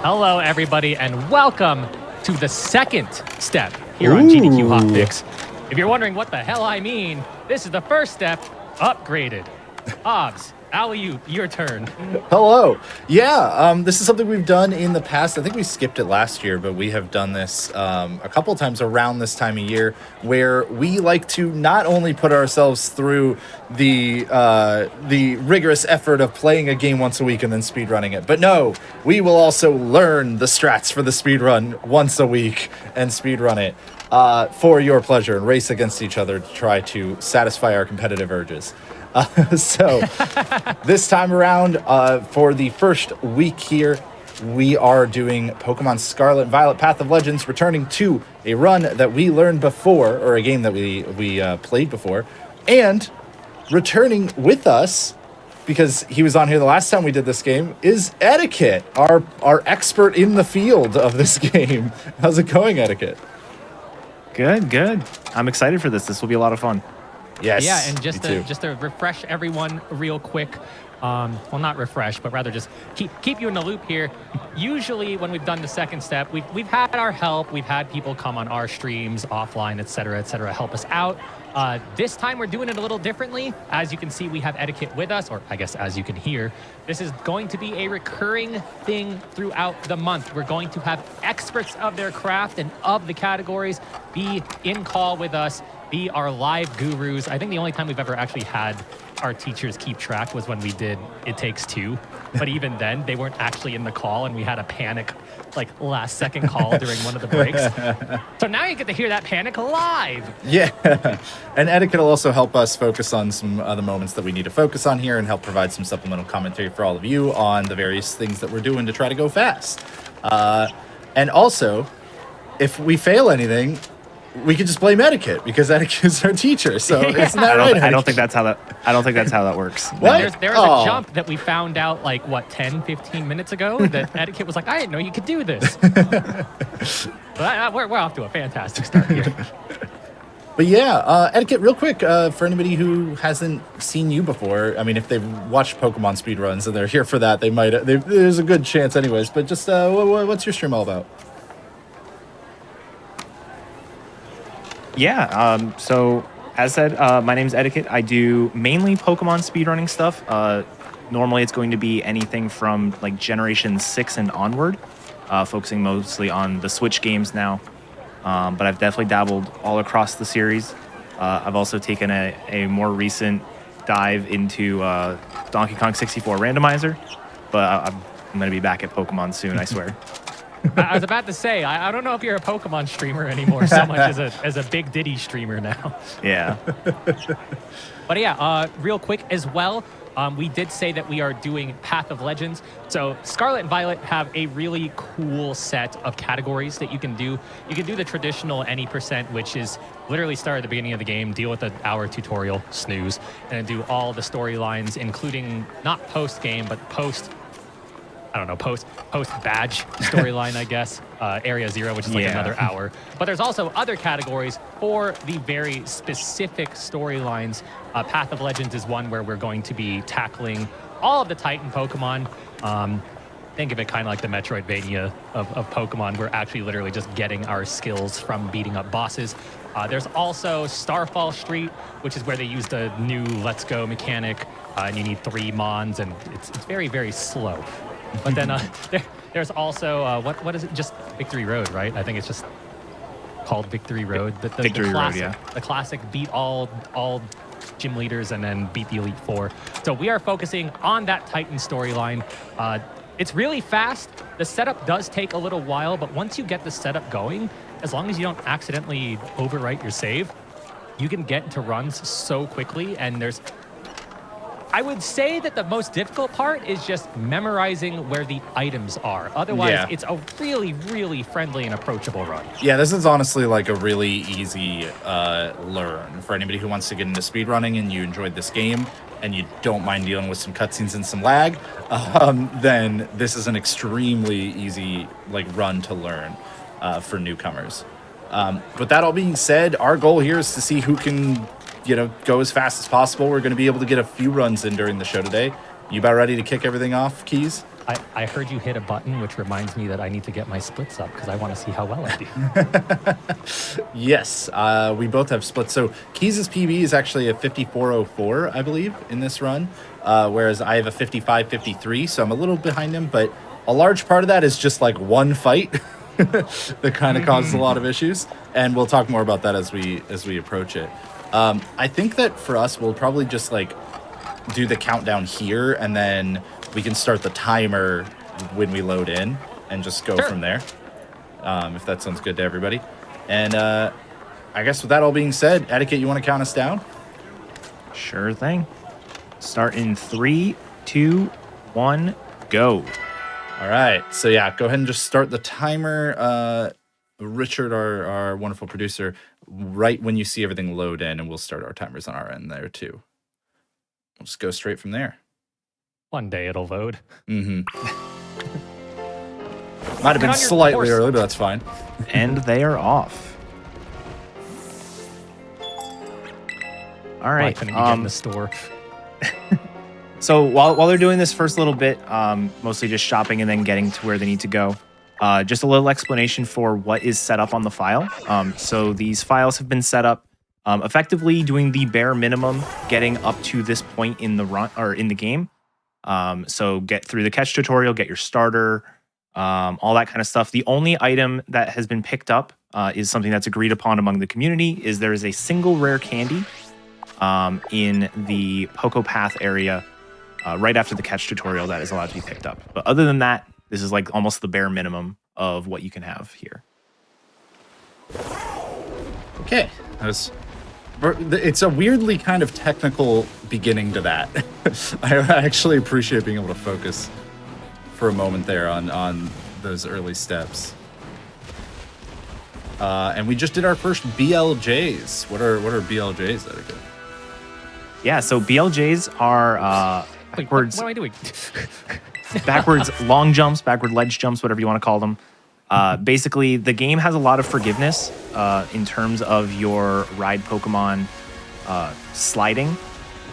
Hello, everybody, and welcome to the second step here on GDQ Hotfix. If you're wondering what the hell I mean, this is the first step, upgraded. Hobbs, alley-oop, your turn. Hello. Yeah, this is something we've done in the past. I think we skipped it last year, but we have done this a couple of times around this time of year, where we like to not only put ourselves through the rigorous effort of playing a game once a week and then speedrunning it, but no, we will also learn the strats for the speedrun once a week and speedrun it for your pleasure and race against each other to try to satisfy our competitive urges. So this time around, for the first week here, we are doing Pokemon Scarlet and Violet Path of Legends, returning to a run that we learned before, or a game that we played before, and returning with us, because he was on here the last time we did this game, is Etiquette, our expert in the field of this game. How's it going, Etiquette? Good. I'm excited for this. This will be a lot of fun. Yes. Yeah, and just to refresh everyone real quick, well, not refresh, but rather just keep you in the loop here. Usually when we've done the second step, we've had our help. We've had people come on our streams, offline, et cetera, help us out. This time we're doing it a little differently. As you can see, we have Etiquette with us, or I guess as you can hear. This is going to be a recurring thing throughout the month. We're going to have experts of their craft and of the categories be in call with us, be our live gurus. I think the only time we've ever actually had our teachers keep track was when we did It Takes Two. But even then, they weren't actually in the call, and we had a panic, last second call during one of the breaks. So now you get to hear that panic live. Yeah, and Etiquette will also help us focus on some other moments that we need to focus on here and help provide some supplemental commentary for all of you on the various things that we're doing to try to go fast. And also, if we fail anything, we could just blame Etiquette because Etiquette is our teacher. So isn't that right? I don't think that's how that works. What? There was a jump that we found out 10, 15 minutes ago that Etiquette was like, I didn't know you could do this. But we're off to a fantastic start here. But yeah, Etiquette, real quick, for anybody who hasn't seen you before, I mean, if they've watched Pokemon speedruns and they're here for that, there's a good chance anyways. But just what's your stream all about? Yeah, so as said, my name's Etiquette. I do mainly Pokemon speedrunning stuff. Normally it's going to be anything from Generation 6 and onward, focusing mostly on the Switch games now. But I've definitely dabbled all across the series. I've also taken a more recent dive into Donkey Kong 64 Randomizer, but I'm going to be back at Pokemon soon, I swear. I was about to say, I don't know if you're a Pokemon streamer anymore so much as a Big Diddy streamer now. Yeah. But yeah, real quick as well, we did say that we are doing Path of Legends. So Scarlet and Violet have a really cool set of categories that you can do. You can do the traditional any percent, which is literally start at the beginning of the game, deal with the hour tutorial, snooze, and then do all the storylines, including not post-game, but post badge storyline, I guess. Area 0, which is another hour. But there's also other categories for the very specific storylines. Path of Legends is one where we're going to be tackling all of the Titan Pokemon. Think of it kind of like the Metroidvania of Pokemon. We're actually literally just getting our skills from beating up bosses. There's also Starfall Street, which is where they use the new Let's Go mechanic, and you need 3 Mons, and it's very, very slow. But then there's also, what is it? Just Victory Road, right? I think it's just called Victory Road. Victory Road, yeah. The classic beat all gym leaders and then beat the Elite Four. So we are focusing on that Titan storyline. It's really fast. The setup does take a little while, but once you get the setup going, as long as you don't accidentally overwrite your save, you can get into runs so quickly, and I would say that the most difficult part is just memorizing where the items are. Otherwise, It's a really, really friendly and approachable run. Yeah, this is honestly a really easy learn for anybody who wants to get into speedrunning and you enjoyed this game and you don't mind dealing with some cutscenes and some lag, then this is an extremely easy run to learn for newcomers. With that all being said, our goal here is to see who can go as fast as possible. We're going to be able to get a few runs in during the show today. You about ready to kick everything off, Keys? I heard you hit a button, which reminds me that I need to get my splits up because I want to see how well I do. Yes, we both have splits. So Keys' PB is actually a 54.04, I believe, in this run, whereas I have a 55.53, so I'm a little behind him, but a large part of that is just like one fight that kind of causes a lot of issues, and we'll talk more about that as we approach it. I think that for us, we'll probably just like do the countdown here, and then we can start the timer when we load in and just go from there, if that sounds good to everybody. And I guess with that all being said, Etiquette, you want to count us down? Sure thing. Start in 3, 2, 1, go. All right. So yeah, go ahead and just start the timer. Richard, our wonderful producer, right when you see everything load in, and we'll start our timers on our end there too. We'll just go straight from there. One day it'll load. Mm-hmm. Might have been slightly early, but that's fine. And they are off. All right. I couldn't get in the store. So while they're doing this first little bit, mostly just shopping and then getting to where they need to go, just a little explanation for what is set up on the file. So these files have been set up effectively doing the bare minimum, getting up to this point in the run or in the game. So get through the catch tutorial, get your starter, all that kind of stuff. The only item that has been picked up is something that's agreed upon among the community. Is there is a single rare candy in the Poco Path area right after the catch tutorial that is allowed to be picked up. But other than that, this is like almost the bare minimum of what you can have here. Okay. It's a weirdly kind of technical beginning to that. I actually appreciate being able to focus for a moment there on those early steps. And we just did our first BLJs. What are BLJs, Etiquette? Yeah, so BLJs are backwards. What am I doing? Backwards long jumps, backward ledge jumps, whatever you want to call them. Basically, the game has a lot of forgiveness in terms of your ride Pokemon sliding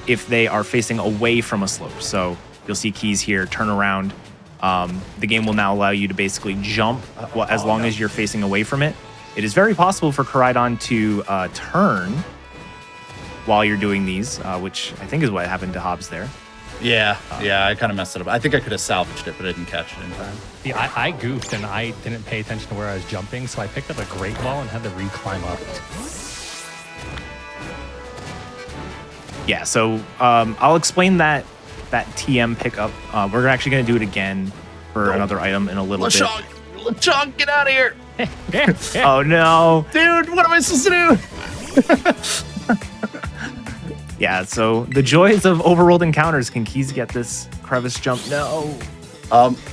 if they are facing away from a slope. So you'll see keys here, turn around. The game will now allow you to basically jump as long as you're facing away from it. It is very possible for Koraidon to turn while you're doing these, which I think is what happened to JHobz there. Yeah, I kind of messed it up. I think I could have salvaged it, but I didn't catch it in time. See, I goofed and I didn't pay attention to where I was jumping, so I picked up a Great Ball and had to re-climb up. Yeah, so I'll explain that TM pickup. We're actually going to do it again for another item in a little bit. LeChonk, get out of here! Oh no, dude! What am I supposed to do? Yeah, so the joys of overworld encounters. Can Keys get this crevice jump? No.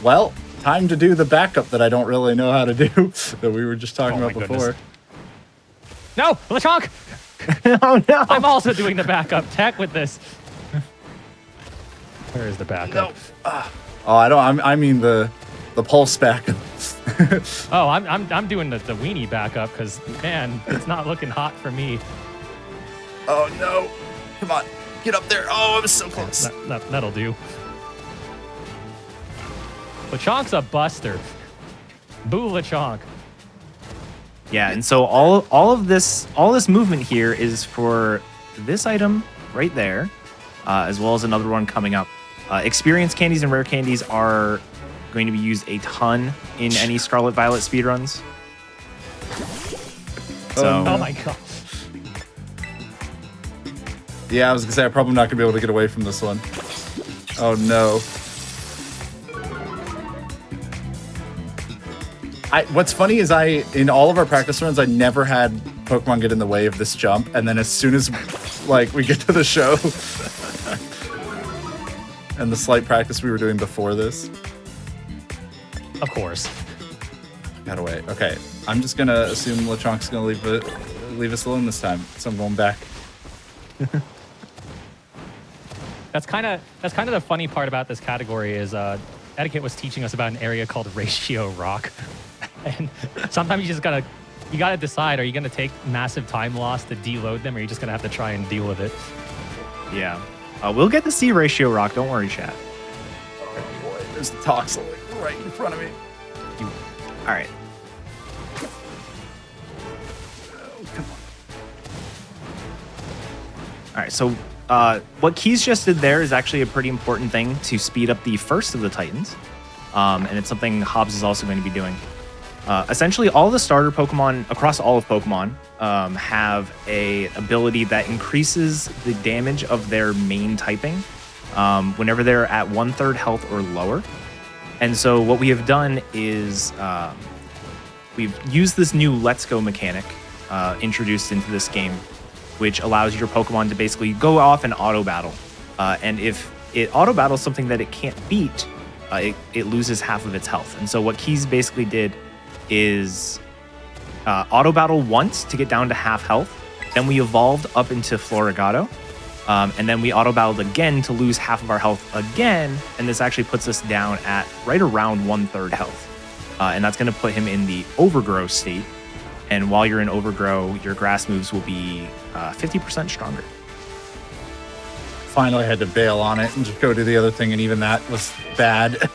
Well, time to do the backup that I don't really know how to do that we were just talking about before. Goodness. No, LeChonk! Oh no! I'm also doing the backup tech with this. Where is the backup? No. I mean the pulse backup. Oh, I'm doing the weenie backup because man, it's not looking hot for me. Oh no! Come on, get up there! Oh, I was so close. That'll do. LeChonk's a buster. Boo LeChonk. Yeah, and so all this movement here is for this item right there, as well as another one coming up. Experience candies and rare candies are going to be used a ton in any Scarlet Violet speedruns. So, oh my god. Yeah, I was gonna say I'm probably not gonna be able to get away from this one. Oh no. What's funny is in all of our practice runs, I never had Pokemon get in the way of this jump, and then as soon as like we get to the show and the slight practice we were doing before this. Of course. Got away. Okay, I'm just gonna assume LeChonk's gonna leave us alone this time, so I'm going back. That's kind of the funny part about this category is Etiquette was teaching us about an area called Ratio Rock, and sometimes you gotta decide: are you gonna take massive time loss to deload them, or are you just gonna have to try and deal with it? Yeah, we'll get to see Ratio Rock. Don't worry, chat. Oh boy, There's the Toxel right in front of me. All right. Oh, come on. All right, so what Keys just did there is actually a pretty important thing to speed up the first of the Titans, and it's something JHobz is also going to be doing. Essentially, all the starter Pokemon across all of Pokemon have a ability that increases the damage of their main typing whenever they're at 1/3 health or lower. And so what we have done is we've used this new Let's Go mechanic introduced into this game, which allows your Pokemon to basically go off and auto battle. And if it auto battles something that it can't beat, it loses half of its health. And so what Keys basically did is auto battle once to get down to half health. Then we evolved up into Floragato. And then we auto battled again to lose half of our health again. And this actually puts us down at right around 1/3 health. And that's going to put him in the Overgrow state. And while you're in Overgrow, your grass moves will be 50% stronger. Finally, I had to bail on it and just go to the other thing, and even that was bad.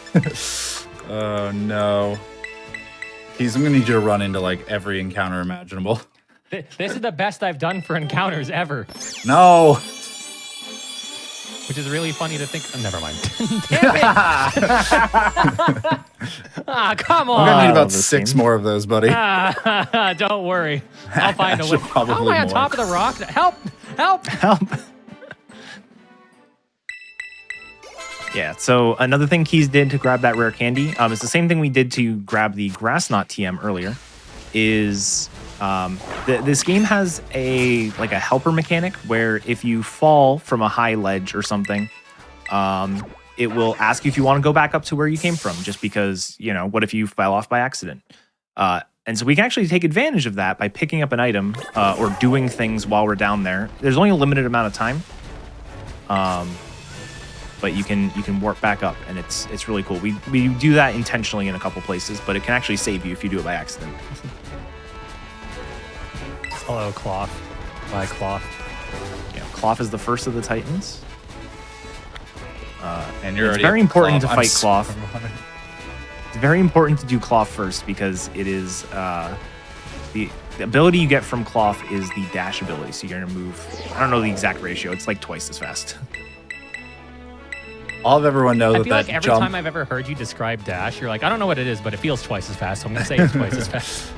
Oh, no. I'm going to need you to run into, like, every encounter imaginable. This is the best I've done for encounters ever. No. Which is really funny to think. Oh, never mind. Damn it! Ah, come on. I'm going to need about this 6 game. more of those, buddy. Don't worry. I'll find a way. Actually, probably How am I on more. top of the rock? Help! Help! Help. Yeah, so another thing Keys did to grab that rare candy, it's the same thing we did to grab the Grass Knot TM earlier, is this game has a helper mechanic where if you fall from a high ledge or something, it will ask you if you want to go back up to where you came from, just because, what if you fell off by accident? And so we can actually take advantage of that by picking up an item or doing things while we're down there. There's only a limited amount of time. But you can warp back up, and it's really cool. We do that intentionally in a couple places, but it can actually save you if you do it by accident. Hello, Cloth. Bye, Cloth. Yeah, Cloth is the first of the Titans. And you're It's already very at important to I'm fight so- Cloth. It's very important to do Cloth first because it is the ability you get from Cloth is the dash ability. So you're gonna move. I don't know the exact ratio. It's like twice as fast. I'll have everyone know I that feel like that every jump. time I've ever heard you describe Dash, you're like, I don't know what it is, but it feels twice as fast, so I'm going to say it's twice as fast.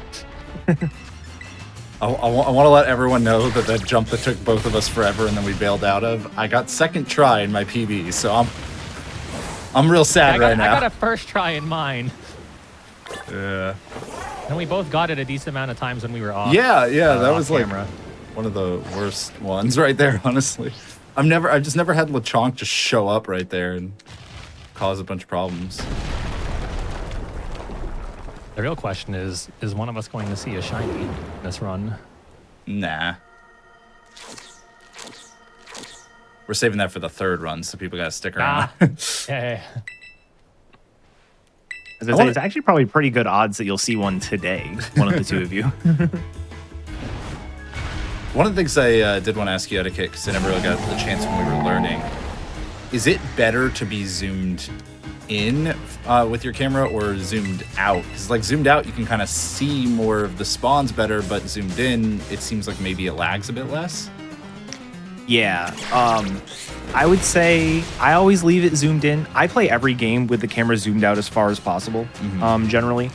I want to let everyone know that that jump that took both of us forever and then we bailed out of, I got second try in my PB, so I'm real sad right now. I got a first try in mine. Yeah. And we both got it a decent amount of times when we were off. Yeah, that off was camera. like one of the worst ones right there, honestly. I've just never had Lechonk just show up right there and cause a bunch of problems. The real question is one of us going to see a shiny in this run? Nah. We're saving that for the third run, so people gotta stick around. Yeah. As I say, it's actually probably pretty good odds that you'll see one today, one of the two of you. One of the things I did want to ask you, Etiquette, because I never really got the chance when we were learning, is it better to be zoomed in with your camera or zoomed out? Because like zoomed out, you can kind of see more of the spawns better, but zoomed in, it seems like maybe it lags a bit less. Yeah, I would say I always leave it zoomed in. I play every game with the camera zoomed out as far as possible, generally.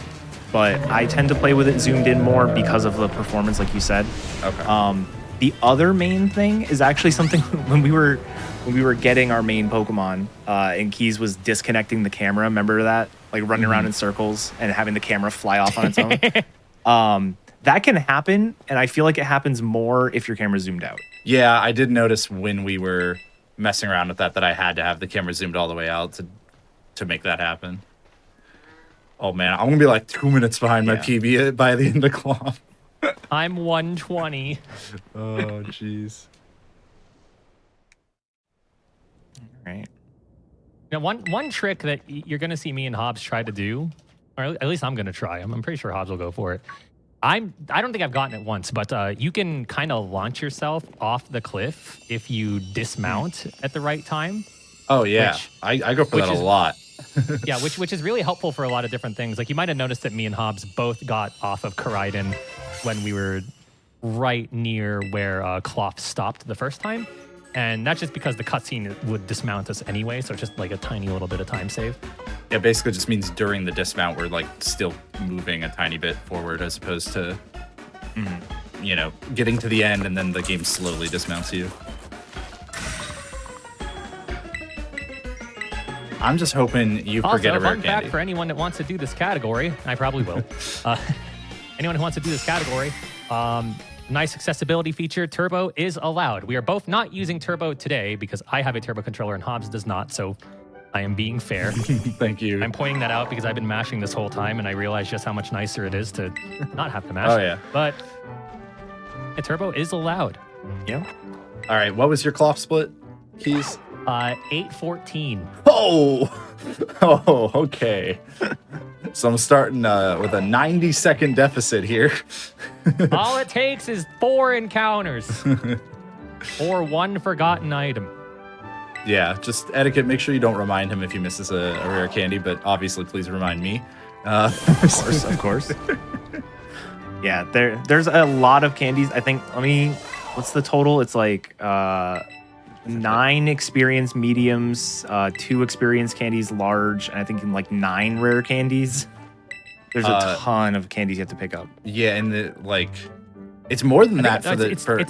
But I tend to play with it zoomed in more because of the performance, like you said. Okay. The other main thing is actually something when we were getting our main Pokemon, and Keys was disconnecting the camera. Remember that? Like running around in circles and having the camera fly off on its own. That can happen, and I feel like it happens more if your camera's zoomed out. Yeah, I did notice when we were messing around with that I had to have the camera zoomed all the way out to make that happen. Oh man, I'm gonna be like 2 minutes behind my PB by the end of Cloth. I'm 120. Oh jeez. Right. Now, one trick that you're going to see me and JHobz try to do, or at least I'm going to try. I'm pretty sure JHobz will go for it. I don't think I've gotten it once, but you can kind of launch yourself off the cliff if you dismount at the right time. Oh yeah, I go for that a lot. Yeah, which is really helpful for a lot of different things. Like you might have noticed that me and Hobbs both got off of Karaiden when we were right near where Cloth stopped the first time. And that's just because the cutscene would dismount us anyway, so it's just like a tiny little bit of time save. Yeah, basically just means during the dismount we're like still moving a tiny bit forward as opposed to, you know, getting to the end and then the game slowly dismounts you. I'm just hoping you forget a rare fun fact candy. for anyone that wants to do this category, I probably will. Anyone who wants to do this category, nice accessibility feature, turbo is allowed. We are both not using turbo today because I have a turbo controller and Hobbs does not, so I am being fair. Thank you. I'm pointing that out because I've been mashing this whole time and I realize just how much nicer it is to not have to mash. Oh, yeah. But a turbo is allowed. Yeah. All right, what was your cloth split, Keys? 8:14. Oh! Oh, okay. So I'm starting with a 90-second deficit here. All it takes is 4 encounters or 1 forgotten item. Yeah, just etiquette. Make sure you don't remind him if he misses a rare candy, but obviously, please remind me. Of course. Yeah, there's a lot of candies. I think, what's the total? It's like 9 experience mediums, 2 experience candies large, and I think like 9 rare candies. There's a ton of candies you have to pick up. Yeah, and it's more than that for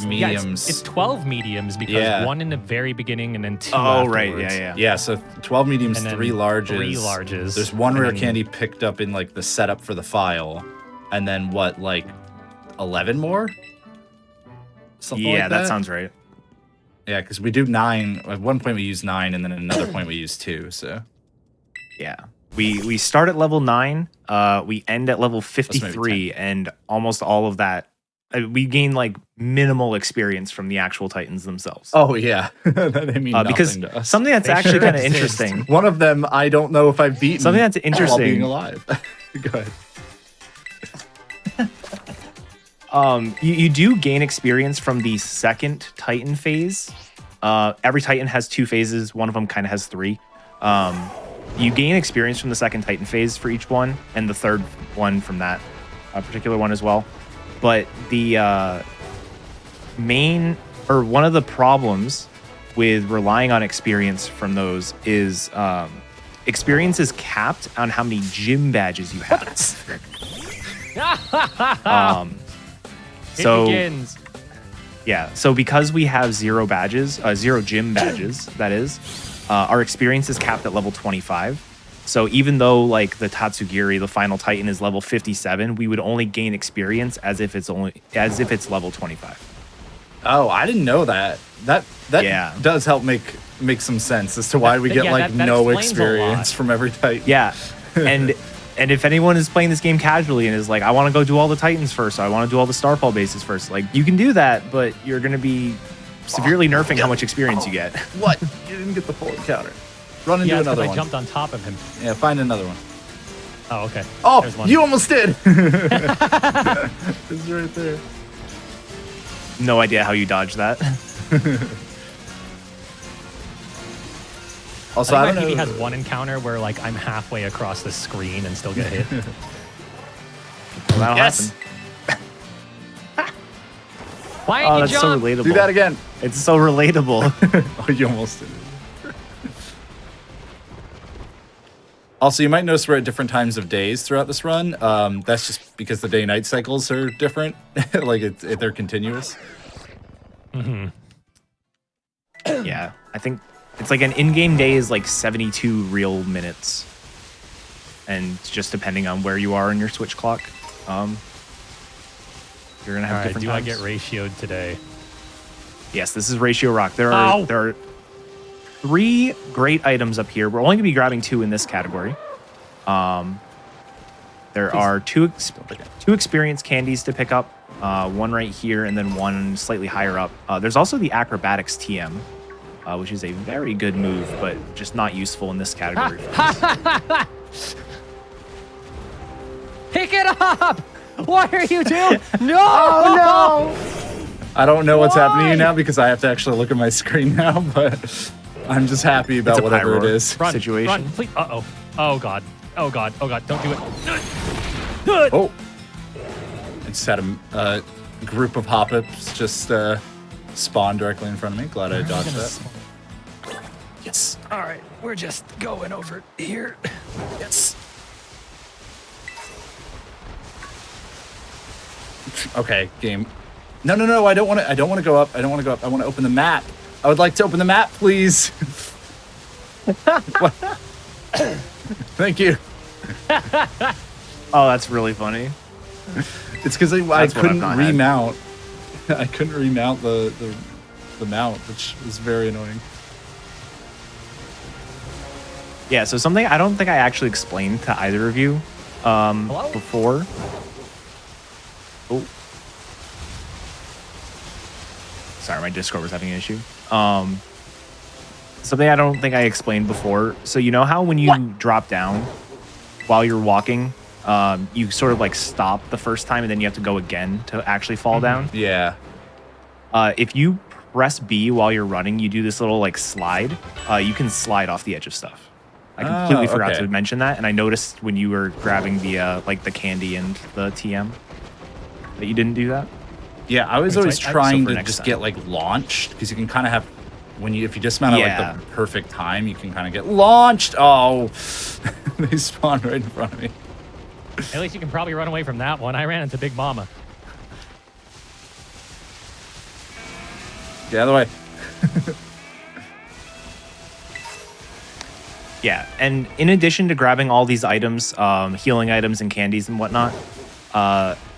mediums. It's 12 mediums because 1 in the very beginning and then 2 Oh, right. afterwards. Yeah. Yeah, so 12 mediums, And then 3 larges. 3 larges. There's 1 And rare then- candy picked up in like the setup for the file, and then what, like 11 more? Something like that sounds right. Yeah, because we do 9. At one point we use 9, and then at another point we use 2. So Yeah. We start at level 9, we end at level maybe 53, and almost all of that, we gain like minimal experience from the actual Titans themselves. oh yeah, they mean nothing because to us. something that's They actually sure kind of exist. interesting. One of them I don't know if I've beaten. Something that's while interesting. being alive. Go ahead. You do gain experience from the second Titan phase. Every Titan has 2 phases. One of them kind of has 3. You gain experience from the second Titan phase for each one, and the third one from that particular one as well. But the one of the problems with relying on experience from those is experience is capped on how many gym badges you have. It So begins. yeah, so because we have 0 badges, 0 gym badges, that is, our experience is capped at level 25. So even though like the Tatsugiri, the final Titan, is level 57, we would only gain experience as if it's level 25. Oh, I didn't know that. That Yeah. does help make some sense as to why we get like that no explains a lot. experience from every Titan. Yeah, and if anyone is playing this game casually and is like, I want to go do all the Titans first, or I want to do all the Starfall bases first, like you can do that, but you're going to be severely nerfing how much experience you get. What? You didn't get the full encounter. Run into Yeah, because another I one. jumped on top of him. Yeah, find another one. Oh, okay. Oh, There's one. you almost did. It's right there. No idea how you dodged that. Also, I I think don't my know. TV has one encounter where like I'm halfway across the screen and still get hit. Well, that'll Yes. happen. Why Oh, didn't you that's so jump? relatable. Do that again. It's so relatable. Oh, you almost did it. Also, you might notice we're at different times of days throughout this run. That's just because the day-night cycles are different. Like they're continuous. Yeah, I think it's like an in-game day is like 72 real minutes, and just depending on where you are in your Switch clock, you're gonna have All right, different do times. I get ratioed today? Yes, this is Ratio Rock. There Ow. are 3 great items up here. We're only gonna be grabbing 2 in this category. There are two experience candies to pick up. One right here, and then one slightly higher up. There's also the Acrobatics TM, which is a very good move, but just not useful in this category. for us. Pick it up! What are you doing? No! Oh, I don't know what's happening to you Why? now because I have to actually look at my screen now, but I'm just happy about It's a whatever it pyro. is. Run, Situation. Run, please. Uh-oh. Oh, God. Oh, God. Oh, God. Don't do it. Oh. I just had a group of hop-ups just spawn directly in front of me. Glad I dodged that. Yes. All right. We're just going over here. Yes. Okay, game. No, no, no. I don't want to. I don't want to go up. I don't want to go up. I want to open the map. I would like to open the map, please. What? Thank you. Oh, that's really funny. It's because I That's what couldn't I've not had. remount. I couldn't remount the mount, which was very annoying. Yeah, so something I don't think I actually explained to either of you before. Oh. Sorry, my Discord was having an issue. Something I don't think I explained before. So you know how when you drop down while you're walking, you sort of like stop the first time and then you have to go again to actually fall down? Yeah. If you press B while you're running, you do this little like slide. You can slide off the edge of stuff. I completely forgot okay. to mention that, and I noticed when you were grabbing the like the candy and the TM that you didn't do that. Yeah, I was Wait, always so trying for to next just time. get like launched because you can kind of have if you dismount at Yeah. like the perfect time, you can kind of get launched. Oh, they spawn right in front of me. At least you can probably run away from that one. I ran into Big Mama. Get out of the way. Yeah, and in addition to grabbing all these items, healing items and candies and whatnot,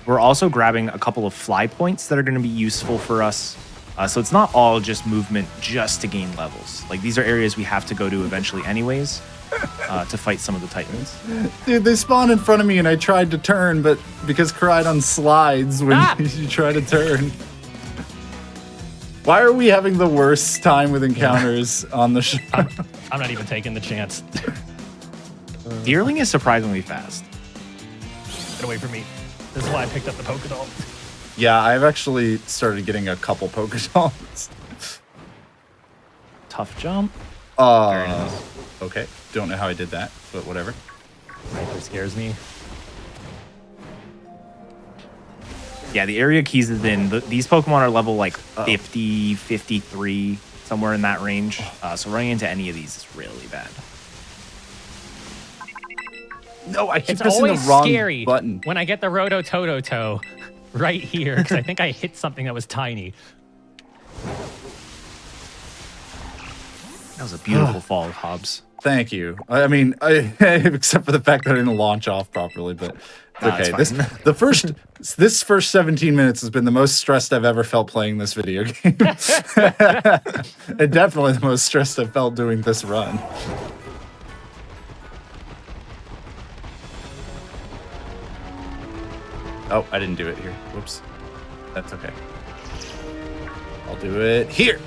we're also grabbing a couple of fly points that are going to be useful for us. So it's not all just movement just to gain levels. Like these are areas we have to go to eventually anyways to fight some of the titans. Dude, they spawned in front of me and I tried to turn, but because Koraidon slides when Ah! you try to turn. Why are we having the worst time with encounters on the show? I'm not even taking the chance. Deerling is surprisingly fast. Get away from me. This is why I picked up the Pokédoll. Yeah, I've actually started getting a couple Pokédolls. Tough jump. Very nice. Okay. Don't know how I did that, but whatever. Viper scares me. Yeah, the area keys is in. These Pokemon are level like 50, 53, somewhere in that range. So running into any of these is really bad. No, I keep It's pressing the always wrong scary button. when I get the Roto-Toto-To right here, because I think I hit something that was tiny. That was a beautiful fall, Hobbs. Thank you. I mean, except for the fact that I didn't launch off properly, but it's Nah, okay. it's fine. This first 17 minutes has been the most stressed I've ever felt playing this video game. And definitely the most stressed I've felt doing this run. Oh, I didn't do it here. Whoops. That's okay. I'll do it here.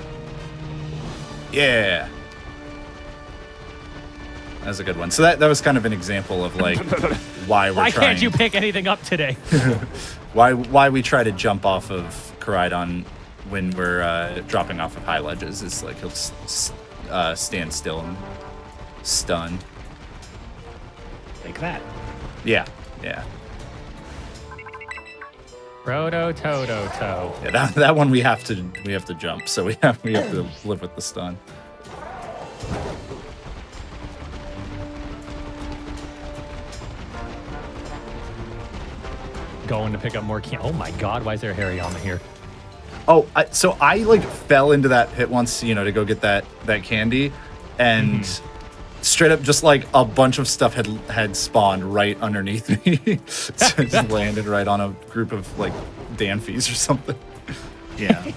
Yeah. That was a good one. So that was kind of an example of like why we're Why trying. can't you pick anything up today? Why we try to jump off of Koraidon when we're dropping off of high ledges is like he'll stand still and stun. Like that. Yeah, yeah, Roto-Toto-To. yeah. That one we have to jump, so we have to live with the stun. Going to pick up more Oh my god, why is there a Harryama here? Oh, so I like fell into that pit once, to go get that candy, and straight up just like a bunch of stuff had spawned right underneath me. So I just landed right on a group of like Danfies or something. Yeah.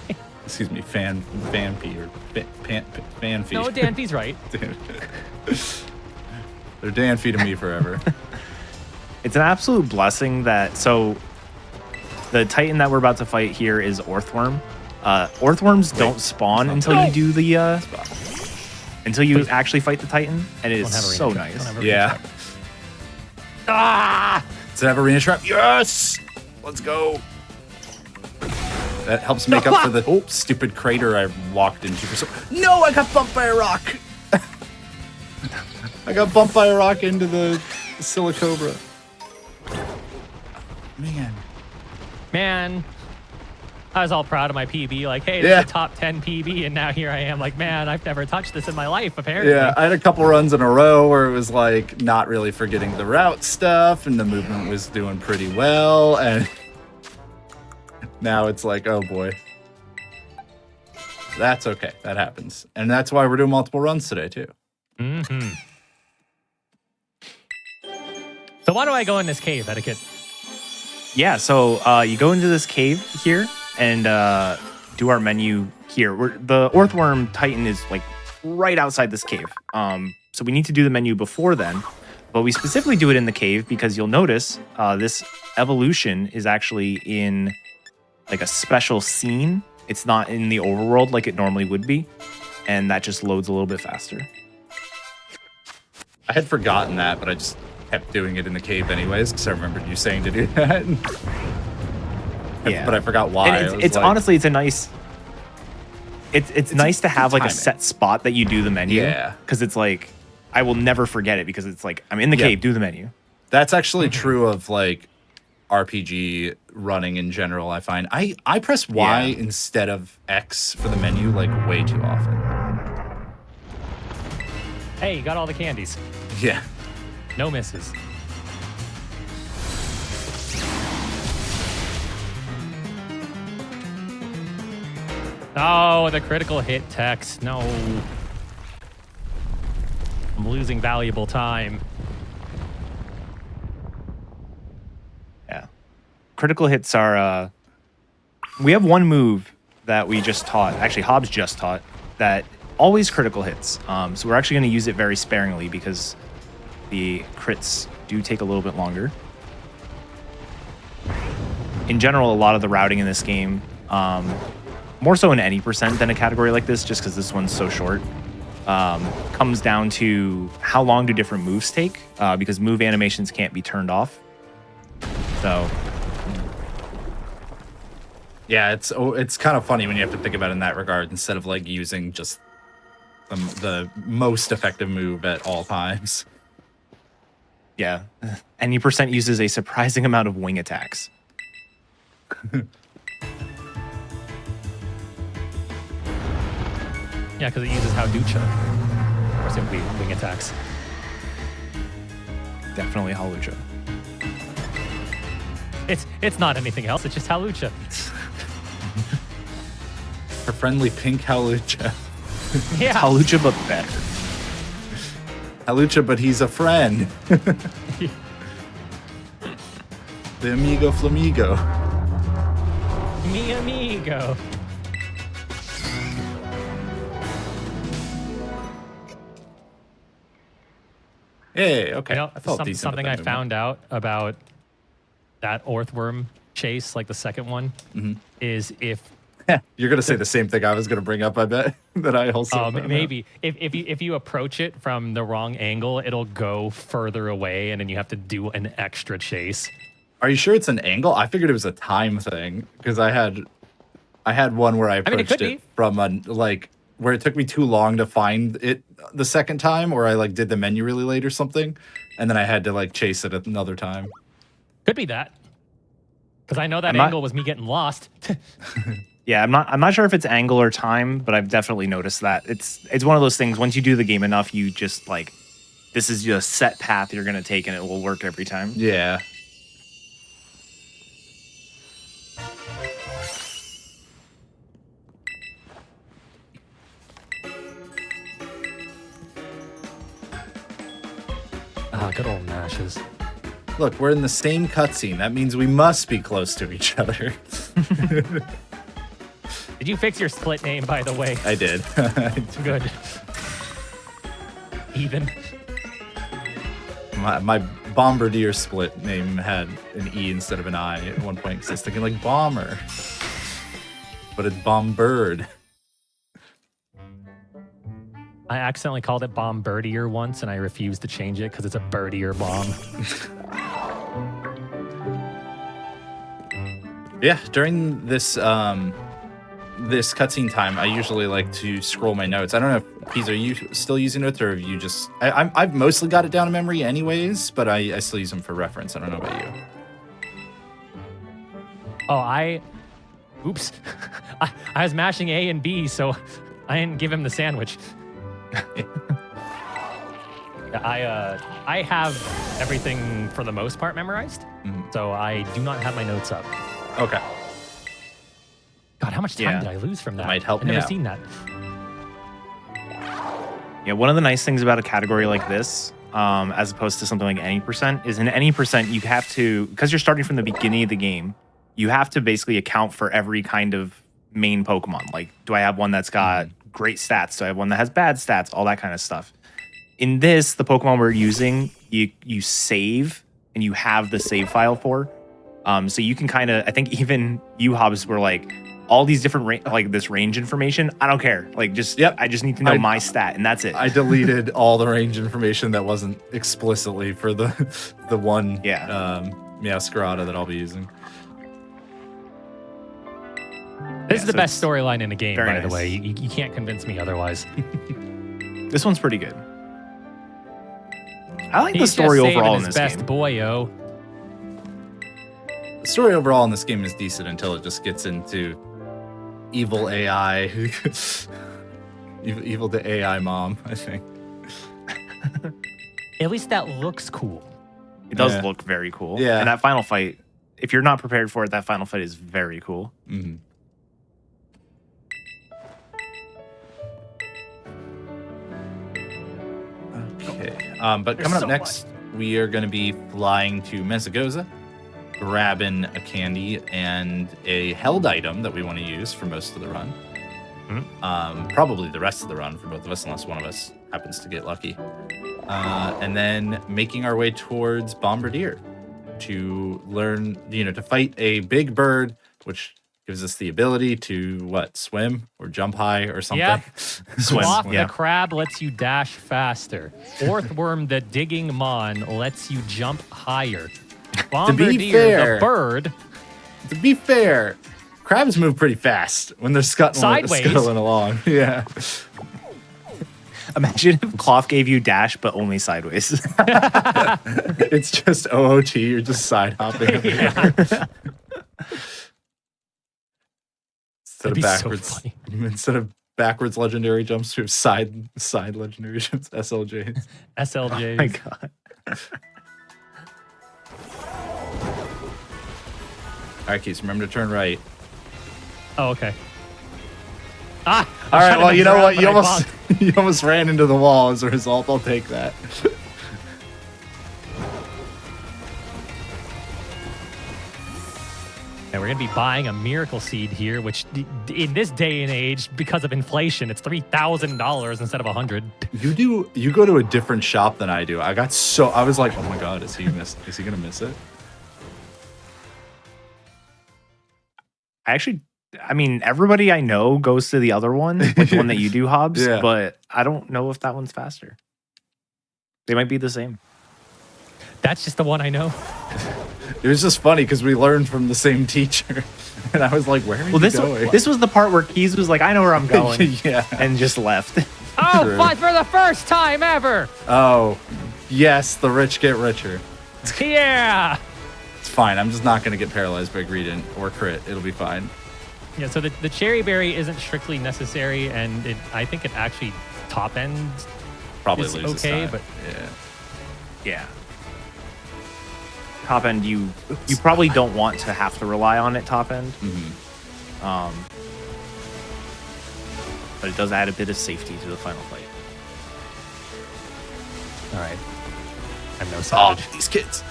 Excuse me, Fanpy or Fanfy. No, Danby's right. They're Danfy to me forever. It's an absolute blessing that the Titan that we're about to fight here is Orthworm. Orthworms don't spawn until you do the until you actually fight the Titan, and it Don't have is arena so trap. Don't nice. have arena Yeah. trap. Ah! Does it have arena trap? Yes! Let's go. That helps make up for the stupid crater I walked into. No, I got bumped by a rock. I got bumped by a rock into the Silicobra. Man, I was all proud of my PB. Like, hey, this is a top 10 PB, and now here I am. Like, man, I've never touched this in my life, apparently. Yeah, I had a couple runs in a row where it was like not really forgetting the route stuff, and the movement was doing pretty well, and now it's like, oh boy. That's okay. That happens. And that's why we're doing multiple runs today, too. Mm-hmm. So why do I go in this cave, Etiquette? Yeah, so you go into this cave here and do our menu here. The Earthworm Titan is like right outside this cave. So we need to do the menu before then. But we specifically do it in the cave because you'll notice this evolution is actually in like a special scene. It's not in the overworld like it normally would be. And that just loads a little bit faster. I had forgotten that, but I just kept doing it in the cave anyways because I remembered you saying to do that. Yeah. But I forgot why. And it's like, honestly, it's a nice... It's nice to have like a set spot that you do the menu. Yeah. Because it's like, I will never forget it because it's like, I'm in the cave, do the menu. That's actually true of like RPG running in general, I find. I press Y instead of X for the menu like way too often. Hey, you got all the candies. Yeah. No misses. Oh, the critical hit text. No. I'm losing valuable time. Yeah. Critical hits are... we have one move that we just taught. Actually, JHobz just taught that always critical hits. So we're actually going to use it very sparingly because the crits do take a little bit longer. In general, a lot of the routing in this game, more so in any percent than a category like this, just because this one's so short, comes down to how long do different moves take, because move animations can't be turned off. So... yeah, it's kind of funny when you have to think about it in that regard instead of like using just the most effective move at all times. Yeah, any percent uses a surprising amount of wing attacks. Yeah, because it uses Howducha. Or simply wing attacks. Definitely Howlucha. It's not anything else, it's just Howlucha. Her friendly pink Howlucha. Yeah. Howlucha, but better. Howlucha, but he's a friend. The amigo flamigo. Mi amigo. Hey, okay. You know, I felt decent something with I that found out about that Earthworm chase, like the second one, is if... You're going to say the same thing I was going to bring up, I bet, that I also found out. Maybe. If you approach it from the wrong angle, it'll go further away, and then you have to do an extra chase. Are you sure it's an angle? I figured it was a time thing, because I had one where I approached it from a, like, where it took me too long to find it the second time, or I like did the menu really late or something, and then I had to like chase it another time. Could be that, because I know that angle was me getting lost. Yeah, I'm not sure if it's angle or time, but I've definitely noticed that. It's one of those things, once you do the game enough, you just like, this is just a set path you're going to take and it will work every time. Yeah. Ah, good old mashes. Look, we're in the same cutscene. That means we must be close to each other. Did you fix your split name, by the way? I did. Good. Even. My Bombardier split name had an E instead of an I at one point because I was thinking like bomber. But it's Bombird. I accidentally called it Bombardier once, and I refused to change it because it's a birdier bomb. Yeah, during this this cutscene time, I usually like to scroll my notes. I don't know if Keys, are you still using it, or have you just? I've mostly got it down in memory, anyways, but I still use them for reference. I don't know about you. Oh, oops. I was mashing A and B, so I didn't give him the sandwich. I have everything for the most part memorized, so I do not have my notes up. Okay. God, how much time did I lose from that? Might help I've me never out. seen that. Yeah, one of the nice things about a category like this, as opposed to something like any percent, is in any percent you have to, because you're starting from the beginning of the game, you have to basically account for every kind of main Pokemon. Like, do I have one that's got great stats? Do I have one that has bad stats? All that kind of stuff. In this, the Pokemon we're using, you save and you have the save file for. So you can kind of, I think even you, JHobz, were like, all these different like this range information, I don't care. Like, just I just need to know my stat, and that's it. I deleted all the range information that wasn't explicitly for the one Scarlet that I'll be using. This is the best storyline in the game, by the nice. way. You can't convince me otherwise. This one's pretty good. I like the He's story just saving overall in his this best game. boyo. The story overall in this game is decent until it just gets into evil AI, evil the AI mom, I think. At least that looks cool. It does look very cool. Yeah. And that final fight, if you're not prepared for it, that final fight is very cool. Mm-hmm. Okay. But coming up next, we are going to be flying to Mesagoza, grabbing a candy and a held item that we want to use for most of the run. Probably the rest of the run for both of us, unless one of us happens to get lucky. And then making our way towards Bombardier to learn, to fight a big bird, which gives us the ability to swim or jump high or something. Yep. Swim, Sloth yeah. the crab lets you dash faster. Orthworm the digging mon lets you jump higher. Bombardier fair- the bird. To be fair, crabs move pretty fast when they're Sideways. scuttling along. Yeah. Imagine if Cloth gave you dash, but only sideways. It's just OOT. You're just side hopping. Yeah. Instead That'd of be so backwards, funny. instead of backwards legendary jumps, we have side legendary jumps. SLJs. SLJs. Oh my god. All right, Keith, remember to turn right. Oh, okay. Ah! All right. Well, you know what? You almost. you almost ran into the wall. As a result, I'll take that. And we're going to be buying a miracle seed here, which in this day and age, because of inflation, it's $3,000 instead of $100. You go to a different shop than I do. I was like, oh my god, is he gonna miss it? Everybody I know goes to the other one, like the one that you do, JHobz, Yeah. but I don't know if that one's faster. They might be the same. That's just the one I know. It was just funny because we learned from the same teacher, and I was like, where are you going? This was the part where Keys was like, I know where I'm going, Yeah. and just left. Oh, True. but for the first time ever. Oh, yes, the rich get richer. Yeah. It's fine. I'm just not going to get paralyzed by Greedent or crit. It'll be fine. Yeah, so the cherry berry isn't strictly necessary, and I think it actually top end Probably is loses okay, time. but Yeah. Yeah. Top end, you probably don't want to have to rely on it top end. But it does add a bit of safety to the final fight. all right. I'm no Oh, savage. these kids.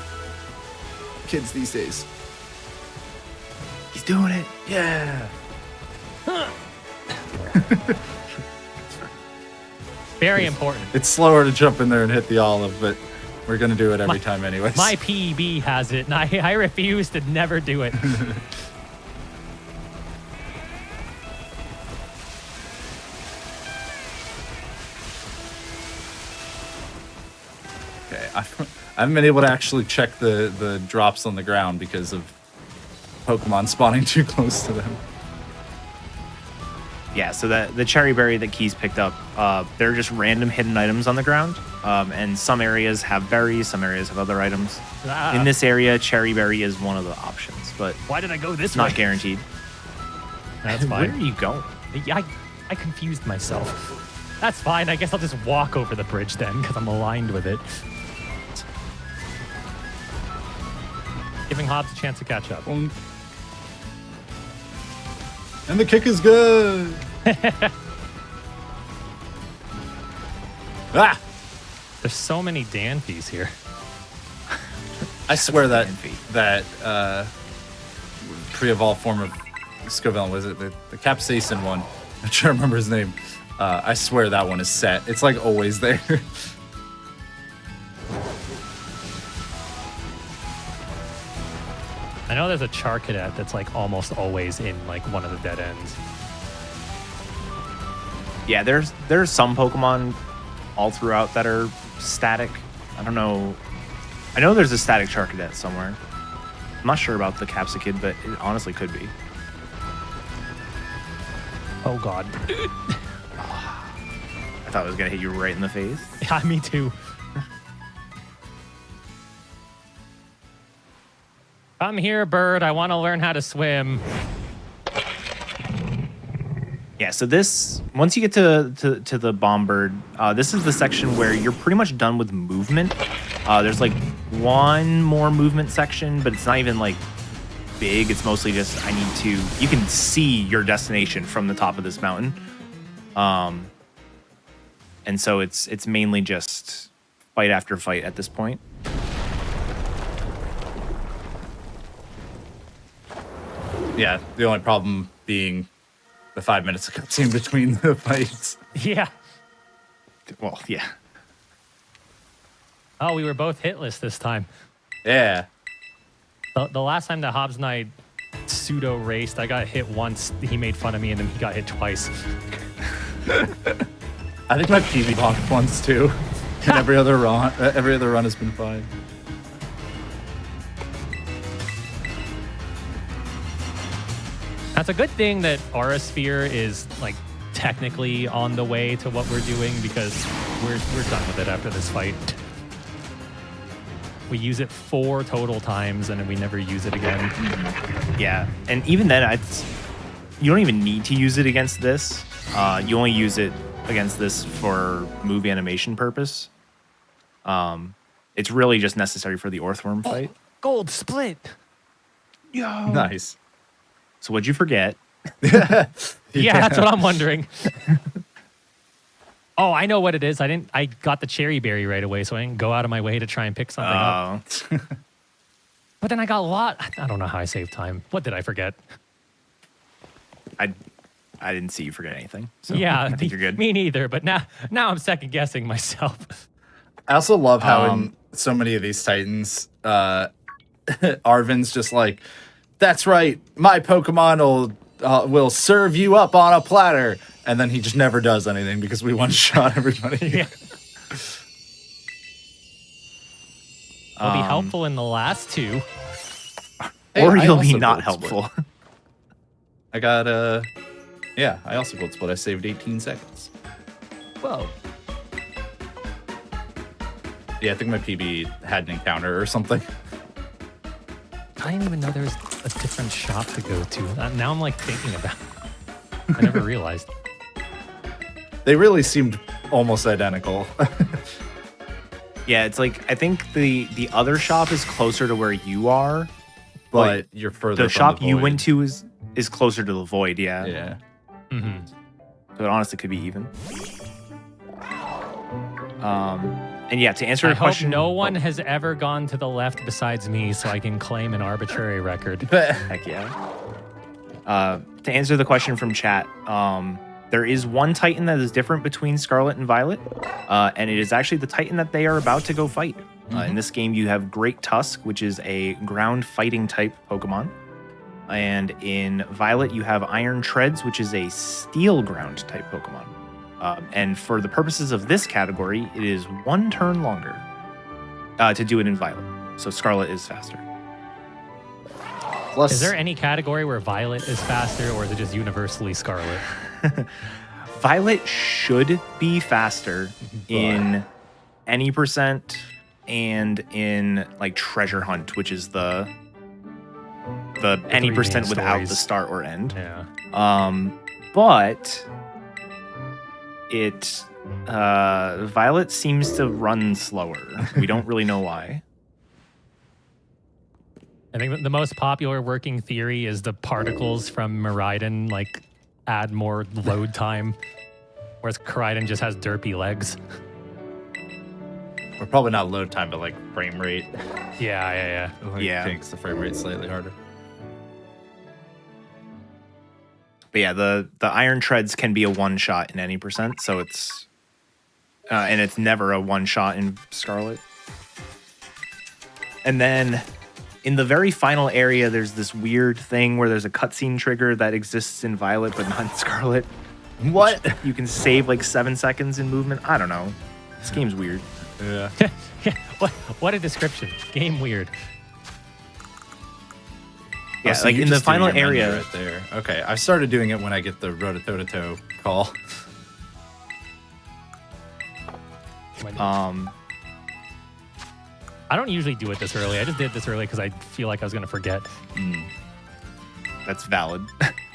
Kids these days. He's doing it. Yeah. Very important. It's slower to jump in there and hit the olive, but we're going to do it every time anyways. My PEB has it, and I refuse to never do it. Okay. I haven't been able to actually check the drops on the ground because of Pokemon spawning too close to them. Yeah, so the cherry berry that Keys picked up, they're just random hidden items on the ground. And some areas have berries, some areas have other items. In this area, cherry berry is one of the options, but Why did I go this not way? guaranteed. That's Where are fine. you going? I confused myself. That's fine. I guess I'll just walk over the bridge then, because I'm aligned with it. Giving Hobbs a chance to catch up. And the kick is good. Ah! There's so many Danfies here. I swear that Danfy. pre-evolved form of Scovillain, was it the Capsaicin one? I'm trying to remember his name. I swear that one is set. It's like always there. I know there's a Charcadet that's like almost always in like one of the dead ends. Yeah, there's some Pokemon all throughout that are static. I don't know. I know there's a static Charcadet somewhere. I'm not sure about the Capsicid, but it honestly could be. Oh god. I thought it was gonna hit you right in the face. Yeah, me too. Come here, bird. I want to learn how to swim. Yeah, so this, once you get to the Bombird, this is the section where you're pretty much done with movement. There's like one more movement section, but it's not even like big. It's mostly just you can see your destination from the top of this mountain. And so it's mainly just fight after fight at this point. Yeah, the only problem being the 5 minutes of cutscene between the fights. Yeah. Well, yeah. Oh, we were both hitless this time. Yeah. The last time that Hobbs and I pseudo raced, I got hit once. He made fun of me, and then he got hit twice. I think my PB bonked once too. And every other run has been fine. That's a good thing that Aura Sphere is like technically on the way to what we're doing, because we're done with it after this fight. We use it 4 total times and then we never use it again. Yeah, and even then, you don't even need to use it against this. You only use it against this for movie animation purpose. It's really just necessary for the Orthworm fight. Gold split. Yo. Nice. So what'd you forget? Yeah, that's what I'm wondering. Oh, I know what it is. I got the cherry berry right away, so I didn't go out of my way to try and pick something up. But then I got a lot. I don't know how I saved time. What did I forget? I didn't see you forget anything. So Yeah, I think you're good. Me neither. But now I'm second guessing myself. I also love how in so many of these Titans, Arvin's just like, that's right, my Pokemon will serve you up on a platter. And then he just never does anything because we one-shot everybody. Yeah. Will be helpful in the last 2. Hey, Or I you'll be also not gold split. helpful. I got, yeah, I also gold split. I saved 18 seconds. Whoa. Yeah, I think my PB had an encounter or something. I didn't even know there was a different shop to go to. Now I'm like thinking about it. I never realized. They really seemed almost identical. Yeah, it's like, I think the other shop is closer to where you are. But you're further The from shop the you void. went to is closer to the void, yeah. Yeah. Mm-hmm. So it honestly could be even. And yeah, to answer I your hope question, no one has ever gone to the left besides me, so I can claim an arbitrary record. Heck yeah. To answer the question from chat, there is one Titan that is different between Scarlet and Violet, and it is actually the Titan that they are about to go fight. In this game, you have Great Tusk, which is a ground fighting type Pokemon. And in Violet, you have Iron Treads, which is a steel ground type Pokemon. And for the purposes of this category, it is 1 turn longer to do it in Violet. So Scarlet is faster. Plus, Is there any category where Violet is faster, or is it just universally Scarlet? Violet should be faster in any percent and in like treasure hunt, which is the any three percent main without the stories. start or end. Yeah. But it Violet seems to run slower. We don't really know why. I think the most popular working theory is the particles from Miraidon like add more load time, whereas Koraidon just has derpy legs. We're probably not load time, but like frame rate. Yeah. Like, Yeah. makes the frame rate slightly harder. But yeah, the iron treads can be a one shot in any percent, so it's and it's never a one shot in Scarlet. And then in the very final area, there's this weird thing where there's a cutscene trigger that exists in Violet but not in Scarlet. What? You can save like 7 seconds in movement. I don't know. This game's weird. Yeah. What a description. Game weird. Yeah, Oh, so like you're in the just doing final your menu area. right there. Okay, I started doing it when I get the Rotototo call. I don't usually do it this early. I just did this early because I feel like I was going to forget. That's valid.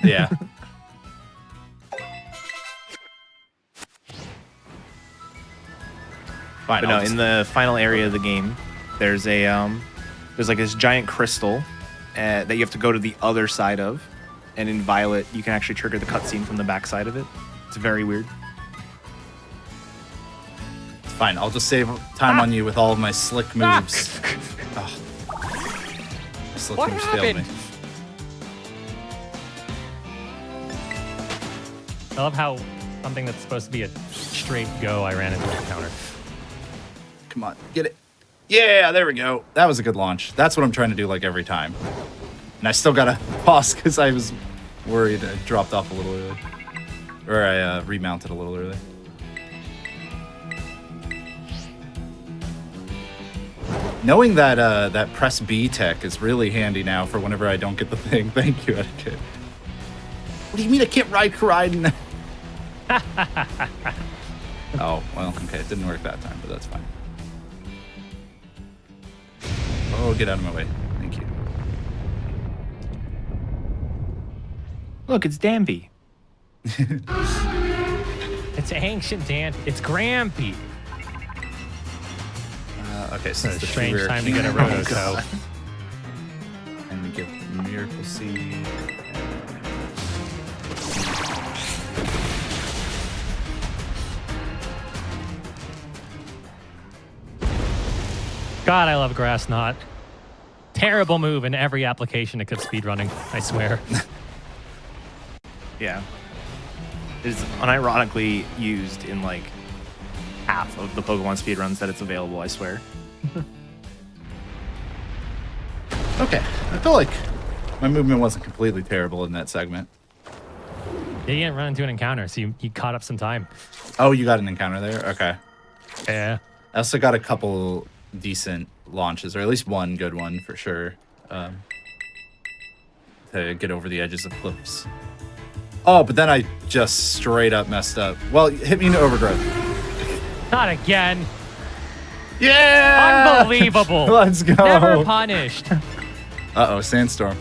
Yeah. Fine. But no, in the final area of the game, there's a there's like this giant crystal that you have to go to the other side of, and in Violet you can actually trigger the cutscene from the back side of it. It's very weird. It's fine. I'll just save time on you with all of my slick moves. Oh. My slick What moves failed me. happened? I love how something that's supposed to be a straight go, I ran into a counter. Come on, get it. Yeah, there we go. That was a good launch. That's what I'm trying to do like every time. And I still gotta pause because I was worried I dropped off a little early. Or I remounted a little early. Knowing that that press B tech is really handy now for whenever I don't get the thing. Thank you, Etiquette. What do you mean I can't ride Koraidon? Oh, well, okay. It didn't work that time, but that's fine. Oh, get out of my way. Thank you. Look, it's Danby. It's ancient, Dan. It's Grampy. Okay, It's since a the strange two time to rare get a keys- Roto. And we get Miracle Seed. God, I love Grass Knot. Terrible move in every application except speedrunning, I swear. Yeah. It's unironically used in like half of the Pokemon speedruns that it's available, I swear. Okay, I feel like my movement wasn't completely terrible in that segment. You didn't run into an encounter, so you caught up some time. Oh, you got an encounter there? Okay. Yeah. I also got a couple decent launches, or at least one good one for sure, to get over the edges of cliffs. Oh, but then I just straight up messed up. Well, hit me into Overgrowth. Not again. Yeah! Unbelievable. Let's go. Never punished. Uh-oh, Sandstorm.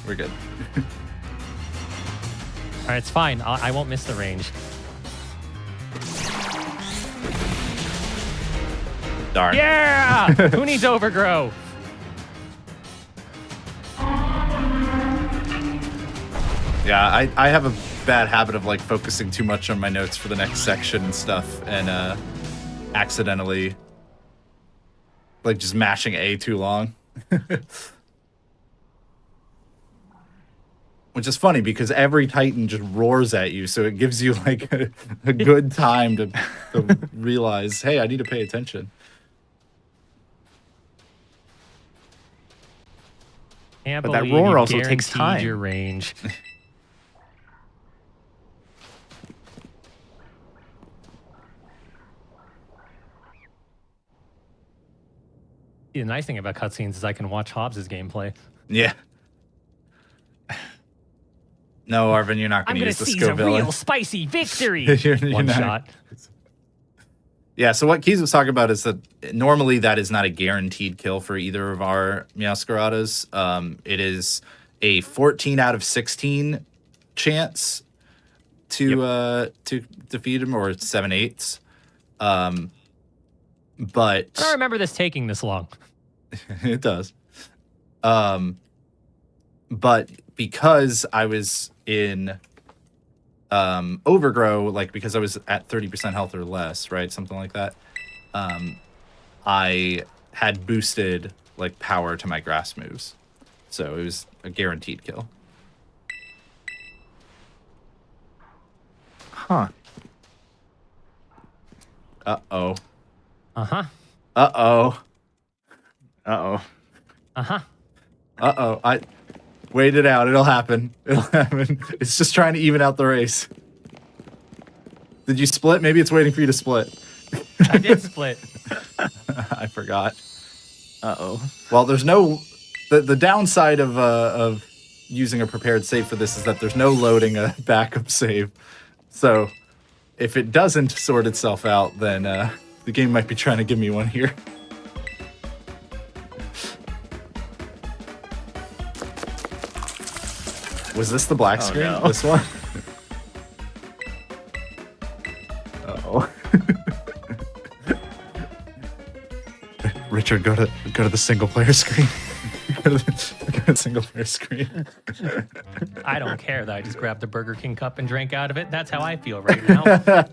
We're good. All right, it's fine. I won't miss the range. Darn. Yeah! Who needs overgrow? Yeah, I have a bad habit of like focusing too much on my notes for the next section and stuff, and accidentally like just mashing A too long. Which is funny because every Titan just roars at you, so it gives you like a good time to realize, hey, I need to pay attention. Can't But that believe roar you also takes guaranteed time. Your range. The nice thing about cutscenes is I can watch Hobbs' gameplay. Yeah. No, Arvin, you're not I'm going to gonna use the seize a skill villain. real spicy victory. You're One not. shot. Yeah, so what Keys was talking about is that normally that is not a guaranteed kill for either of our Meowscaradas. It is a 14 out of 16 chance to defeat him, or 7/8. But I don't remember this taking this long. it does. But because I was in overgrow, like because I was at 30% health or less, right? Something like that. I had boosted like power to my grass moves. So it was a guaranteed kill. Huh. Uh-oh. Uh-huh. Uh-oh. Uh-oh. Uh-huh. Uh-oh. I wait it out. It'll happen. It'll happen. It's just trying to even out the race. Did you split? Maybe it's waiting for you to split. I did split. I forgot. Uh-oh. Well, there's no... The downside of using a prepared save for this is that there's no loading a backup save. So if it doesn't sort itself out, then the game might be trying to give me one here. Was this the black screen? No. This one? Uh-oh. Richard, go to the single player screen. go to the single player screen. I don't care that I just grabbed the Burger King cup and drank out of it. That's how I feel right now.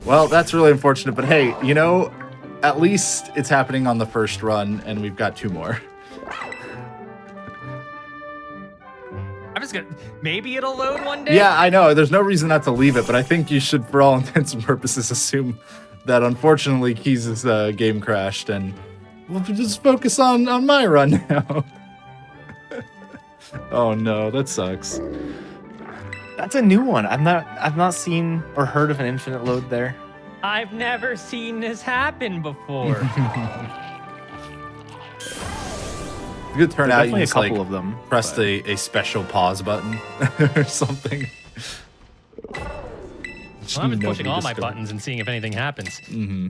Well, that's really unfortunate, but hey, you know, at least it's happening on the first run, and we've got 2 more. I'm just gonna... Maybe it'll load one day? Yeah, I know. There's no reason not to leave it, but I think you should, for all intents and purposes, assume that unfortunately Keys' game crashed, and we'll just focus on my run now. Oh no, that sucks. That's a new one. I've not seen or heard of an infinite load there. I've never seen this happen before. It's a good turn out. You Definitely a just couple like of them. pressed but- a special pause button or something. Well, I'm just pushing all my buttons and seeing if anything happens. Mm-hmm.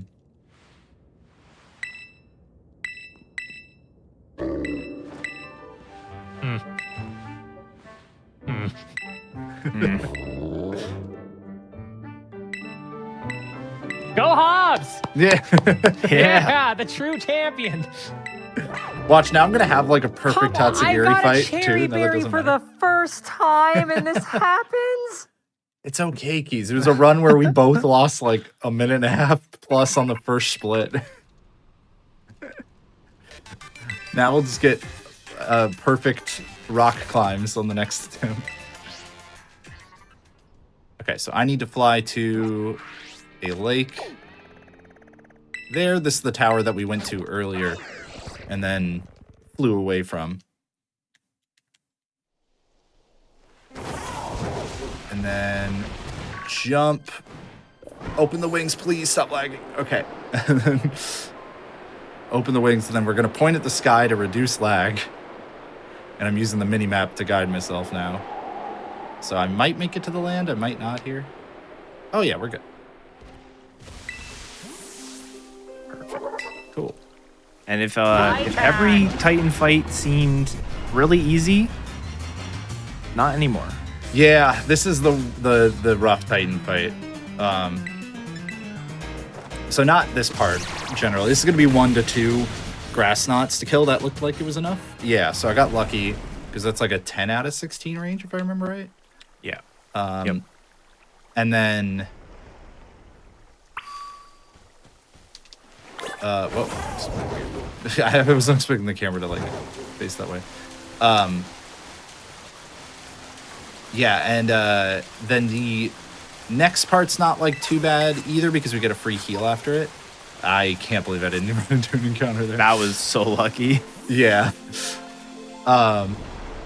Go Hobbs! Yeah. Yeah, the true champion. Watch, now I'm gonna have like a perfect Tatsugiri fight too. cherry No, that berry doesn't for matter. the first time and this happens? It's okay, Keys. It was a run where we both lost like a minute and a half plus on the first split. Now we'll just get perfect rock climbs on the next attempt. Okay, so I need to fly to a lake. There, this is the tower that we went to earlier and then flew away from. And then jump. Open the wings, please. Stop lagging. Okay. And then open the wings, and then we're going to point at the sky to reduce lag. And I'm using the mini-map to guide myself now. So I might make it to the land. I might not here. Oh, yeah, we're good. Perfect. Cool. And if every Titan fight seemed really easy, not anymore. Yeah, this is the rough Titan fight. So not this part, generally. This is going to be 1 to 2 grass knots to kill. That looked like it was enough. Yeah, so I got lucky, because that's like a 10 out of 16 range, if I remember right. Yeah. Yep. And then... whoa. I wasn't expecting the camera to, like, face that way. Yeah, and then the next part's not, like, too bad either, because we get a free heal after it. I can't believe I didn't even do an encounter there. That was so lucky. Yeah. But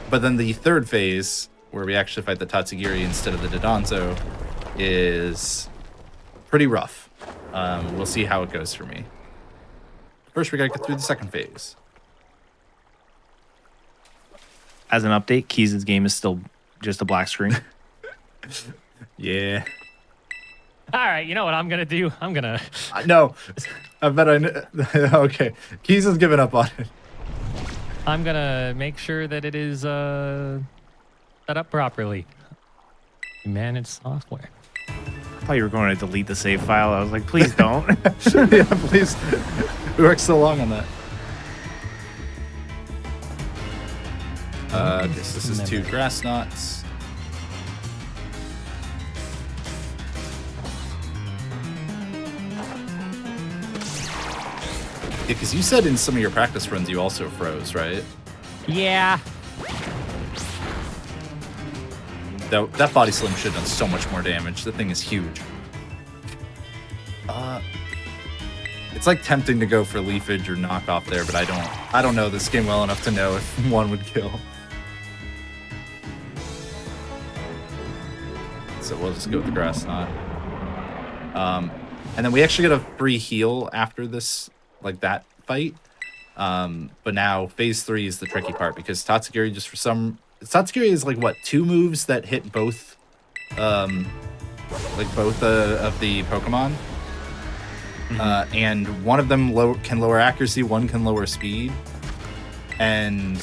then the third phase, where we actually fight the Tatsugiri instead of the Dodonzo, is pretty rough. We'll see how it goes for me. First, we gotta get through the second phase. As an update, Keys' game is still just a black screen. Yeah. All right, you know what I'm gonna do? I'm gonna. No. I bet I kn- Okay. Keys has given up on it. I'm gonna make sure that it is set up properly. Manage software. I thought you were going to delete the save file. I was like, please don't. Yeah, please. We worked so long on that. Okay, so this is 2 grass knots. Yeah, because you said in some of your practice runs you also froze, right? Yeah. That body slam should have done so much more damage. The thing is huge. It's like tempting to go for leafage or knockoff there, but I don't know this game well enough to know if one would kill. So we'll just go with the grass knot. And then we actually get a free heal after this, like that fight. But now phase 3 is the tricky part because Tatsugiri just for some... Tatsugiri is like, what, 2 moves that hit both, of the Pokemon? And one of them can lower accuracy, one can lower speed. And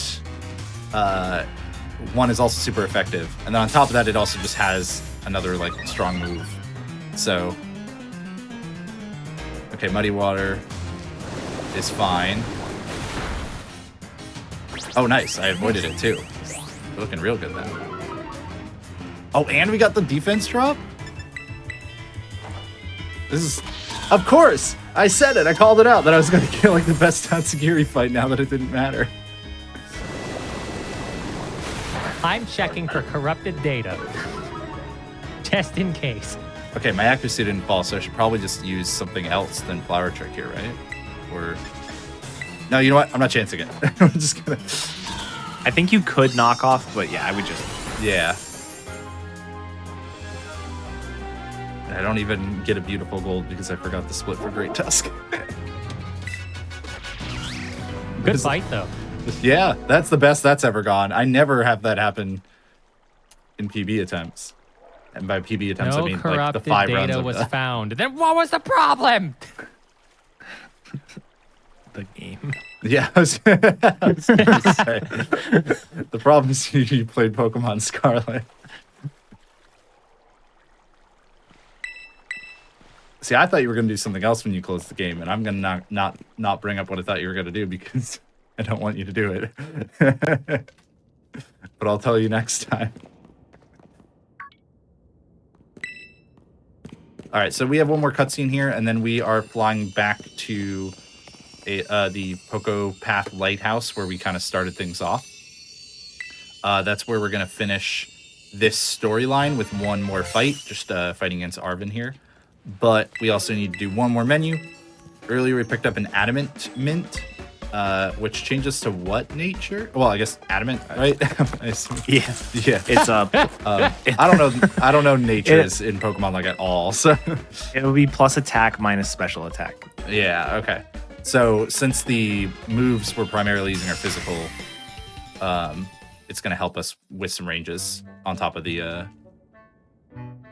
one is also super effective. And then on top of that, it also just has another, like, strong move. So... Okay, Muddy Water is fine. Oh, nice. I avoided it, too. We're looking real good, then. Oh, and we got the defense drop? This is... Of course! I said it. I called it out that I was going to get, like, the best Tatsugiri fight now that it didn't matter. I'm checking for corrupted data. Just in case. Okay, my accuracy didn't fall, so I should probably just use something else than Flower Trick here, right? Or... No, you know what? I'm not chancing it. I'm just gonna... I think you could knock off, but yeah, I would just... Yeah. I don't even get a beautiful gold because I forgot the split for Great Tusk. Good fight, though. Yeah, that's the best that's ever gone. I never have that happen in PB attempts. And by PB attempts, I No mean like corrupted the 5 rounds data of was that. found. Then what was the problem? The game. Yeah, I was gonna say. The problem is you played Pokemon Scarlet. See, I thought you were going to do something else when you closed the game, and I'm going to not bring up what I thought you were going to do because I don't want you to do it. But I'll tell you next time. All right, so we have one more cutscene here, and then we are flying back to the Poco Path Lighthouse where we kind of started things off. That's where we're going to finish this storyline with one more fight, just fighting against Arvin here. But we also need to do one more menu. Earlier we picked up an Adamant Mint, which changes to what nature? Well, I guess Adamant, right? Yeah. Yeah. It's I don't know natures in Pokemon like at all. So it'll be plus attack minus special attack. yeah, okay. So since the moves were primarily using our physical, it's going to help us with some ranges on top of the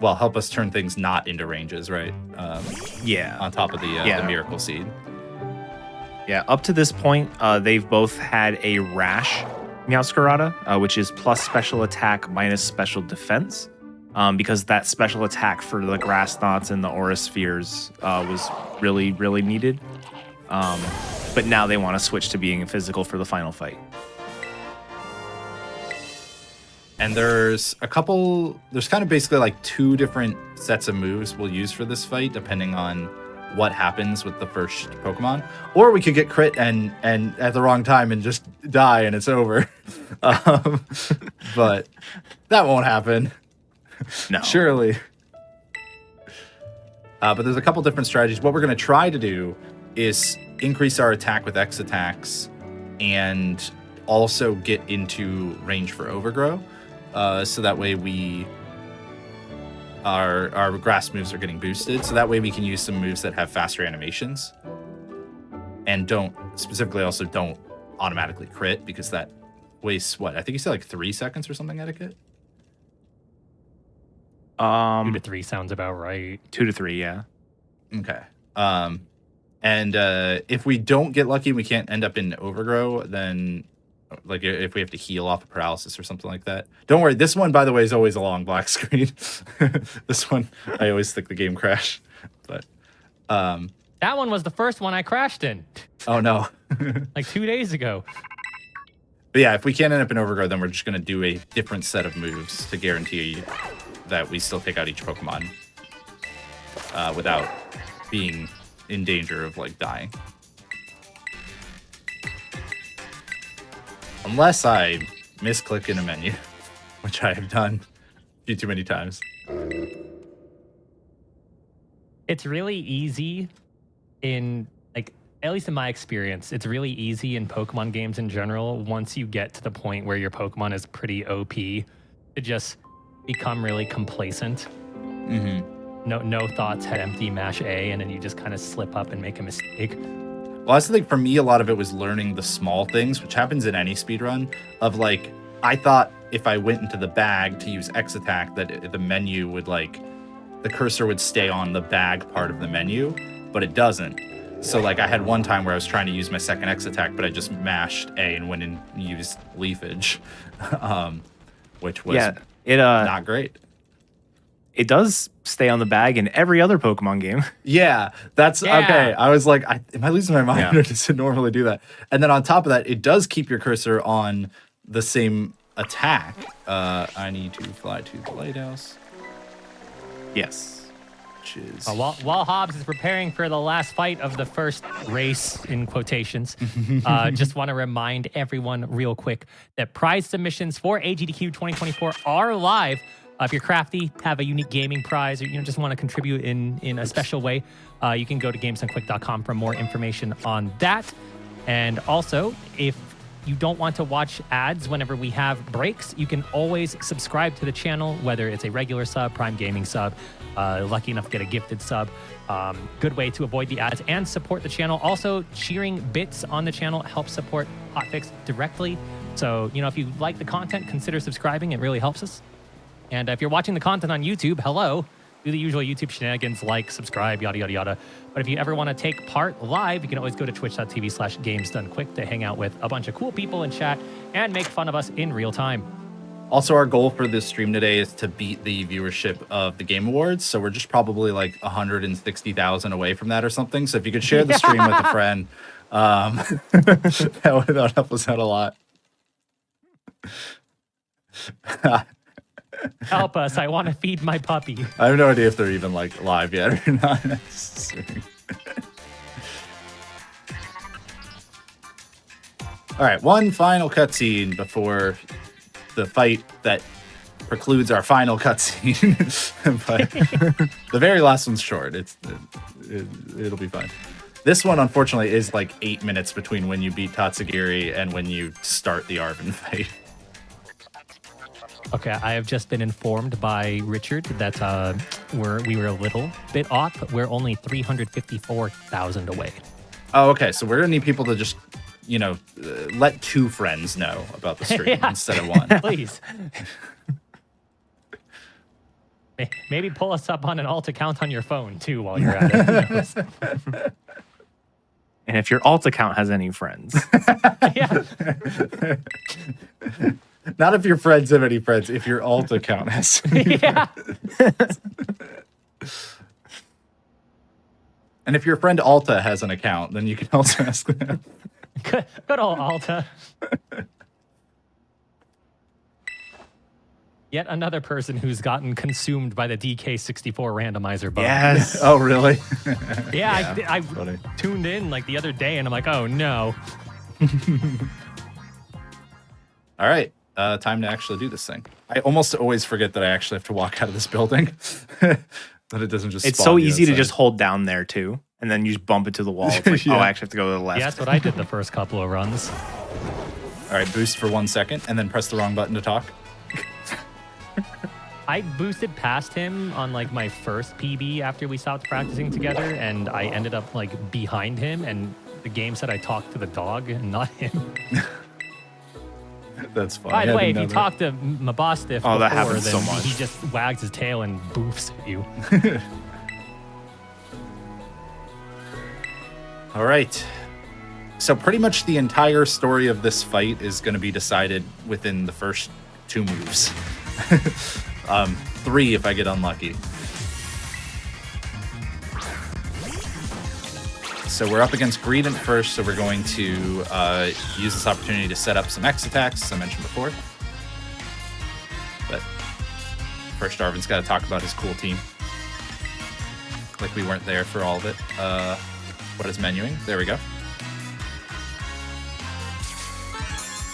well, help us turn things not into ranges, right? Yeah. On top of the Miracle Seed. Yeah, up to this point, they've both had a Rash Meowscarada, which is plus special attack minus special defense, because that special attack for the Grass Knots and the Aura Spheres was really, really needed. But now they want to switch to being physical for the final fight. And there's kind of basically like 2 different sets of moves we'll use for this fight, depending on what happens with the first Pokemon. Or we could get crit and at the wrong time and just die and it's over. But that won't happen. No. Surely. But there's a couple different strategies. What we're going to try to do is increase our attack with X attacks and also get into range for Overgrow. So that way our grass moves are getting boosted. So that way we can use some moves that have faster animations and don't automatically crit because that wastes what? I think you said like 3 seconds or something, Etiquette? 2 to 3 sounds about right. 2 to 3, yeah. Okay. And if we don't get lucky and we can't end up in overgrow, then like if we have to heal off of paralysis or something like that. Don't worry. This one, by the way, is always a long black screen. This one, I always think the game crash. But that one was the first one I crashed in. Oh no. Like 2 days ago. But yeah, if we can't end up in overgrow, then we're just going to do a different set of moves to guarantee that we still take out each Pokemon without being in danger of like dying. Unless I misclick in a menu, which I have done a few too many times. It's really easy in, like, at least in my experience, it's really easy in Pokemon games in general, once you get to the point where your Pokemon is pretty OP, to just become really complacent. No thoughts, head empty, mash A, and then you just kind of slip up and make a mistake. Well, I also think for me, a lot of it was learning the small things, which happens in any speedrun, of like, I thought if I went into the bag to use X attack, that the menu would like, the cursor would stay on the bag part of the menu, but it doesn't. So like I had one time where I was trying to use my second X attack, but I just mashed A and went and used leafage, which was not great. It does stay on the bag in every other Pokemon game. Yeah, that's okay. I was like, am I losing my mind or does it normally do that? And then on top of that, it does keep your cursor on the same attack. I need to fly to the lighthouse. Yes. Which is... While Hobbs is preparing for the last fight of the first race, in quotations, just want to remind everyone real quick that prize submissions for AGDQ 2024 are live. If you're crafty, have a unique gaming prize, or just want to contribute in a special way, you can go to gamesdonequick.com for more information on that. And also, if you don't want to watch ads whenever we have breaks, you can always subscribe to the channel, whether it's a regular sub, Prime Gaming sub, lucky enough to get a gifted sub. Good way to avoid the ads and support the channel. Also, cheering bits on the channel helps support Hotfix directly. So, if you like the content, consider subscribing. It really helps us. And if you're watching the content on YouTube, hello. Do the usual YouTube shenanigans, like, subscribe, yada, yada, yada. But if you ever want to take part live, you can always go to twitch.tv/gamesdonequick to hang out with a bunch of cool people in chat and make fun of us in real time. Also, our goal for this stream today is to beat the viewership of the Game Awards. So we're just probably like 160,000 away from that or something. So if you could share the stream with a friend, that would help us out a lot. Help us. I want to feed my puppy. I have no idea if they're even like live yet or not. All right, one final cutscene before the fight that precludes our final cutscene. But the very last one's short. It'll be fun. This one, unfortunately, is like 8 minutes between when you beat Tatsugiri and when you start the Arven fight. Okay, I have just been informed by Richard that we were a little bit off. We're only 354,000 away. Oh, okay. So we're gonna need people to just, let 2 friends know about the stream instead of 1. Please. Maybe pull us up on an alt account on your phone too while you're at it. And if your alt account has any friends. Yeah. Not if your friends have any friends, if your alt account has any friends. And if your friend Alta has an account, then you can also ask them. Good old Alta. Yet another person who's gotten consumed by the DK64 randomizer bug. Yes. Oh, really? Yeah, I tuned in like the other day and I'm like, oh no. All right. Time to actually do this thing. I almost always forget that I actually have to walk out of this building. That it doesn't just It's spawn so you easy to outside. just hold down there too. And then you just bump into the wall. It's like, Yeah. oh, I actually have to go to the left. Yeah, that's what I did the first couple of runs. All right, boost for 1 second and then press the wrong button to talk. I boosted past him on like my first PB after we stopped practicing together, and I ended up like behind him, and the game said I talked to the dog and not him. That's fine. By the I way, if didn't you know talk to Mabostiff Oh, that before, happens then so much. he just wags his tail and boofs at you. All right. So pretty much the entire story of this fight is going to be decided within the first 2 moves. 3 if I get unlucky. So we're up against Greedent first, so we're going to use this opportunity to set up some X attacks, as I mentioned before. But first, Arvin's got to talk about his cool team. Like we weren't there for all of it. What is menuing? There we go.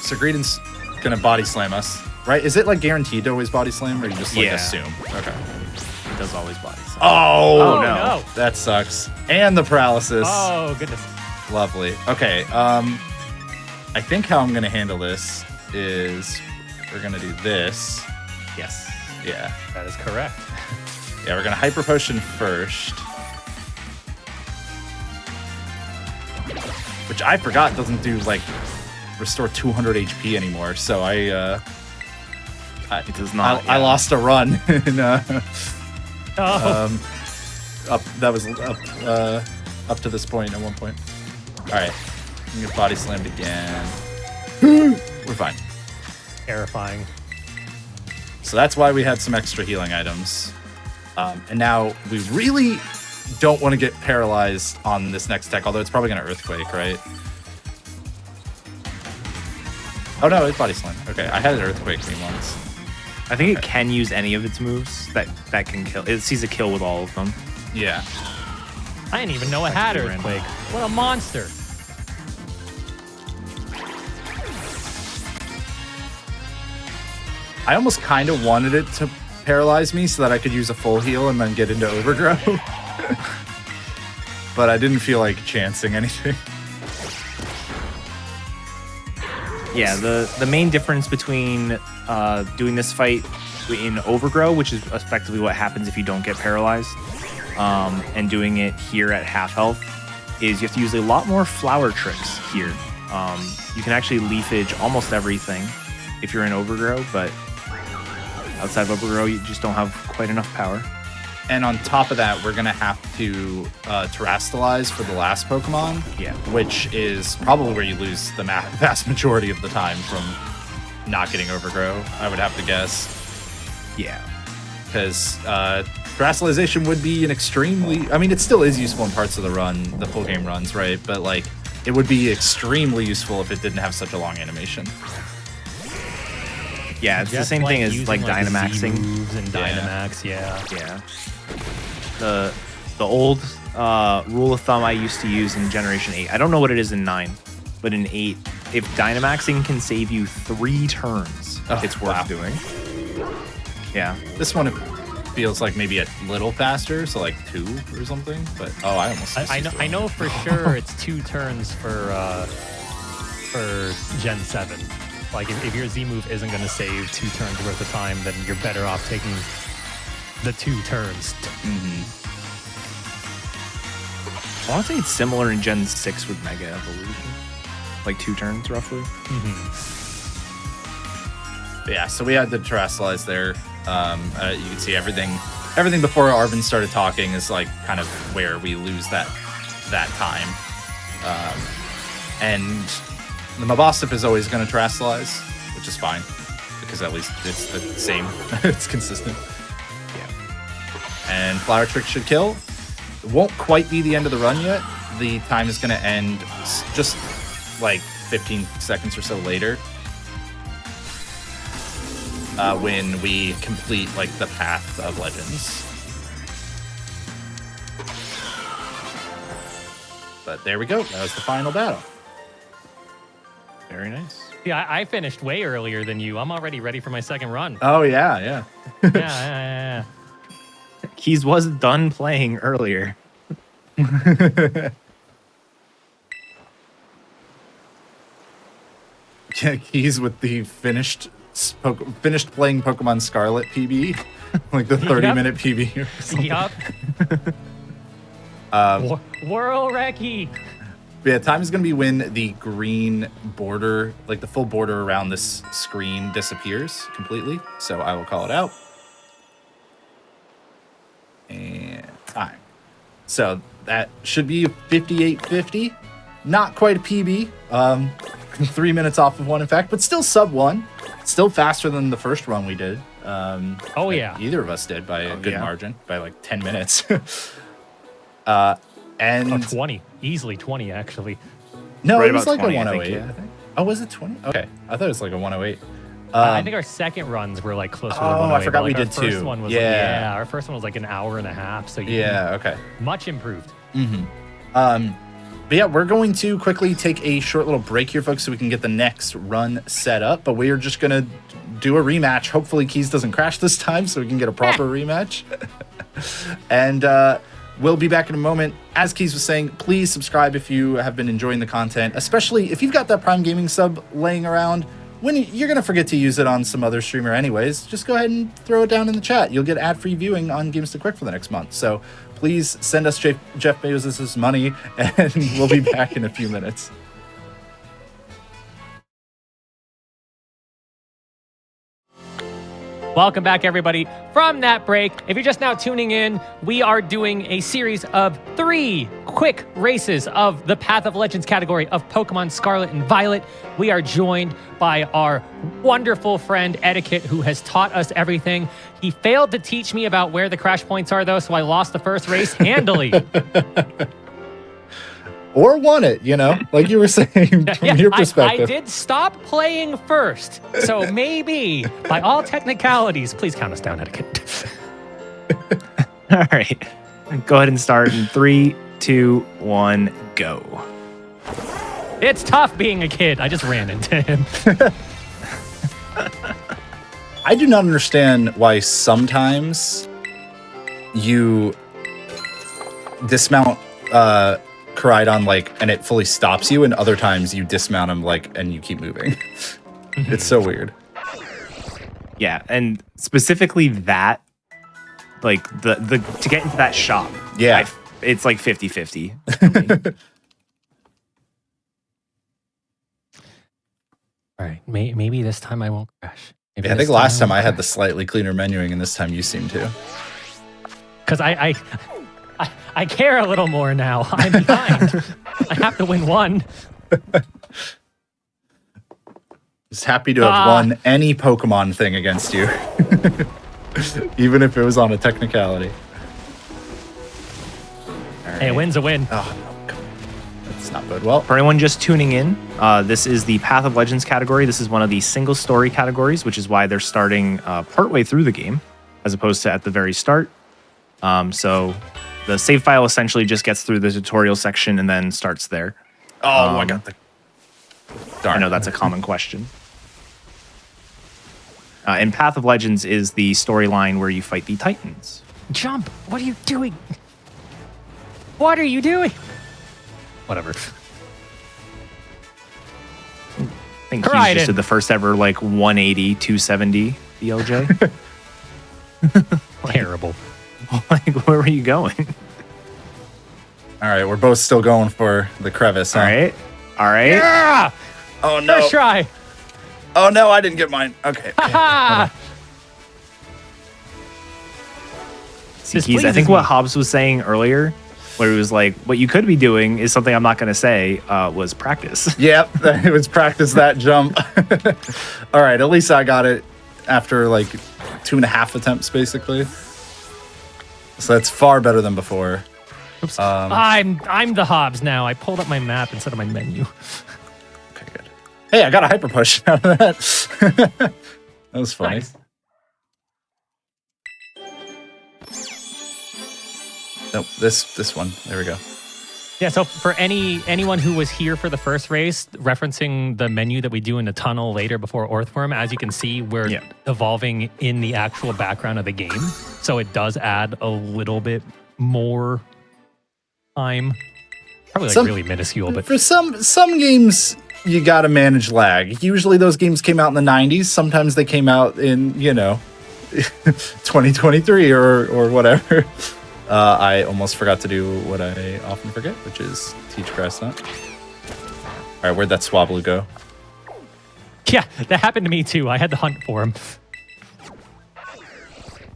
So Greedent's gonna body slam us, right? Is it like guaranteed to always body slam, or you just like assume? Okay. He does always body slam. Oh, no. that sucks. And the paralysis. Oh, goodness. Lovely. Okay. I think how I'm gonna handle this is we're gonna do this. Yes. Yeah. That is correct. Yeah, we're gonna hyper potion first. Which I forgot doesn't do like restore 200 HP anymore. So It does not. I lost a run in Oh, up that was up to this point at one point. All right. I'm gonna get body slammed again. We're fine. terrifying. So that's why we had some extra healing items. And now we really don't want to get paralyzed on this next tech, although it's probably going to Earthquake, right? Oh no, it's Body Slam. Okay, I had an Earthquake me once. I think it can use any of its moves that can kill. It sees a kill with all of them. Yeah. I didn't even know it had Actually Earthquake. What a monster. I almost kind of wanted it to paralyze me so that I could use a full heal and then get into Overgrow. But I didn't feel like chancing anything. Yeah, the main difference between doing this fight in Overgrow, which is effectively what happens if you don't get paralyzed, and doing it here at half health, is you have to use a lot more flower tricks here. You can actually leafage almost everything if you're in Overgrow, but outside of Overgrow, you just don't have quite enough power. And on top of that, we're going to have to terrestrialize for the last Pokemon. Yeah. Which is probably where you lose the vast majority of the time from not getting Overgrow, I would have to guess. Yeah. Because terrestrialization would be an extremely... I mean, it still is useful in parts of the run, the full game runs, right? But, like, it would be extremely useful if it didn't have such a long animation. Yeah, it's the Just same thing as using, like Z Dynamaxing. moves and Yeah. Dynamax, yeah. Yeah. The old rule of thumb I used to use in Generation 8. I don't know what it is in 9, but in 8, if Dynamaxing can save you 3 turns, it's worth doing. Yeah. This one feels like maybe a little faster, so like 2 or something. But, oh, I almost... I know for sure it's 2 turns for Gen 7. Like, if your Z move isn't going to save 2 turns worth of time, then you're better off taking the 2 turns. I want to say it's similar in Gen 6 with Mega Evolution. Like 2 turns, roughly. Yeah, so we had to terrestrialize there. You can see everything before Arvin started talking is like kind of where we lose that time. And the Mabostiff is always going to terrestrialize, which is fine because at least it's the same. It's consistent. Yeah. And Flower Trick should kill. It won't quite be the end of the run yet. The time is going to end just like 15 seconds or so later. When we complete like the Path of Legends. But there we go. That was the final battle. Very nice. Yeah, I finished way earlier than you. I'm already ready for my second run. Oh yeah. Yeah. Keys was done playing earlier. Yeah, Keys with the finished playing Pokemon Scarlet PB, like the 30-minute PB or something. Yup. Whirl Recky. But yeah, time is going to be when the green border, like the full border around this screen disappears completely. So I will call it out. And time. So that should be 58.50. Not quite a PB. 3 minutes off of one, in fact, but still sub 1. Still faster than the first run we did. Oh, yeah. Either of us did by a good margin, by like 10 minutes. And 20. Easily 20, actually. no, Right it was about like 20, a I 108. think, I think. Oh, was it 20? Okay. I thought it was like a 108. I think our second runs were like closer to Oh, 108. I forgot but, like, we our did first two. One was Yeah. our first one was like an hour and a half. So Yeah, okay. much improved. But yeah, we're going to quickly take a short little break here, folks, so we can get the next run set up. But we are just going to do a rematch. Hopefully, Keys doesn't crash this time, so we can get a proper rematch. And we'll be back in a moment. As Keys was saying, please subscribe if you have been enjoying the content, especially if you've got that Prime Gaming sub laying around. When you're going to forget to use it on some other streamer anyways, just go ahead and throw it down in the chat. You'll get ad-free viewing on Games to Quick for the next month. So please send us Jeff Bezos' money, and we'll be back in a few minutes. Welcome back, everybody, from that break. If you're just now tuning in, we are doing a series of 3 quick races of the Path of Legends category of Pokemon Scarlet and Violet. We are joined by our wonderful friend Etiquette, who has taught us everything. He failed to teach me about where the crash points are, though, so I lost the first race handily. Or won it, you know, like you were saying from your perspective. I did stop playing first, so maybe, by all technicalities, please count us down, Etiquette. All right. Go ahead and start in 3, 2, 1, go. It's tough being a kid. I just ran into him. I do not understand why sometimes you dismount Koraidon, like, and it fully stops you, and other times you dismount him, like, and you keep moving. It's so weird. Yeah, and specifically that, like, the to get into that shop. Yeah. It's like 50-50. All right, maybe this time I won't crash. Maybe Yeah, I think this last time won't I had crash. the slightly cleaner menuing, and this time you seem to. Because I care a little more now. I'm behind. I have to win one. Just happy to have won any Pokemon thing against you. Even if it was on a technicality. Hey, a win's a win. Oh, no. Come on. That's not bode well. For anyone just tuning in, this is the Path of Legends category. This is one of the single story categories, which is why they're starting partway through the game, as opposed to at the very start. So the save file essentially just gets through the tutorial section and then starts there. Oh, I got the... Darn. I know that's a common question. And Path of Legends is the storyline where you fight the Titans. Jump! What are you doing? What are you doing? Whatever. I think Cried he just it. did the first ever like 180, 270 DLJ. Terrible. Like, where were you going? All right, we're both still going for the crevice, huh? All right. All right. Yeah! Oh, no. First try. Oh, no, I didn't get mine. Okay. Ha! See, This Keys, I pleases think what me. Hobbs was saying earlier, where he was like, what you could be doing is something I'm not going to say, was practice. Yep, it was practice that jump. All right, at least I got it after like 2.5 attempts, basically. So that's far better than before. Oops. I'm the Hobbs now. I pulled up my map instead of my menu. Okay, good. Hey, I got a hyper push out of that. That was funny. Nice. Nope, this one. There we go. Yeah, so for anyone who was here for the first race, referencing the menu that we do in the tunnel later before Orthworm, as you can see, we're evolving in the actual background of the game. So it does add a little bit more time. Probably like really minuscule, but For some games, you got to manage lag. Usually those games came out in the 90s. Sometimes they came out in, 2023 or whatever. I almost forgot to do what I often forget, which is teach grass nut. All right, where'd that Swablu go? Yeah, that happened to me too. I had to hunt for him.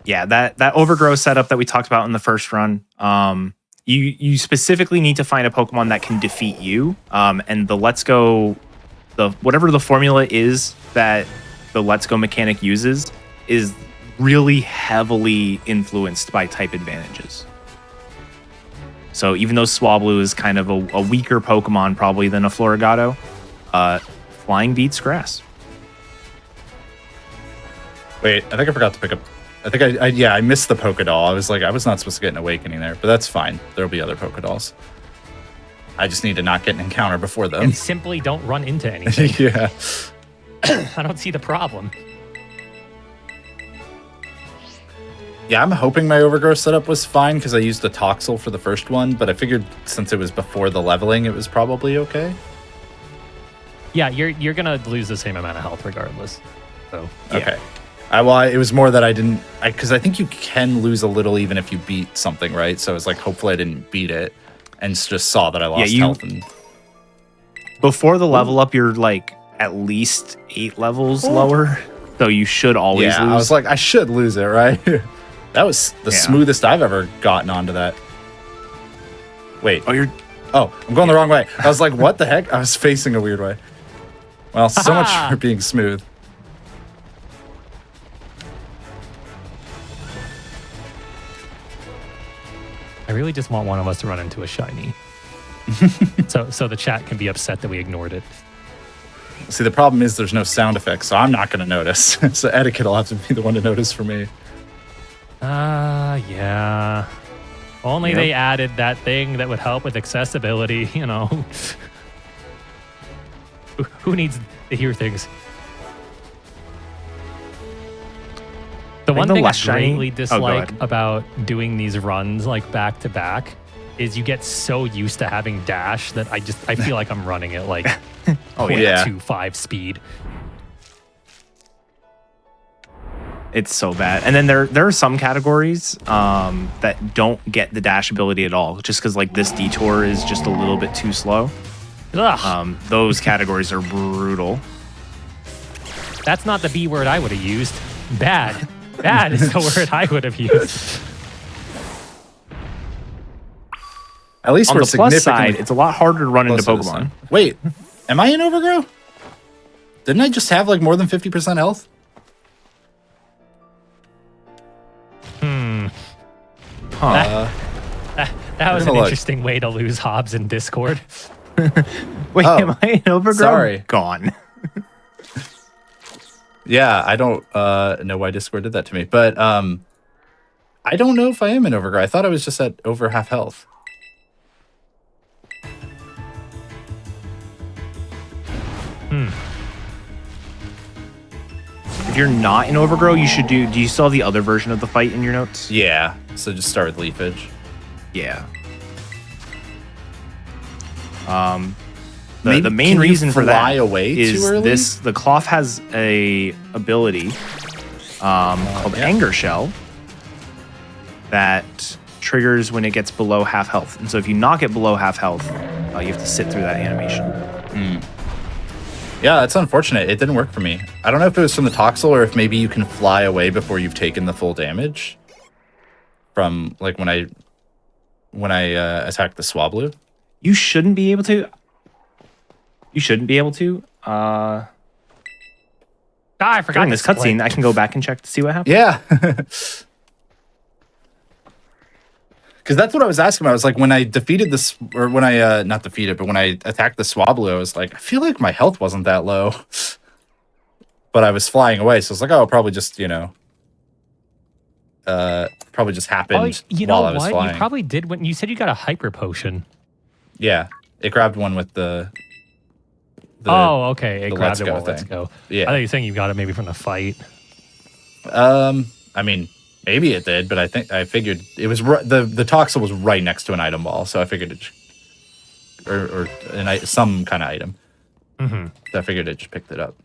Yeah, that overgrowth setup that we talked about in the first run. You specifically need to find a Pokemon that can defeat you. And the Let's Go, whatever the formula is that the Let's Go mechanic uses, is really heavily influenced by type advantages. So even though Swablu is kind of a weaker Pokemon probably than a Floragato, flying beats grass. Wait, I think I forgot to pick up. I think I missed the Pokédoll. I was like, I was not supposed to get an Awakening there, but that's fine. There'll be other Pokédolls. I just need to not get an encounter before them. And simply don't run into anything. Yeah. I don't see the problem. Yeah, I'm hoping my overgrowth setup was fine because I used the Toxel for the first one, but I figured since it was before the leveling, it was probably okay. Yeah, you're gonna lose the same amount of health regardless. So yeah. Okay. Well, it was more that I didn't, because I think you can lose a little even if you beat something, right? So I was like, hopefully I didn't beat it and just saw that I lost health. And before the level up, you're like at least 8 levels lower, so you should always lose. I was like, I should lose it, right? That was the smoothest I've ever gotten onto that. Wait. Oh, I'm going the wrong way. I was like, what the heck? I was facing a weird way. Well, so much for being smooth. I really just want one of us to run into a shiny. so the chat can be upset that we ignored it. See, the problem is there's no sound effects, so I'm not going to notice. So Etiquette will have to be the one to notice for me. Yeah. Only they added that thing that would help with accessibility, you know. Who needs to hear things? The one thing I greatly dislike about doing these runs like back to back is you get so used to having dash that I feel like I'm running it like 0.25 speed. It's so bad. And then there are some categories that don't get the dash ability at all, just because like this detour is just a little bit too slow. Those categories are brutal. That's not the B word I would have used. Bad. Bad is the word I would have used. At least on we're the plus significantly side, it's a lot harder to run into Pokemon. Wait, am I in Overgrow? Didn't I just have like more than 50% health? Huh. That was an interesting way to lose JHobz in Discord. Wait, am I in Overgrow? Sorry. Gone. Yeah, I don't know why Discord did that to me, but I don't know if I am in Overgrow. I thought I was just at over half health. If you're not in Overgrow, you should do you still have the other version of the fight in your notes? Yeah, so just start with Leafage. Yeah. The main reason for that is the cloth has a ability called Anger Shell that triggers when it gets below half health. And so if you knock it below half health, you have to sit through that animation. Yeah, that's unfortunate. It didn't work for me. I don't know if it was from the Toxel or if maybe you can fly away before you've taken the full damage from like when I attacked the Swablu. You shouldn't be able to. You shouldn't be able to. I forgot during this cutscene. I can go back and check to see what happened. Yeah. Because that's what I was asking about. I was like, when I defeated this, or when I, not defeated, but when I attacked the Swablu, I was like, I feel like my health wasn't that low. But I was flying away, so I was like, oh, probably just, probably just happened while I was flying. You probably did when you said you got a hyper potion. Yeah, it grabbed one with the okay. It grabbed Let's it Go while Let's thing. Go. Yeah. I thought you were saying you got it maybe from the fight. I mean, maybe it did, but I figured it was the Toxel was right next to an item ball, so I figured it some kind of item. So I figured it just picked it up.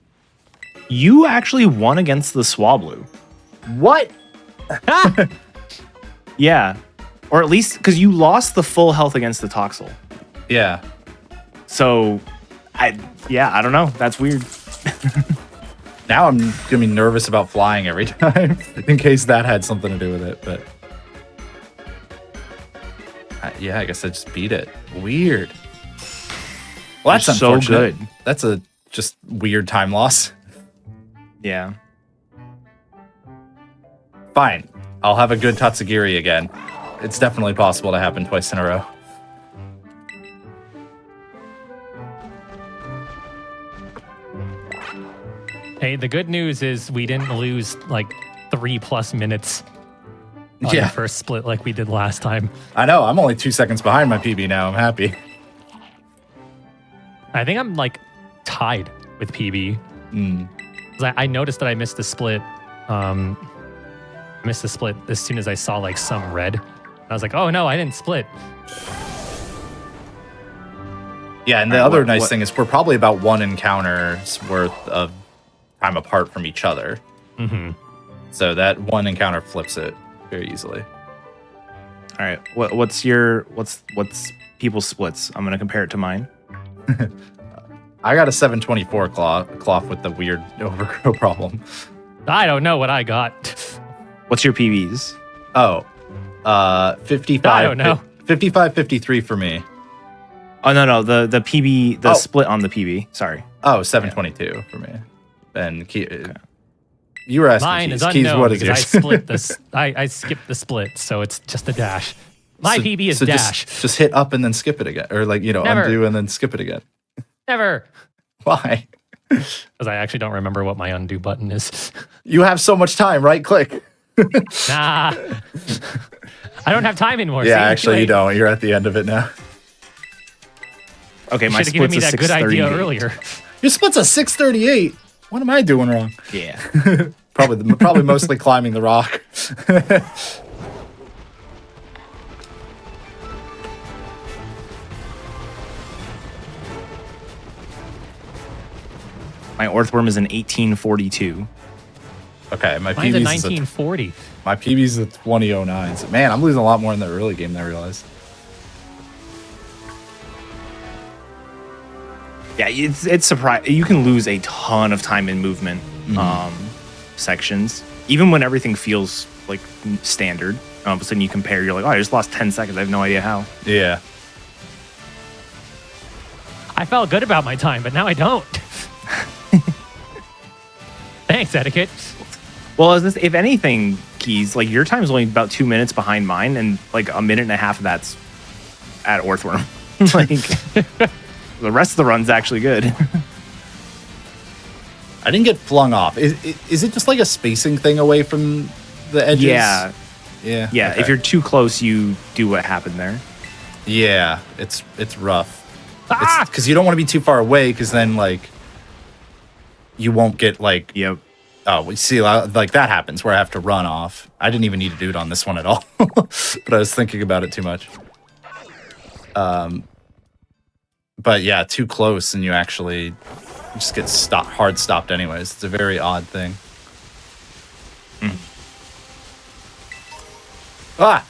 You actually won against the Swablu. What? Yeah, or at least because you lost the full health against the Toxel. Yeah. So Yeah, I don't know. That's weird. Now I'm gonna be nervous about flying every time in case that had something to do with it. But yeah, I guess I just beat it. Weird. Well, that's so unfortunate. good. That's a just weird time loss. Yeah. Fine. I'll have a good Tatsugiri again. It's definitely possible to happen twice in a row. Hey, the good news is we didn't lose like 3+ minutes on the first split like we did last time. I know. I'm only 2 seconds behind my PB now. I'm happy. I think I'm like tied with PB. 'Cause I noticed that I missed the split. Missed the split as soon as I saw like some red. I was like, oh no, I didn't split. Yeah, and the other nice thing is we're probably about 1 encounter's worth of time apart from each other. So that 1 encounter flips it very easily. All right. What's people's splits? I'm gonna compare it to mine. I got a 724 cloth with the weird overgrow problem. I don't know what I got. What's your PBs? Oh, 55. I don't know. 55, 53 for me. Oh no, the PB, the split on the PB. Sorry. Oh, 722 for me. And you were asking Mine Keys. is Keys, unknown what is because I yours? split this. I skipped the split, so it's just a dash. My PB is dash. Just hit up and then skip it again, or like Never. undo and then skip it again. Never. Why? Because I actually don't remember what my undo button is. You have so much time. Right click. Nah. I don't have time anymore. Yeah, See? actually, you don't. You're at the end of it now. Okay, my Should have given split's me a that good idea 638. earlier. Your split's a 638. What am I doing wrong? Yeah. Probably mostly climbing the rock. My Orthworm is an 1842. Okay, my Mine's a PB's 1940. my PB's a 2009. So, man, I'm losing a lot more in the early game than I realized. Yeah, it's surprising. You can lose a ton of time in movement sections, even when everything feels like standard. All of a sudden, you compare. You're like, oh, I just lost 10 seconds. I have no idea how. Yeah. I felt good about my time, but now I don't. Thanks, Etiquette. Well, if anything, Keys, like your time is only about 2 minutes behind mine, and like a minute and a half of that's at Orthworm. Like the rest of the run's actually good. I didn't get flung off. Is it just like a spacing thing away from the edges? Yeah. Yeah. Yeah. Okay. If you're too close, you do what happened there. Yeah, it's rough. Ah! Because you don't want to be too far away, because then like you won't get like Yep. oh, we see like that happens where I have to run off. I didn't even need to do it on this one at all, but I was thinking about it too much. But yeah, too close and you actually just get hard stopped anyways. It's a very odd thing. Ah.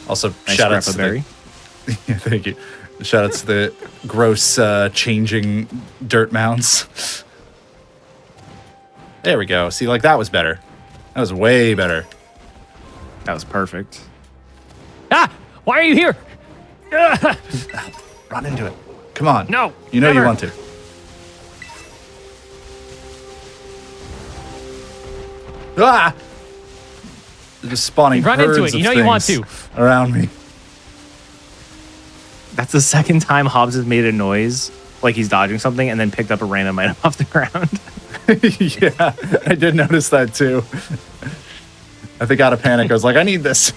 Also, Nice shout out to the, berry. yeah, thank you. Shout out to the gross changing dirt mounds. There we go. See, like that was better. That was way better. That was perfect. Ah! Why are you here? Ah! Run into it. Come on. No, You know never. you want to. Ah! They're just spawning Run into herds it. You of know you want things to. around me. That's the second time Hobbs has made a noise like he's dodging something and then picked up a random item off the ground. Yeah, I did notice that too. I think out of panic, I was like, I need this.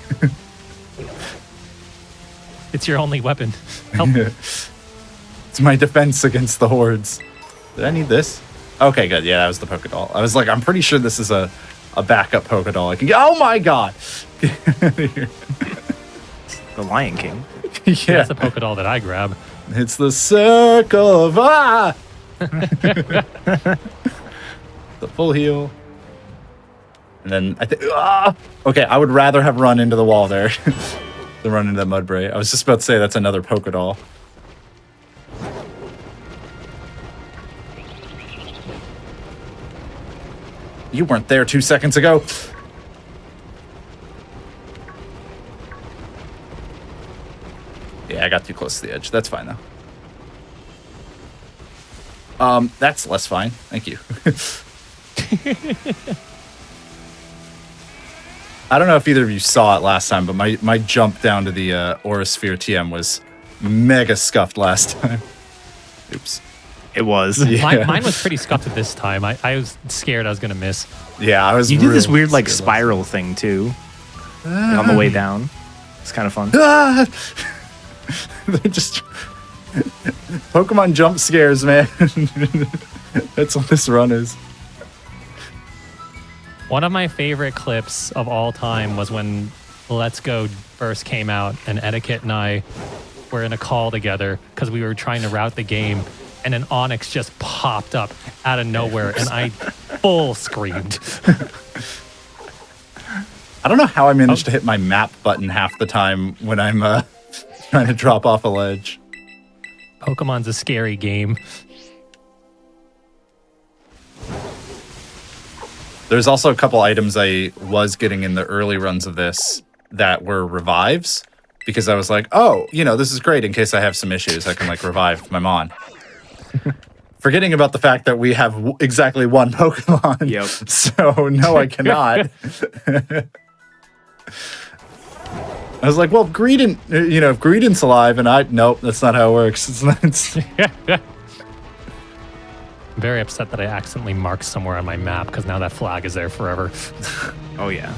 It's your only weapon. Help. It's my defense against the hordes. Did I need this? Okay, good. Yeah, that was the Pokédoll. I was like, I'm pretty sure this is a backup Pokédoll. I can get. Oh my god! The Lion King. Yeah, That's the Pokédoll that I grab. it's the circle of the full heal. And then I think. Okay, I would rather have run into the wall there than run into that Mudbray. I was just about to say that's another Pokédoll. You weren't there 2 seconds ago. Yeah, I got too close to the edge. That's fine, though. That's less fine. Thank you. I don't know if either of you saw it last time, but my jump down to the Aura Sphere TM was mega scuffed last time. Oops. It was. Yeah. Mine was pretty scuffed at this time. I was scared I was going to miss. Yeah, I was. You did this real weird like scared spiral thing too on the way down. It's kind of fun. Ah! They're just Pokemon jump scares, man. That's what this run is. One of my favorite clips of all time was when Let's Go first came out, and Etiquette and I were in a call together because we were trying to route the game, and an Onyx just popped up out of nowhere, and I full screamed. I don't know how I managed to hit my map button half the time when I'm trying to drop off a ledge. Pokemon's a scary game. There's also a couple items I was getting in the early runs of this that were revives, because I was like, oh, you know, this is great in case I have some issues. I can like revive my Mon. Forgetting about the fact that we have exactly one Pokemon. Yep. So no, I cannot. I was like, well, if Greedent's alive, and nope, that's not how it works. It's not. I'm very upset that I accidentally marked somewhere on my map because now that flag is there forever. Oh yeah.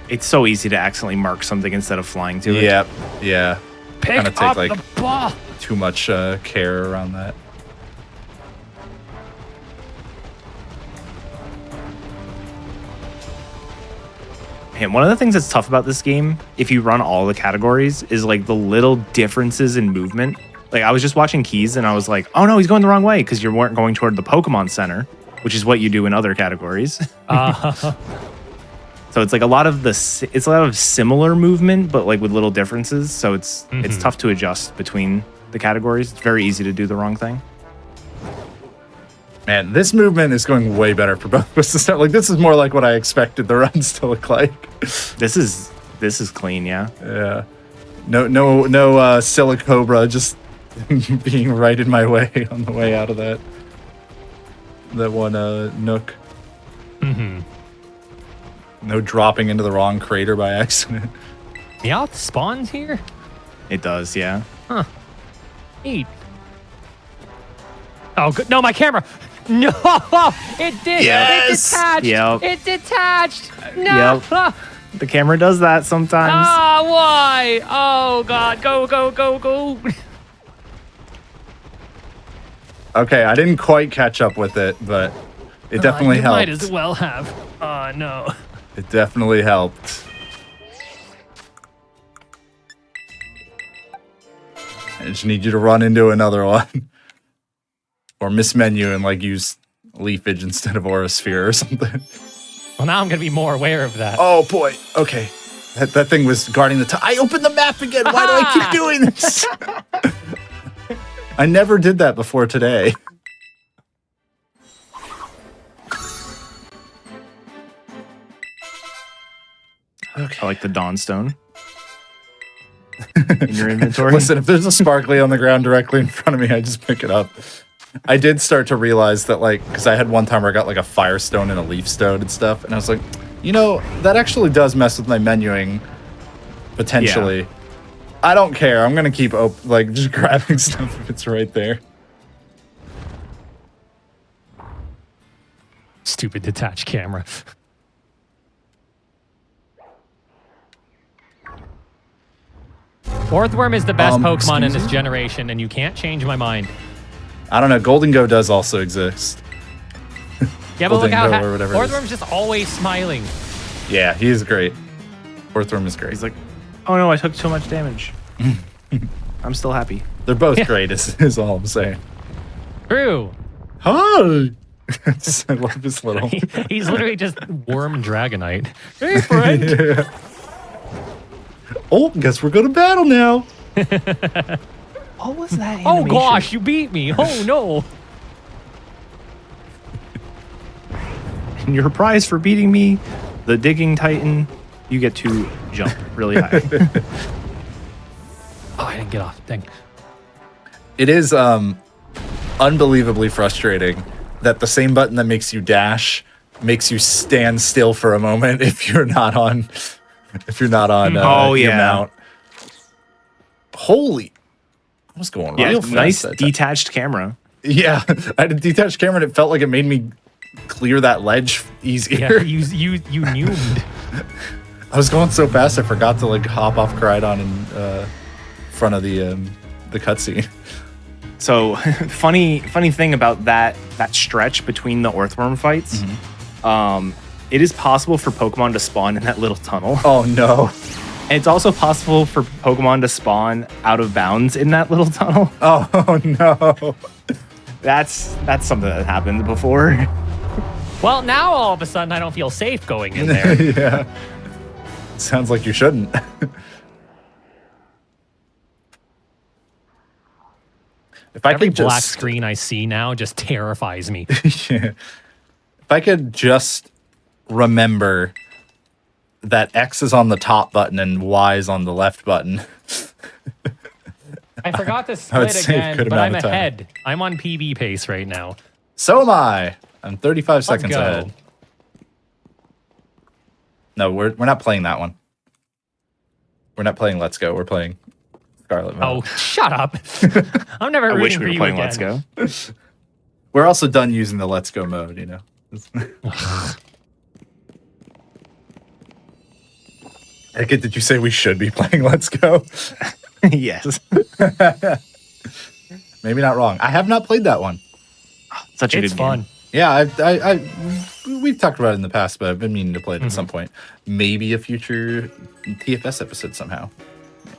It's so easy to accidentally mark something instead of flying to it. Yep. Yeah. Pick Kinda take, up like, the ball. Too much care around that. And one of the things that's tough about this game, if you run all the categories, is like the little differences in movement. Like I was just watching Keys and I was like, oh no, he's going the wrong way because you weren't going toward the Pokemon Center, which is what you do in other categories. So it's like a lot of similar movement, but like with little differences. So it's tough to adjust between the categories. It's very easy to do the wrong thing. Man, this movement is going way better for both of us to start. Like this is more like what I expected the runs to look like. This is clean, yeah. Yeah. No Silicobra just being right in my way on the way out of that one nook. Mm-hmm. No dropping into the wrong crater by accident. Meowth spawns here? It does, yeah. Huh. Neat. Oh, good. No, my camera. No, it did. Yes! It detached. Yep. It detached. No. Yep. The camera does that sometimes. Ah, why? Oh, God. Go, go, go, go. Okay, I didn't quite catch up with it, but it definitely you helped. might as well have. No. It definitely helped. I just need you to run into another one. Or miss menu and like use Leafage instead of Aura Sphere or something. Well, now I'm going to be more aware of that. Oh boy. Okay. That thing was guarding the top. I opened the map again. Why do I keep doing this? I never did that before today. I like the Dawnstone in your inventory. Listen, if there's a sparkly on the ground directly in front of me, I just pick it up. I did start to realize that, like, because I had one time where I got like a Firestone and a Leaf Stone and stuff, and I was like, you know, that actually does mess with my menuing potentially. Yeah. I don't care. I'm gonna keep just grabbing stuff if it's right there. Stupid detached camera. Orthworm is the best Pokemon in this generation, and you can't change my mind. I don't know. Golden Go does also exist. Yeah, but look how Orthworm's just always smiling. Yeah, he is great. Orthworm is great. He's like, oh no, I took too much damage. I'm still happy. They're both great, is all I'm saying. True. Hi! I love this little... He's literally just Worm Dragonite. Hey, friend! Yeah. Oh, guess we're going to battle now. What was that animation? Oh gosh, you beat me. Oh no. And your prize for beating me, the digging titan, you get to jump really high. Oh, I didn't get off. Dang. It is unbelievably frustrating that the same button that makes you dash makes you stand still for a moment if you're not on your mount. Holy, I was going real fast. Nice detached camera. Yeah, I had a detached camera and it felt like it made me clear that ledge easier. Yeah, you numed. I was going so fast I forgot to like hop off Keizaron in front of the cutscene. So funny thing about that stretch between the Earthworm fights, it is possible for Pokemon to spawn in that little tunnel. Oh no. And it's also possible for Pokemon to spawn out of bounds in that little tunnel. Oh no. That's something that happened before. Well, now all of a sudden I don't feel safe going in there. Yeah. Sounds like you shouldn't. If I Every could black just, screen I see now just terrifies me. yeah. If I could just remember that X is on the top button and Y is on the left button. I forgot to I would split save again, good but I'm amount of time. ahead. I'm on PB pace right now. So am I. I'm 35 seconds go. ahead. No, we're not playing that one. We're not playing Let's Go. We're playing Scarlet mode. Oh, shut up. I'm never I wish rooting we for were you playing again. Let's Go. We're also done using the Let's Go mode, you know. Etiquette, did you say we should be playing Let's Go? Yes. Maybe not wrong. I have not played that one. Such a It's good fun. game. Yeah, we've talked about it in the past, but I've been meaning to play it at some point. Maybe a future TFS episode somehow.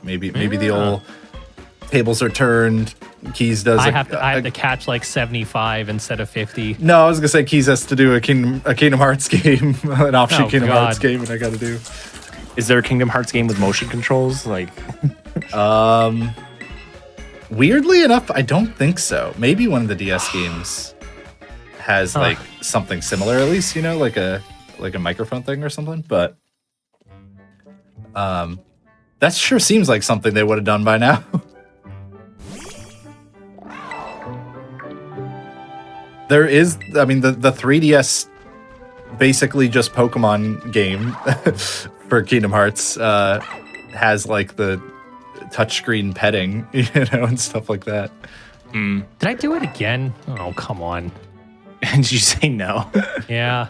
Maybe the old tables are turned. Keys does. I have to catch like 75 instead of 50. No, I was gonna say Keys has to do a Kingdom Hearts game, an offshoot Oh, Kingdom Hearts God. game, and I got to do. Is there a Kingdom Hearts game with motion controls? Like, Weirdly enough, I don't think so. Maybe one of the DS games has like something similar, at least, you know, like a microphone thing or something. But that sure seems like something they would have done by now. There is, I mean, the 3DS basically just Pokemon game for Kingdom Hearts has like the touchscreen petting, you know, and stuff like that. Did I do it again? Oh, come on. did you say no? Yeah.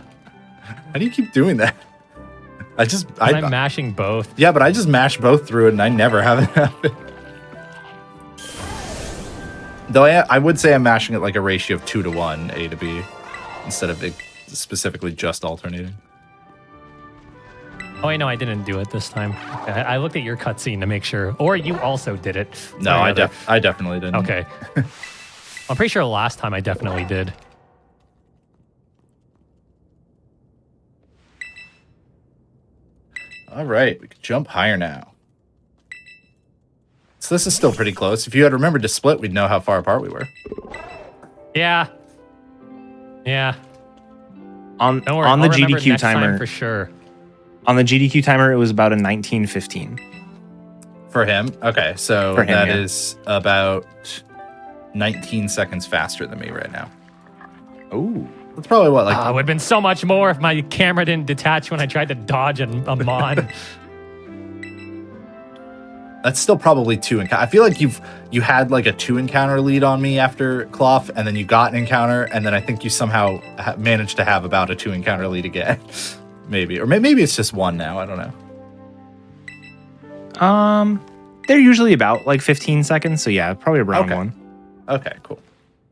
How do you keep doing that? I'm mashing both. Yeah, but I just mash both through it and I never have it happen. Though I would say I'm mashing it like a ratio of 2 to 1, A to B, instead of it specifically just alternating. Oh, wait, no, I didn't do it this time. I looked at your cutscene to make sure. Or you also did it. No, I definitely didn't. Okay. I'm pretty sure last time I definitely did. All right, we can jump higher now. So this is still pretty close. If you had remembered to split, we'd know how far apart we were. Yeah. Yeah. On Don't worry, the I'll remember GDQ next time timer, for sure. on the GDQ timer, it was about a 1915. For him? Okay, so For him, that yeah. is about 19 seconds faster than me right now. Oh, That's probably what, like... It would have been so much more if my camera didn't detach when I tried to dodge a mod. That's still probably 2 encounter. I feel like you had like a 2 encounter lead on me after Cloth, and then you got an encounter, and then I think you somehow managed to have about a 2 encounter lead again. Maybe. Or maybe it's just 1 now. I don't know. they're usually about like 15 seconds. So yeah, probably around Okay. 1. Okay, cool.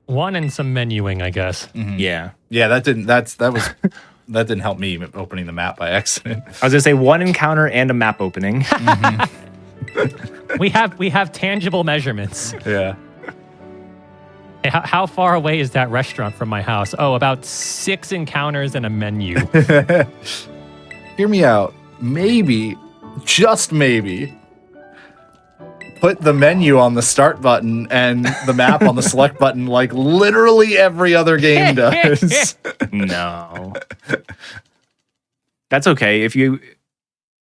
1 and some menuing, I guess. Yeah. Yeah, that didn't help me opening the map by accident. I was gonna say 1 encounter and a map opening. We have tangible measurements. Yeah. Hey, how far away is that restaurant from my house? Oh, about 6 encounters and a menu. Hear me out. Maybe, just maybe, put the menu on the start button and the map on the select button like literally every other game does. No. That's okay. If you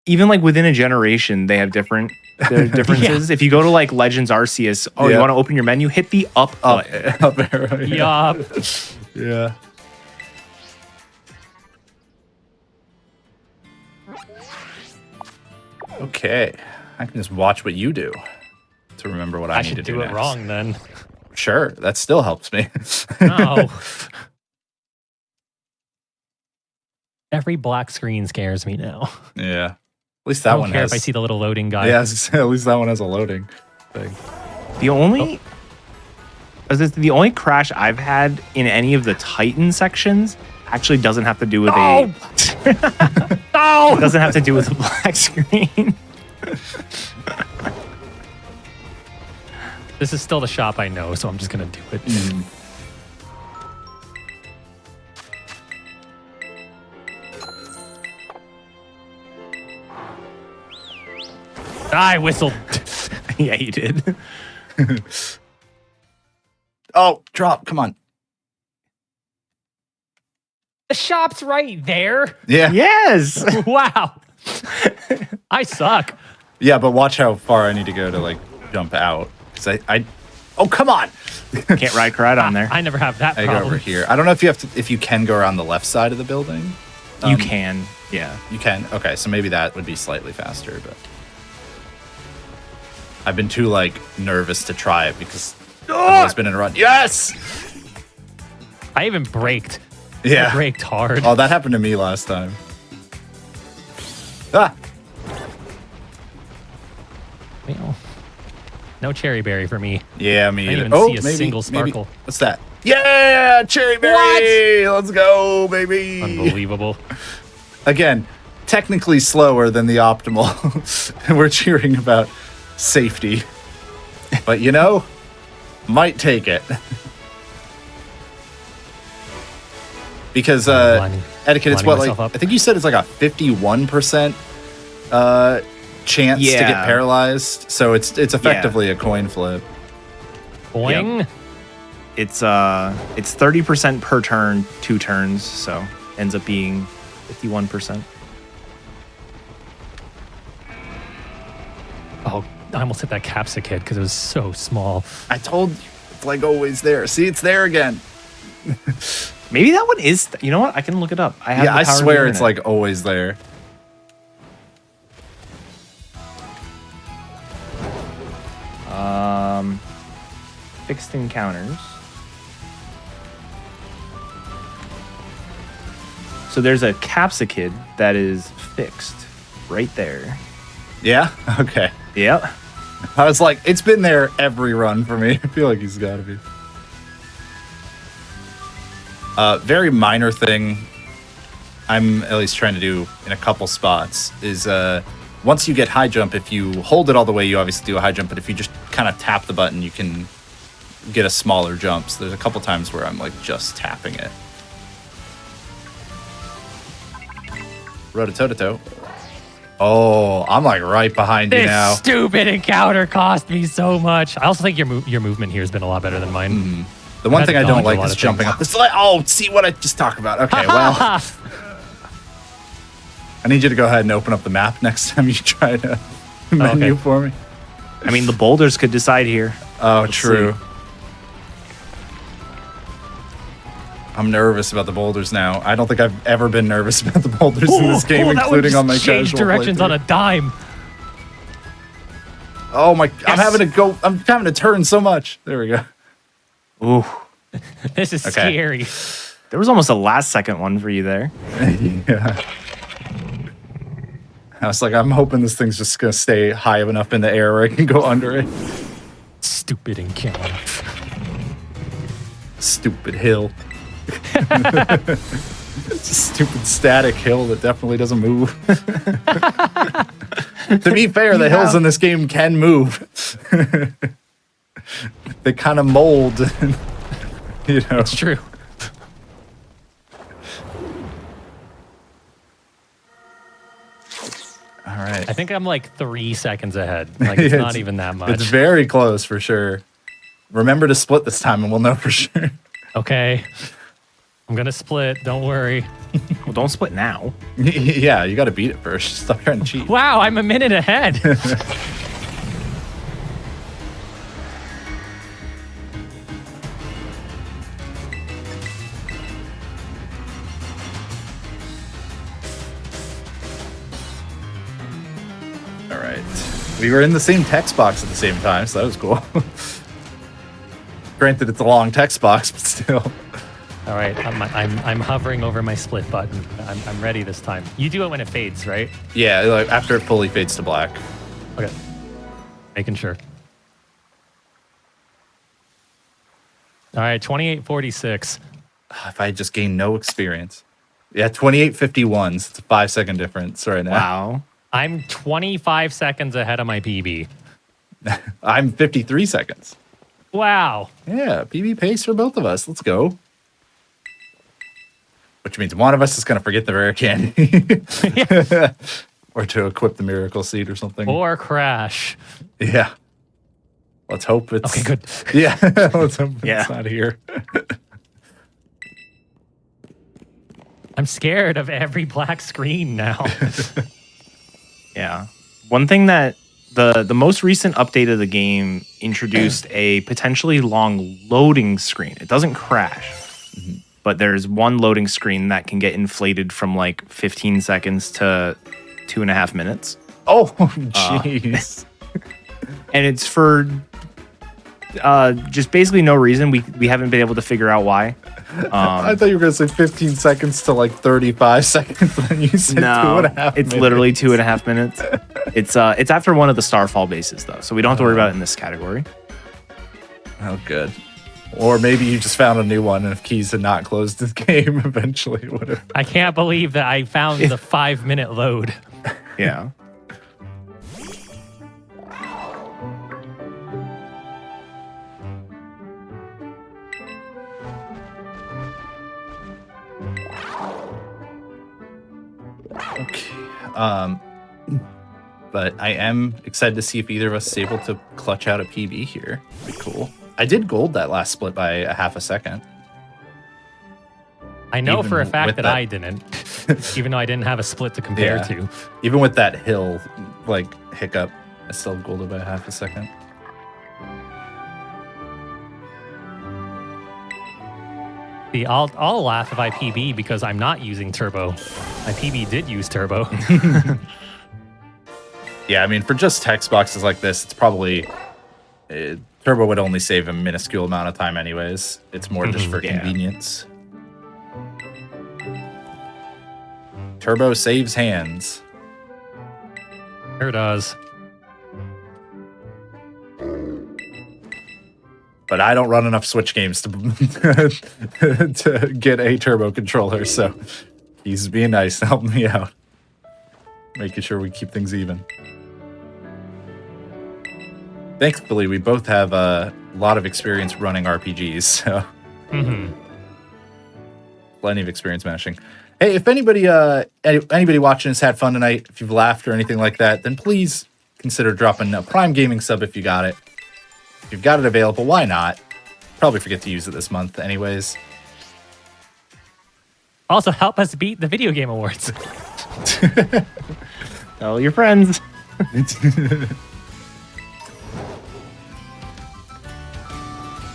even like within a generation, they have differences. If you go to like Legends Arceus, you want to open your menu, hit the up button. Up arrow. Yup. Yeah. Okay. I can just watch what you do to remember what I need to should do do it next. wrong then. Sure, that still helps me. No. Every black screen scares me now. Yeah. At least I that don't one care has. if I see the little loading guy. Yeah, I was gonna say, at least that one has a loading thing. The only the only crash I've had in any of the Titan sections actually doesn't have to do with No! No! it doesn't have to do with a black screen. This is still the shop I know, so I'm just gonna do it. I whistled. Yeah, you did. Oh, drop. Come on. The shop's right there. Yeah. Yes. Wow. I suck. Yeah, but watch how far I need to go to like jump out. Because I oh, come on. Can't ride karate on there. I never have that I go problem. over here. I don't know if you can go around the left side of the building. You can. Yeah. You can. Okay, so maybe that would be slightly faster, but I've been too like nervous to try it because I've always been in a run. Yes. I even braked. Yeah. I braked hard. Oh, that happened to me last time. Ah. Well, no cherry berry for me. Yeah, me I either. didn't Oh, even see a single sparkle. What's that? Yeah, cherry berry. Let's go, baby. Unbelievable. Again, technically slower than the optimal. We're cheering about safety. But you know, might take it. Because etiquette, it's what, like, myself up. I think you said it's like a 51% chance to get Yeah. paralyzed. So it's effectively a coin flip. Boing. It's 30% per turn, 2 turns, so ends up being 51%. Oh, I almost hit that capsicum because it was so small. I told you, it's like always there. See, it's there again. Maybe that one is. You know what? I can look it up. I have. Yeah, the I power of the swear it's internet. like always there. Fixed encounters. So there's a capsicum that is fixed right there. Yeah? Okay. Yep. I was like, it's been there every run for me. I feel like he's got to be. Very minor thing I'm at least trying to do in a couple spots is once you get high jump, if you hold it all the way, you obviously do a high jump, but if you just kind of tap the button, you can get a smaller jump. So there's a couple times where I'm like just tapping it. Rotototo. Oh, I'm like right behind you This now. stupid encounter cost me so much. I also think your movement here has been a lot better than mine. The one had thing to I don't dodge a like lot is of jumping things. up. This like, oh, see what I just talked about. Okay, well, I need you to go ahead and open up the map next time you try to menu Okay. for me. I mean, the boulders could decide here. Oh, Let's true. see. I'm nervous about the boulders now. I don't think I've ever been nervous about the boulders in this game, that would including on my just change casual directions playthrough. on a dime. Oh my! I'm Yes. having to turn so much. There we go. Ooh, This is Okay. scary. there was almost a last second one for you there. Yeah. I was like, I'm hoping this thing's just gonna stay high enough in the air where I can go under it. Stupid encounter. Stupid hill. It's a stupid static hill that definitely doesn't move. To be fair, the hills in this game can move. They kind of mold. You know. It's true. All right. I think I'm like 3 seconds ahead. Like it's not even that much. It's very close for sure. Remember to split this time and we'll know for sure. Okay. I'm going to split. Don't worry. Well, don't split now. Yeah, you got to beat it first. Stop trying to cheat. Wow, I'm a minute ahead. All right. We were in the same text box at the same time, so that was cool. Granted, it's a long text box, but still. All right, I'm hovering over my split button. I'm ready this time. You do it when it fades, right? Yeah, like after it fully fades to black. Okay. Making sure. All right, 28:46. If I had just gained no experience. Yeah, 28:51. So it's a 5-second difference right now. Wow. I'm 25 seconds ahead of my PB. I'm 53 seconds. Wow. Yeah, PB pace for both of us. Let's go. Which means one of us is going to forget the rare candy. Or to equip the miracle seed or something. Or crash. Yeah. Let's hope it's... Okay, good. Yeah, let's hope Yeah. it's not here. I'm scared of every black screen now. Yeah. One thing that the most recent update of the game introduced a potentially long loading screen. It doesn't crash, but there's one loading screen that can get inflated from like 15 seconds to 2.5 minutes. Oh, jeez. And it's for just basically no reason. We haven't been able to figure out why. I thought you were going to say 15 seconds to like 35 seconds. Then you said No, 2.5 it's minutes. literally 2.5 minutes. It's after one of the Starfall bases though, so we don't have to worry about it in this category. Oh, good. Or maybe you just found a new one, and if Keys had not closed the game, eventually it would have. I can't believe that I found the 5-minute load. Yeah. Okay. But I am excited to see if either of us is able to clutch out a PB here. Be cool. I did gold that last split by a half a second. I know Even for a fact with that that- I didn't, even though I didn't have a split to compare Yeah. to. Even with that hill, like, hiccup, I still golded by a half a second. See, I'll laugh if I PB because I'm not using turbo. My PB did use turbo. Yeah, I mean, for just text boxes like this, it's probably... Turbo would only save a minuscule amount of time anyways. It's more just for Yeah. convenience. Turbo saves hands. Sure does. But I don't run enough Switch games to to get a turbo controller, so he's being nice, helping me out, making sure we keep things even. Thankfully, we both have a lot of experience running RPGs, so plenty of experience mashing. Hey, if anybody watching has had fun tonight, if you've laughed or anything like that, then please consider dropping a Prime Gaming sub if you got it. If you've got it available, why not? Probably forget to use it this month anyways. Also, help us beat the video game awards. Tell your friends.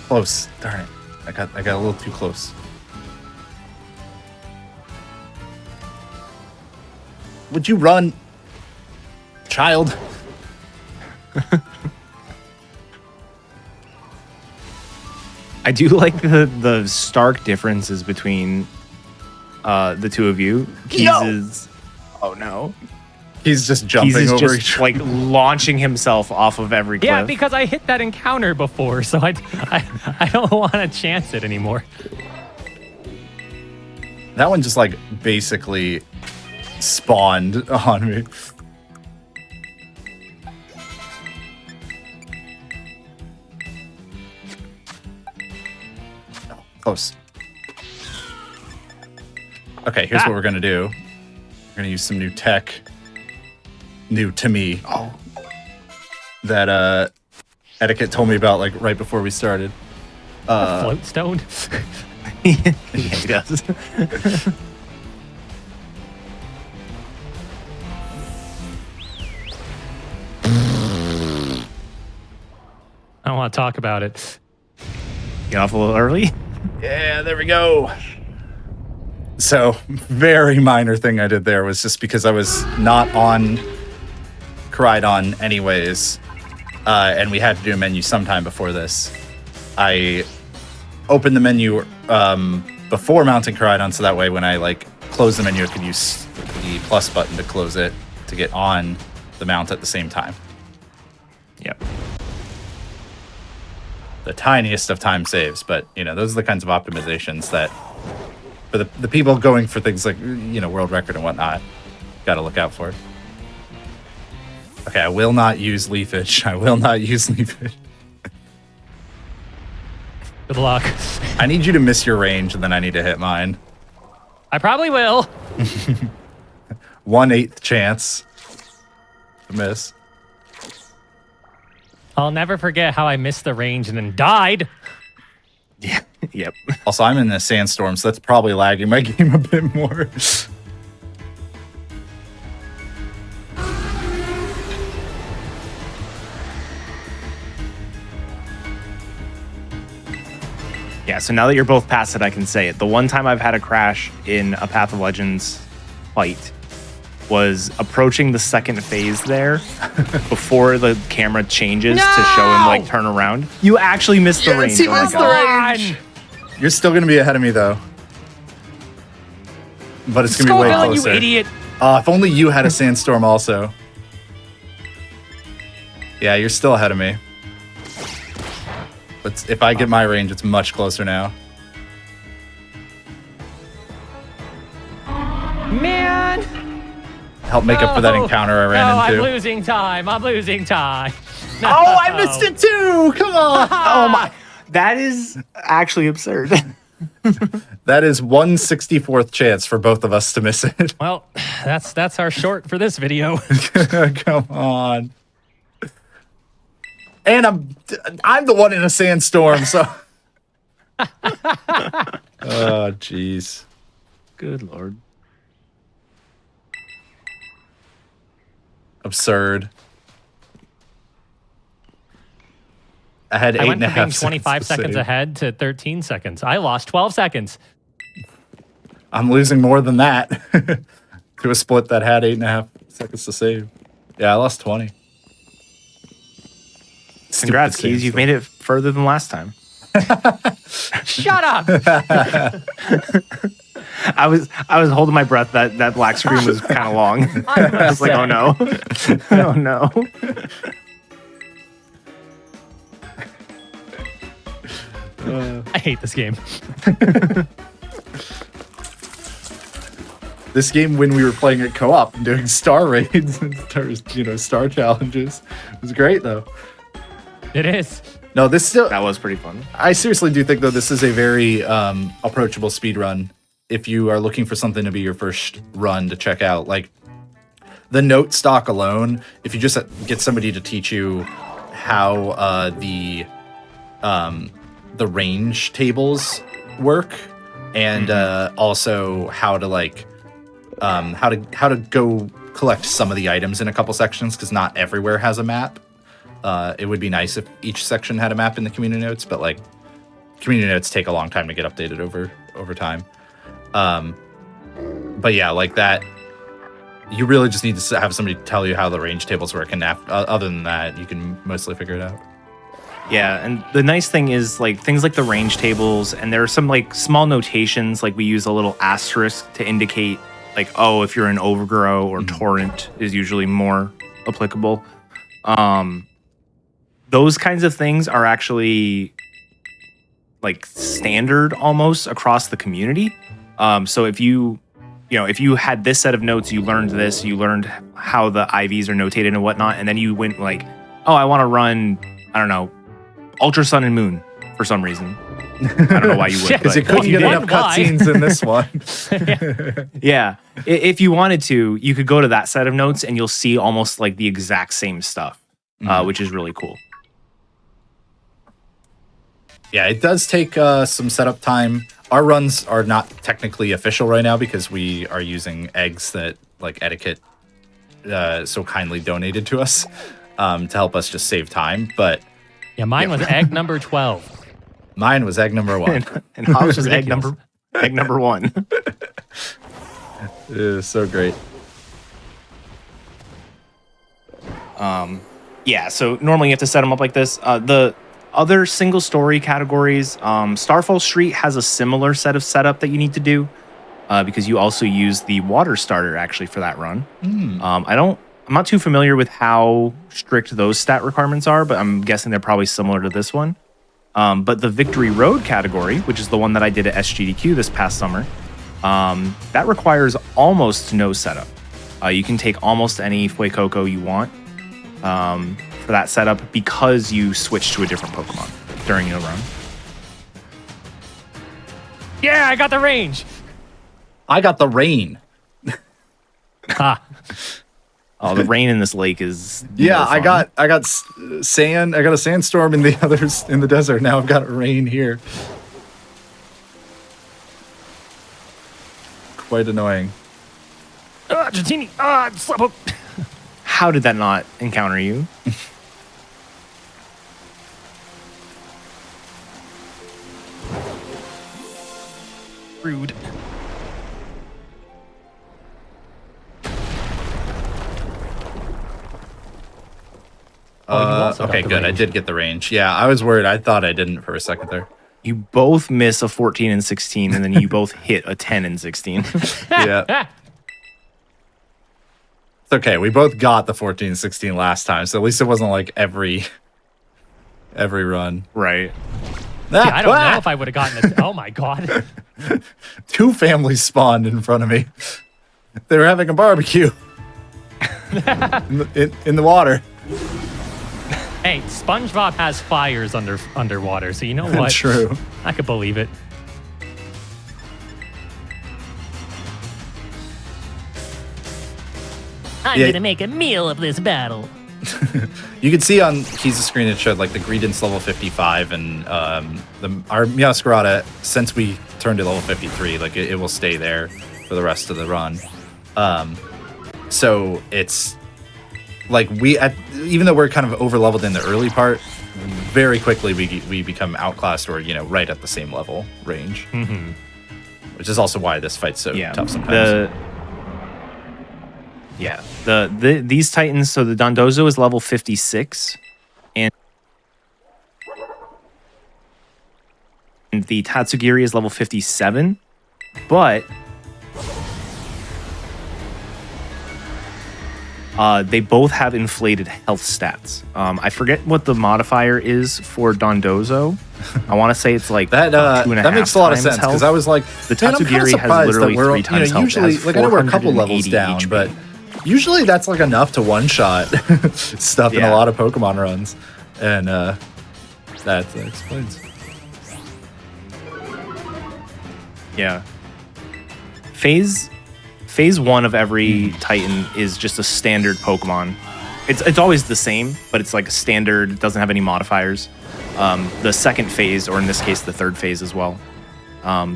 Close. Darn it. I got a little too close. Would you run, child? I do like the stark differences between the two of you. Keys No! is... Oh, no. He's just Keys jumping is over just, each like, launching himself off of every cliff. Yeah, because I hit that encounter before, so I don't want to chance it anymore. That one just like basically spawned on me. Oh, close. Okay, here's what we're gonna do. We're gonna use some new tech. new to me. Oh. That Etiquette told me about like right before we started. Float stone. Yeah, he does. I don't want to talk about it. Get off a little early. Yeah, there we go. So, very minor thing I did there was just because I was not on Keizaron anyways, and we had to do a menu sometime before this. I opened the menu before mounting Keizaron, so that way when I like close the menu, I could use the plus button to close it to get on the mount at the same time. Yep. The tiniest of time saves, but you know, those are the kinds of optimizations that for the people going for things like, you know, world record and whatnot, got to look out for. Okay, I will not use leafage. I will not use leafage. Good luck. I need you to miss your range, and then I need to hit mine. I probably will. 1/8 chance to miss. I'll never forget how I missed the range and then died. Yeah. Yep. Also, I'm in a sandstorm, so that's probably lagging my game a bit more. Yeah, so now that you're both past it, I can say it. The one time I've had a crash in a Path of Legends fight was approaching the second phase there before the camera changes to show him like turn around. You actually missed the range. He Oh my missed the God. range. You're still going to be ahead of me, though. But it's going to be way Scoville, closer. you idiot. If only you had a sandstorm also. Yeah, you're still ahead of me. But if I get my range, it's much closer now. Man. Help make up for that encounter I ran I'm into. losing time. I'm losing time. No. Oh, I missed it too! Come on! Oh my. That is actually absurd. That is 1/64th chance for both of us to miss it. Well, that's our short for this video. Come on. And I'm the one in a sandstorm, so. Oh, jeez. Good Lord. Absurd. I had I 8.5 went from being seconds 25 to seconds save. ahead to 13 seconds. I lost 12 seconds. I'm losing more than that to a split that had 8.5 seconds to save. Yeah, I lost 20. Congrats, Stupid Keys. You've made it further than last time. Shut up. I was holding my breath. That black screen was kind of long. I was like, oh no. Oh no. I hate this game. This game, when we were playing it co-op and doing star raids and star challenges, it was great though. It is. No, this still. That was pretty fun. I seriously do think though this is a very approachable speed run. If you are looking for something to be your first run to check out, like the note stock alone, if you just get somebody to teach you how the range tables work, and also how to like how to go collect some of the items in a couple sections, because not everywhere has a map. It would be nice if each section had a map in the community notes, but like community notes take a long time to get updated over time. But yeah, like that, you really just need to have somebody tell you how the range tables work, and other than that, you can mostly figure it out. Yeah, and the nice thing is like things like the range tables, and there are some like small notations, like we use a little asterisk to indicate like, oh, if you're an overgrow or torrent is usually more applicable. Those kinds of things are actually like standard almost across the community. So if you had this set of notes, you learned this, you learned how the IVs are notated and whatnot, and then you went like, oh, I want to run, I don't know, Ultra Sun and Moon. for some reason. I don't know why you would. Because you but couldn't if get did- enough Why? cutscenes in this one. Yeah. If you wanted to, you could go to that set of notes and you'll see almost like the exact same stuff, which is really cool. Yeah, it does take some setup time. Our runs are not technically official right now because we are using eggs that like Etiquette so kindly donated to us to help us just save time. But Yeah, mine was egg number 12. mine was egg number 1. And Hobbs was egg Ridiculous. number 1. It is so great. Yeah, so normally you have to set them up like this. The other single story categories, Starfall Street has a similar set of setup that you need to do because you also use the water starter actually for that run. I'm not too familiar with how strict those stat requirements are, but I'm guessing they're probably similar to this one. But the Victory Road category, which is the one that I did at SGDQ this past summer, that requires almost no setup. You can take almost any Fuecoco you want for that setup because you switch to a different Pokemon during your run. Yeah, I got the range. I got the rain. Ah, Oh, the rain in this lake is Yeah, no I fun. got sand. I got a sandstorm in the others in the desert. Now I've got rain here. Quite annoying. Dratini. Slowpoke. How did that not encounter you? Rude. Oh, you also got Okay, the good. I range. did get the range. Yeah, I was worried. I thought I didn't for a second there. You both miss a 14 and 16, and then you both hit a 10 and 16. Yeah. It's okay. We both got the 14 16 last time, so at least it wasn't like every run. Right. Yeah, I don't Ah! know if I would have gotten it. Oh my god. 2 families spawned in front of me. They were having a barbecue in the water. Hey, SpongeBob has fires underwater, so you know what? True. I could believe it. I'm Yeah. gonna make a meal of this battle. You can see on Keiza's screen it showed like the Greedent's level 55 and our Meowscarada, since we turned to level 53, like it will stay there for the rest of the run. So it's like even though we're kind of over leveled in the early part, very quickly we become outclassed or right at the same level range. Mm-hmm. Which is also why this fight's so Yeah. tough sometimes. These Titans, so the Dondozo is level 56, and the Tatsugiri is level 57, but they both have inflated health stats. I forget what the modifier is for Dondozo. I want to say it's like That 2.5 makes a lot of times sense because health. I was like, The man, I'm kinda Tatsugiri has surprised literally that we're, 3 times health. It usually has like I know we're a couple levels 480 down, HP. but usually that's like enough to one shot stuff in a Yeah. lot of Pokemon runs, and that explains. Yeah. Phase 1 of every Titan is just a standard Pokemon. It's always the same, but it's like a standard, it doesn't have any modifiers. The second phase, or in this case the third phase as well,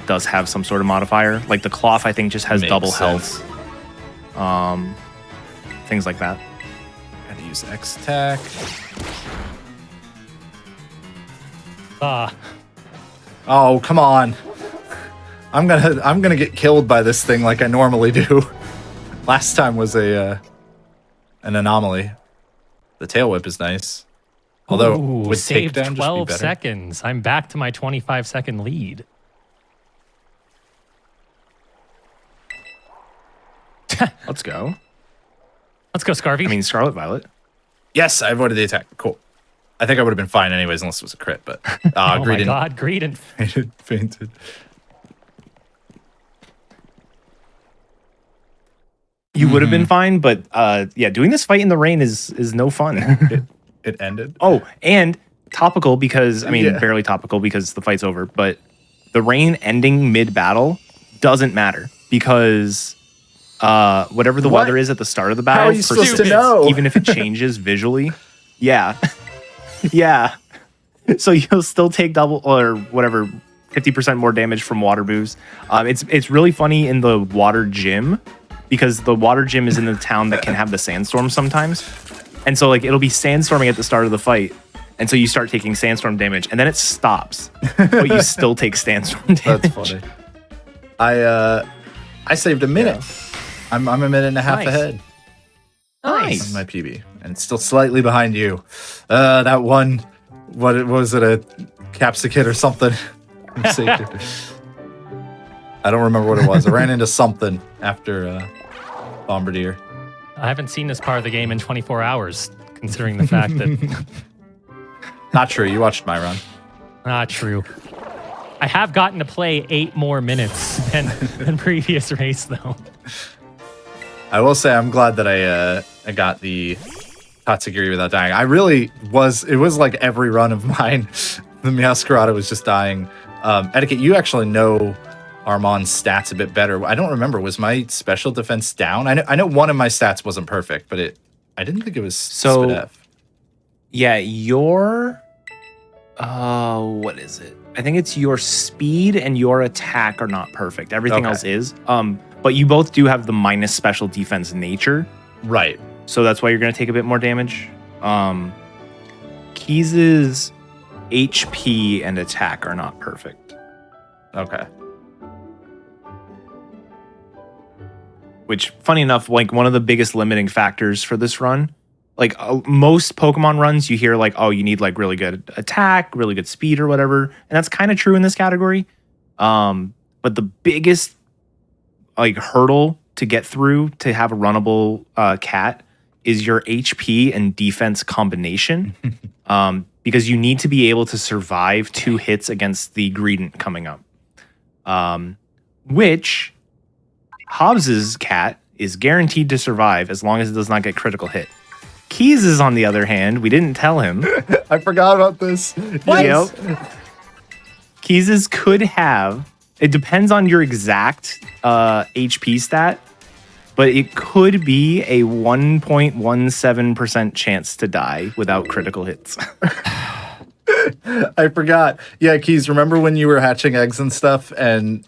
does have some sort of modifier. Like the Cloth, I think, just has Makes double sense. health. Things like that. Gotta use X attack. Oh, come on. I'm gonna get killed by this thing like I normally do. Last time was an anomaly. The tail whip is nice. Although Ooh, would saved takedown just be 12 better? seconds. I'm back to my 25-second lead. Let's go. Let's go, Scarvy. I mean, Scarlet Violet. Yes, I avoided the attack. Cool. I think I would have been fine anyways, unless it was a crit. But oh my Greedent god, Greedent. fainted. You would have been fine, but yeah, doing this fight in the rain is no fun. It ended. Oh, and topical because, I mean, Yeah. barely topical because the fight's over, but the rain ending mid-battle doesn't matter because whatever the What? weather is at the start of the How battle, are you supposed to Stupid. know? even if it changes visually, yeah. Yeah. So you'll still take double or whatever 50% more damage from water moves. It's really funny in the water gym because the water gym is in the town that can have the sandstorm sometimes. And so like it'll be sandstorming at the start of the fight. And so you start taking sandstorm damage and then it stops. But you still take sandstorm damage. That's funny. I saved a minute. I'm a minute and a half Nice. ahead Nice. on my PB, and it's still slightly behind you. That one, what was it, a capsicum or something? I saved it. I don't remember what it was. I ran into something after Bombardier. I haven't seen this part of the game in 24 hours, considering the fact that Not true. You watched my run. not true. I have gotten to play 8 more minutes than previous race, though. I will say I'm glad that I got the Tatsugiri without dying. I really was. It was like every run of mine. The Meowscarada was just dying. Etiquette, you actually know Armand's stats a bit better. I don't remember. Was my special defense down? I know one of my stats wasn't perfect, but I didn't think it was So- SpDef. Yeah, your what is it? I think it's your speed and your attack are not perfect. Everything Okay. else is. But you both do have the minus special defense nature. Right. So that's why you're going to take a bit more damage. Keys' HP and attack are not perfect, Okay. which funny enough, like one of the biggest limiting factors for this run, like most Pokemon runs, you hear like, oh, you need like really good attack, really good speed or whatever. And that's kind of true in this category. But the biggest like hurdle to get through to have a runnable cat is your HP and defense combination. Because you need to be able to survive 2 hits against the Greedent coming up. Which Hobbs's cat is guaranteed to survive as long as it does not get critical hit. Keys' on the other hand, we didn't tell him. I forgot about this. Yep. Keys' could have, it depends on your exact HP stat, but it could be a 1.17% chance to die without critical hits. I forgot. Yeah, Keys, remember when you were hatching eggs and stuff and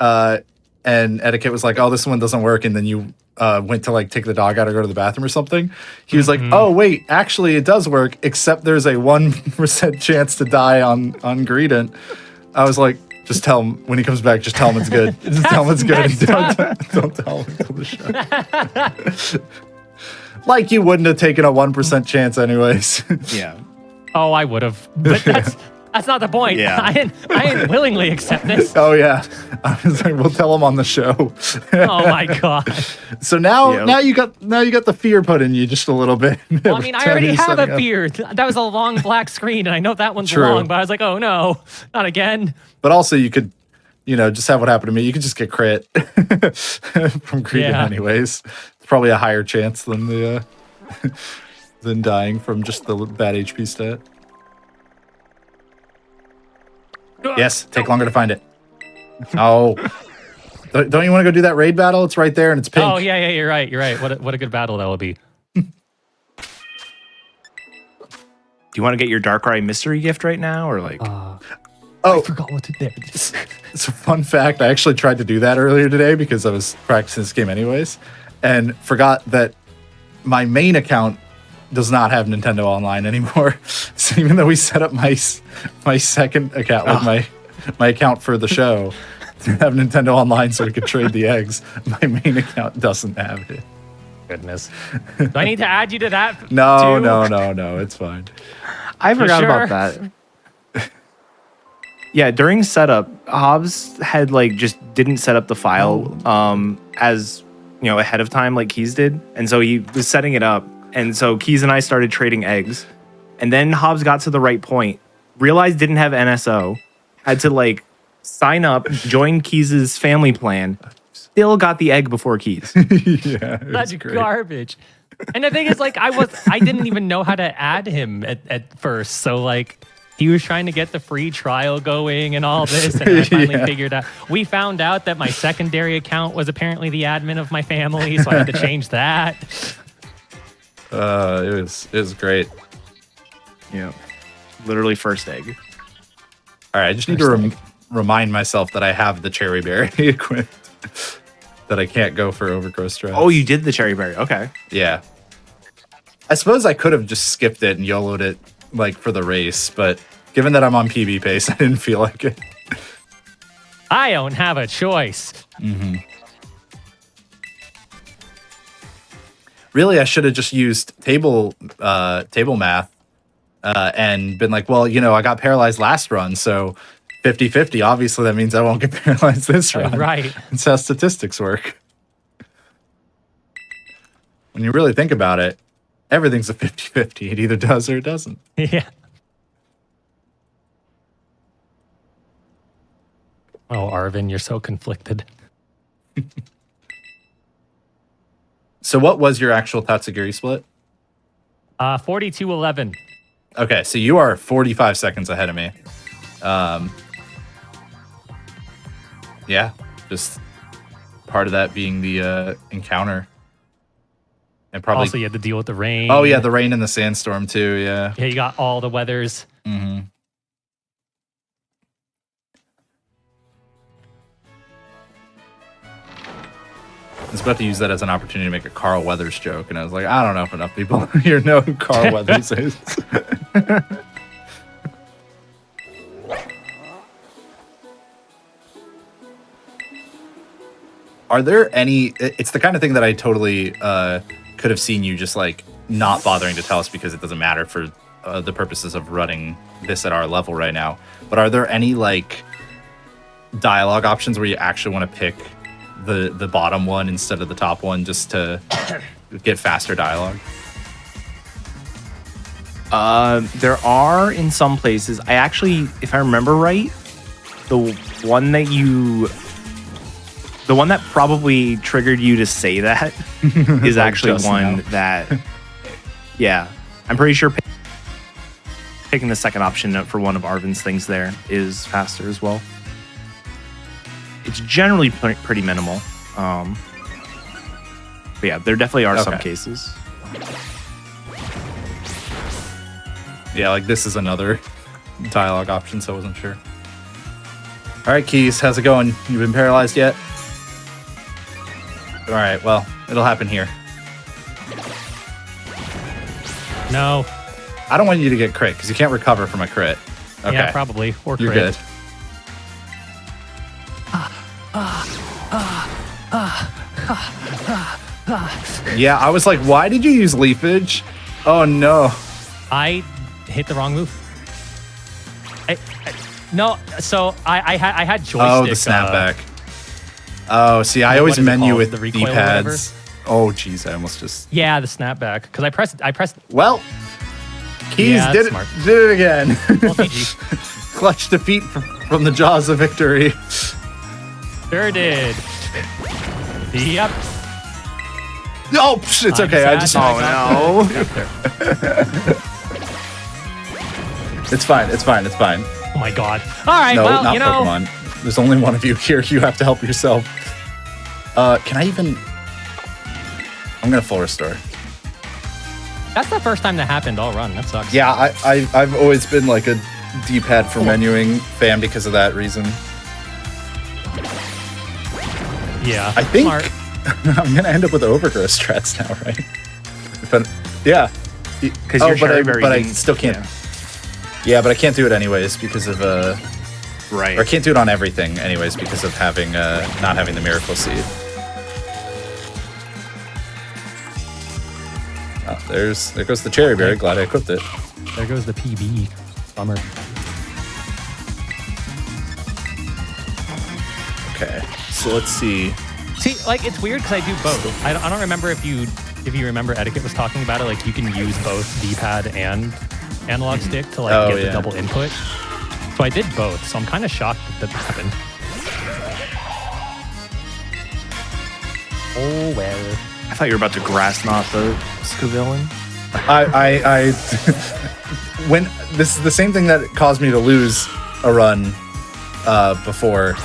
Etiquette was like, oh, this one doesn't work, and then you went to like take the dog out or go to the bathroom or something? He was like, oh, wait, actually it does work, except there's a 1% chance to die on Greedent. I was like, just tell him when he comes back, just tell him it's good. Just tell him it's good. messed Don't tell him until the show. Like you wouldn't have taken a 1% chance anyways. Yeah. Oh, I would have, but that's not the point. Yeah. I didn't willingly accept this. Oh yeah. I was like, we'll tell him on the show. Oh my god. So now Yep. now you got the fear put in you just a little bit. Well, I mean, I already have Setting a up. beard. That was a long black screen, and I know that one's True. long, but I was like, oh no, not again. But also you could, just have what happened to me. You could just get crit from Creedon Yeah. anyways. It's probably a higher chance than the than dying from just the bad HP stat. Yes, take longer to find it. Oh. Don't you want to go do that raid battle? It's right there and it's pink. Oh yeah, you're right. What a good battle that will be. Do you want to get your Darkrai mystery gift right now, or like? Oh, Forgot what to do. it's a fun fact. I actually tried to do that earlier today because I was practicing this game anyways, and forgot that my main account does not have Nintendo Online anymore. So even though we set up my second account, like my account for the show, to have Nintendo Online so we could trade the eggs, my main account doesn't have it. Goodness. Do I need to add you to that? No, too? no, it's fine. I forgot sure? about that. Yeah, during setup, Hobbs had like just didn't set up the file as ahead of time like Keys did, and so he was setting it up, and so Keys and I started trading eggs, and then Hobbs got to the right point, realized didn't have NSO, had to like sign up, join Keys' family plan, still got the egg before Keys. Yeah, it That's was great. garbage. And the thing is, like, I didn't even know how to add him at first. So like, He was trying to get the free trial going and all this, and I finally figured out. We found out that my secondary account was apparently the admin of my family, so I had to change that. It was great. Yeah. Literally first egg. All right, I just need to remind myself that I have the cherry berry equipped. That I can't go for overgrowth stress. Oh, you did the cherry berry. Okay. Yeah. I suppose I could have just skipped it and YOLO'd it like for the race, but given that I'm on PB pace, I didn't feel like it. I don't have a choice. Mm-hmm. Really, I should have just used table math and been like, well, you know, I got paralyzed last run, so 50-50. Obviously, that means I won't get paralyzed this run. Right. That's how statistics work. When you really think about it, everything's a 50-50. It either does or it doesn't. Yeah. Oh, Arvin, you're so conflicted. So what was your actual Tatsugiri split? 42-11. Okay, so you are 45 seconds ahead of me. Yeah, just part of that being the encounter. And probably Also, you had to deal with the rain. Oh yeah, the rain and the sandstorm too, yeah. Yeah, you got all the weathers. Mm-hmm. I was about to use that as an opportunity to make a Carl Weathers joke, and I was like, I don't know if enough people here know who Carl Weathers is. Are there any... It's the kind of thing that I totally could have seen you just like not bothering to tell us because it doesn't matter for the purposes of running this at our level right now. But are there any like dialogue options where you actually want to pick the bottom one instead of the top one just to get faster dialogue? There are in some places. I actually, if I remember right, the one that probably triggered you to say that is actually one that, yeah, I'm pretty sure picking the second option for one of Arvin's things there is faster as well. It's generally pretty minimal. But yeah, there definitely are some cases. Yeah, like this is another dialogue option, so I wasn't sure. All right, Keys, how's it going? You been paralyzed yet? All right, well, it'll happen here. No. I don't want you to get crit because you can't recover from a crit. Okay. Yeah, probably. Or You're crit. good. Yeah, I was like, why did you use leafage? Oh no. I hit the wrong move. No, so I had joystick. Oh, the snapback. Oh, see, I always what is it menu called? with The recoil or D-pads. Oh, jeez, I almost just... Yeah, the snapback. Because I pressed. Well, Keys Yeah, did smart. it again. Well, GG. Clutch defeat from the jaws of victory. Sure did. Yep. Oh, it's okay. I just... Oh, no. It's fine. It's fine. It's fine. Oh my god. All right, No, well, not you know. Pokemon. There's only one of you here. You have to help yourself. Can I even... I'm going to full restore. That's the first time that happened all run. That sucks. Yeah, I've always been like a D-pad for menuing fan because of that reason. Yeah. I think Smart. I'm going to end up with overgrowth strats now, right? But yeah. Because your cherry berry but I didn't- still can't. Yeah, but I can't do it anyways because of Right. or I can't do it on everything anyways because of having not having the miracle seed. Oh, there goes the cherry berry. Glad I equipped it. There goes the PB. Bummer. Okay, so let's see. See, like, it's weird because I do both. I don't remember if you remember Etiquette was talking about it. Like, you can use both D-pad and analog stick to like get the double input. So I did both. So I'm kind of shocked that happened. Oh well. I thought you were about to grass knot the Scavillain. I when this is the same thing that caused me to lose a run before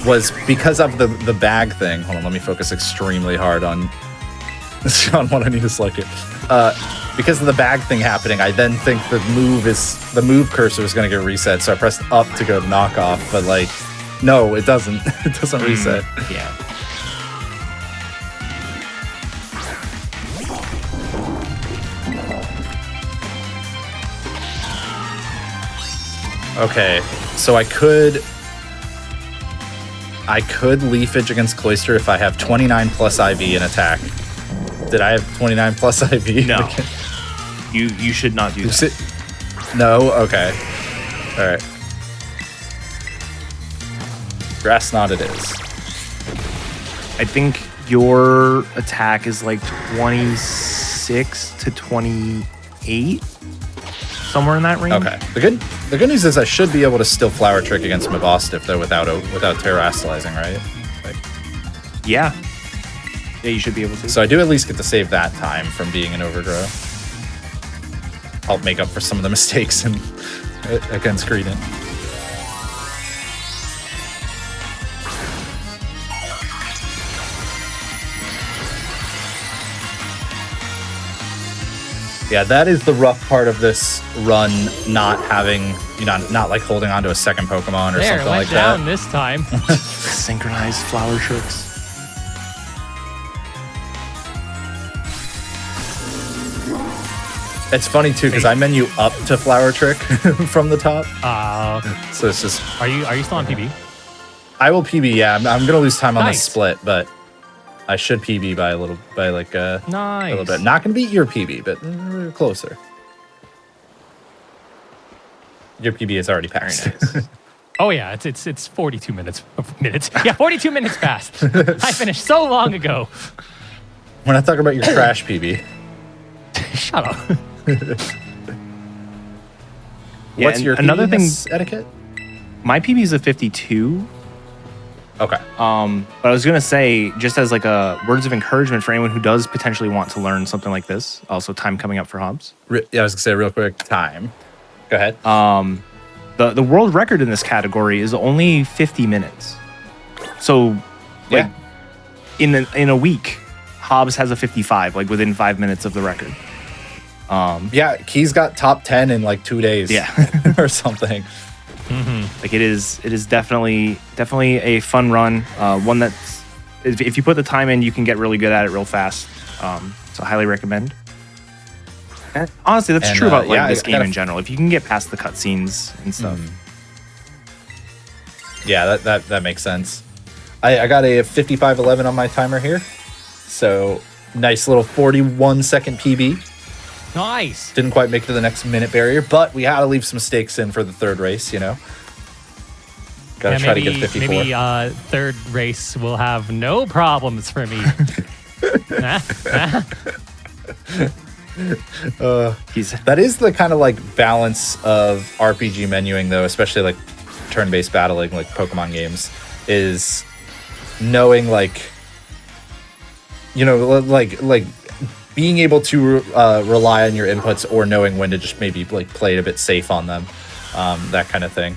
was because of the bag thing. Hold on, let me focus extremely hard on what I need to select here. Because of the bag thing happening, I then think the move cursor is going to get reset, so I pressed up to go to knock off, but like, no, it doesn't. It doesn't reset. Yeah. Okay, so I could leafage against Cloister if I have 29 plus IV in attack. Did I have 29 plus IV? No. You should not do that. No? Okay. All right. Grass knot it is. I think your attack is like 26 to 28, somewhere in that range. Okay. The good news is I should be able to still flower trick against Mabosstiff though without terrestrializing, right? Like, Yeah, you should be able to. so I do at least get to save that time from being an overgrow. Help make up for some of the mistakes against Credent. Yeah, that is the rough part of this run, not having, not like holding on to a second Pokemon or There, something went like down that. this time. Synchronized flower tricks. It's funny too because I menu up to flower trick from the top, so it's just Are you still on PB? I will PB. Yeah, I'm gonna lose time on Nice. this split, but I should PB by a little Nice. bit. Not gonna beat your PB, but closer. Your PB is already passed. Oh yeah, it's 42 minutes. Yeah, 42 minutes past. I finished so long ago. We're not talking about your crash PB. Shut up. Yeah, What's and your another thing? etiquette? My PB is a 52. Okay. But I was gonna say, just as like a words of encouragement for anyone who does potentially want to learn something like this. Also, time coming up for Hobbs. Yeah, I was gonna say real quick. Time. Go ahead. The world record in this category is only 50 minutes. So, like, Yeah. in a week, Hobbs has a 55, like within 5 minutes of the record. Yeah, Key's got top 10 in like 2 days. Yeah. or something. Like it is definitely a fun run. One that's if you put the time in, you can get really good at it real fast. So I highly recommend. And honestly, that's true about like this game in general. If you can get past the cutscenes and stuff. Yeah, that makes sense. I got a 55:11 on my timer here. So nice little 41-second PB. Nice. Didn't quite make it to the next minute barrier, but we had to leave some stakes in for the third race, Gotta try to get 54. Maybe third race will have no problems for me. That is the kind of like balance of RPG menuing though, especially like turn-based battling like Pokemon games, is knowing like being able to rely on your inputs or knowing when to just maybe like play it a bit safe on them, that kind of thing.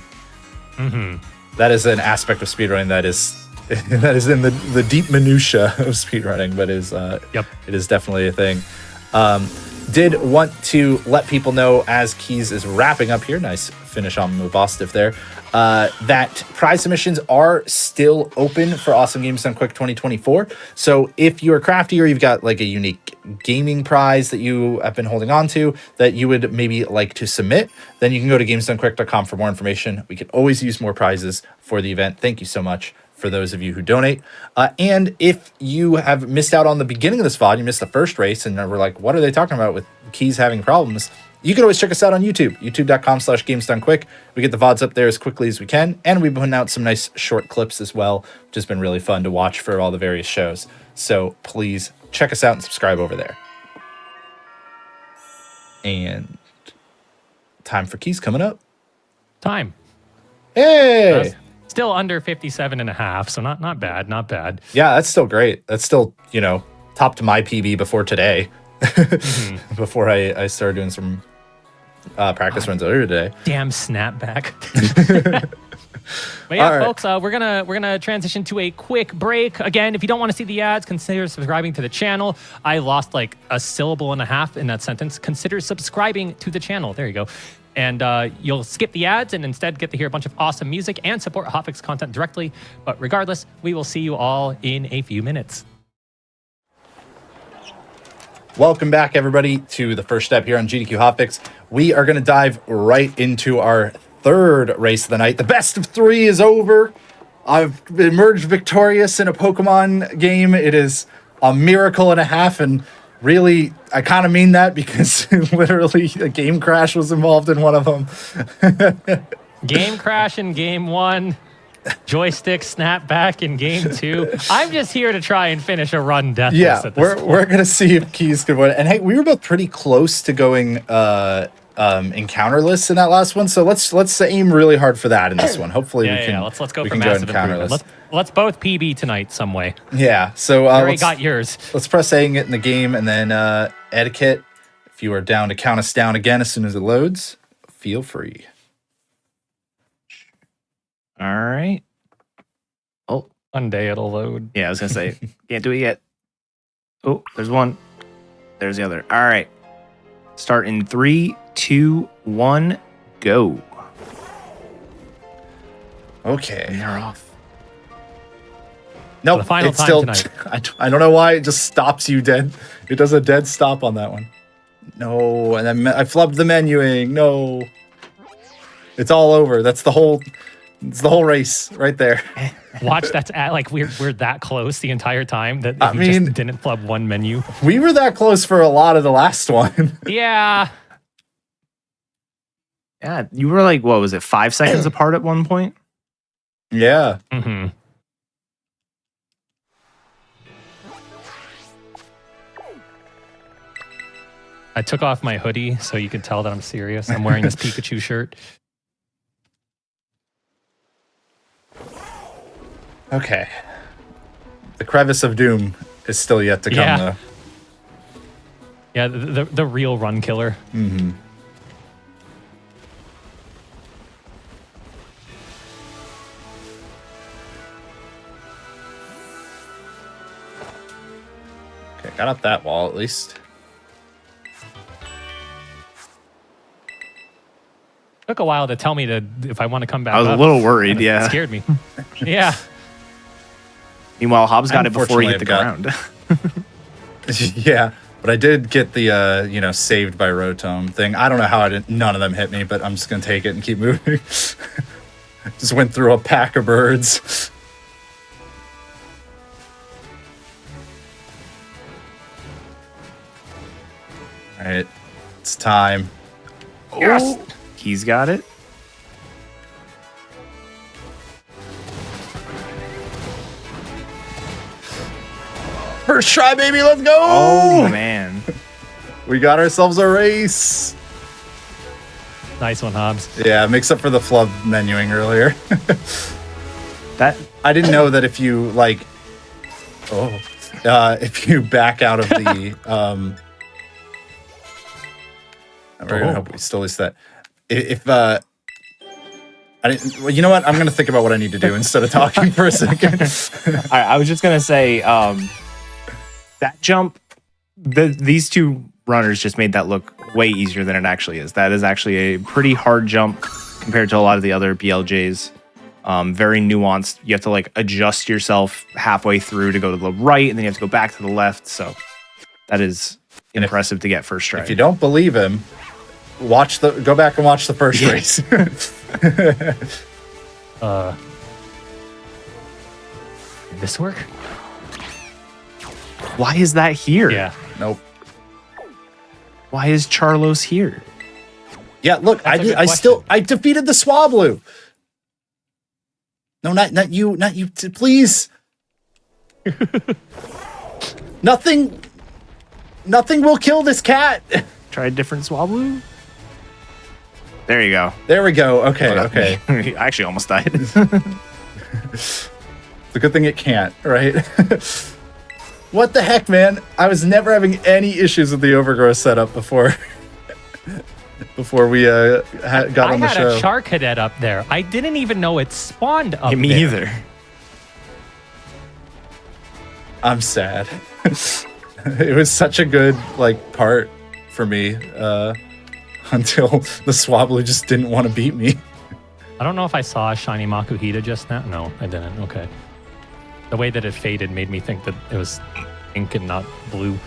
That is an aspect of speedrunning that is in the deep minutia of speedrunning, but it is definitely a thing. Did want to let people know as Keys is wrapping up here, nice finish on Mabosstiff there, that prize submissions are still open for Awesome Games Done Quick 2024. So if you're crafty or you've got like a unique gaming prize that you have been holding on to that you would maybe like to submit, then you can go to gamesdonequick.com for more information. We can always use more prizes for the event. Thank you so much for those of you who donate. And if you have missed out on the beginning of this VOD, you missed the first race and we're like, what are they talking about with Keys having problems? You can always check us out on YouTube, youtube.com/gamesdonequick. We get the VODs up there as quickly as we can. And we've put out some nice short clips as well, which has been really fun to watch for all the various shows. So please check us out and subscribe over there. And time for Keys coming up. Time. Hey! Still under 57 and a half, so not bad, not bad. Yeah, that's still great. That's still, topped my PB before today. before I started doing some practice runs earlier today. Damn snapback. But yeah, All right. folks, we're gonna transition to a quick break. Again, if you don't want to see the ads, consider subscribing to the channel. I lost like a syllable and a half in that sentence. Consider subscribing to the channel. There you go. And you'll skip the ads and instead get to hear a bunch of awesome music and support Hotfix content directly. But regardless, we will see you all in a few minutes. Welcome back, everybody, to the first step here on GDQ Hotfix. We are going to dive right into our third race of the night. The best of three is over. I've emerged victorious in a Pokemon game. It is a miracle and a half, and really, I kind of mean that because literally a game crash was involved in one of them. Game crash in game 1. Joystick snap back in game 2. I'm just here to try and finish a run deathless. Yeah, at this we're gonna see if Keys could win. And hey, we were both pretty close to going encounterless in that last one. So let's aim really hard for that in this one. Hopefully we can. Let's go we for can massive encounterless. improvement. Let's both PB tonight some way. Yeah. So You already let's, got yours. let's press A and get in the game, and then etiquette. If you are down to count us down again as soon as it loads, feel free. All right. Oh, One day it'll load. yeah, I was gonna say can't do it yet. Oh, there's one. There's the other. All right. Start in 3, 2, 1, go. And Okay. they're off. Nope. the final it's time still. tonight. I don't know why it just stops you dead. It does a dead stop on that one. No, and then I flubbed the menuing. No. It's all over. That's the whole. It's the whole race right there. Watch, that's at like we're that close the entire time that I we mean- just didn't flub one menu. We were that close for a lot of the last one. Yeah. Yeah, you were like, what was it, 5 seconds apart at one point? Yeah. Mm-hmm. I took off my hoodie so you can tell that I'm serious. I'm wearing this Pikachu shirt. Okay. The crevice of doom is still yet to come, Yeah. though. Yeah, the real run killer. Mm-hmm. Okay, got up that wall at least. Took a while to tell me if I want to come back. I was a up. little worried, It yeah. scared me. Yeah. Meanwhile, Hobbs got it before he hit the Unfortunately, ground. Yeah, but I did get the saved by Rotom thing. I don't know how none of them hit me, but I'm just gonna take it and keep moving. Just went through a pack of birds. All right, it's time. Yes. He's got it. First try, baby, let's go! Oh, man. We got ourselves a race. Nice one, Hobbs. Yeah, it makes up for the flub menuing earlier. That I didn't know that if you if you back out of the we're gonna hope we still lose that. If I didn't, well, you know what? I'm gonna think about what I need to do instead of talking for a second. I was just gonna say that jump. These two runners just made that look way easier than it actually is. That is actually a pretty hard jump compared to a lot of the other BLJs. Very nuanced. You have to like adjust yourself halfway through to go to the right, and then you have to go back to the left. So that is impressive to get first try. If you don't believe him, go back and watch the first race. Did this work? Why is that here? Yeah. Nope. Why is Charlos here? Yeah, look, That's a good I defeated the Swablu. No, not you, please. Nothing will kill this cat. Try a different Swablu? There you go. There we go. Okay. I actually almost died. It's a good thing it can't, right? What the heck, man? I was never having any issues with the overgrowth setup before. Before we got on the show. I had a Char Cadet up there. I didn't even know it spawned up Me there. either. I'm sad. It was such a good part for me until the Swablu just didn't want to beat me. I don't know if I saw a shiny Makuhita just now. No, I didn't. Okay. The way that it faded made me think that it was pink and not blue.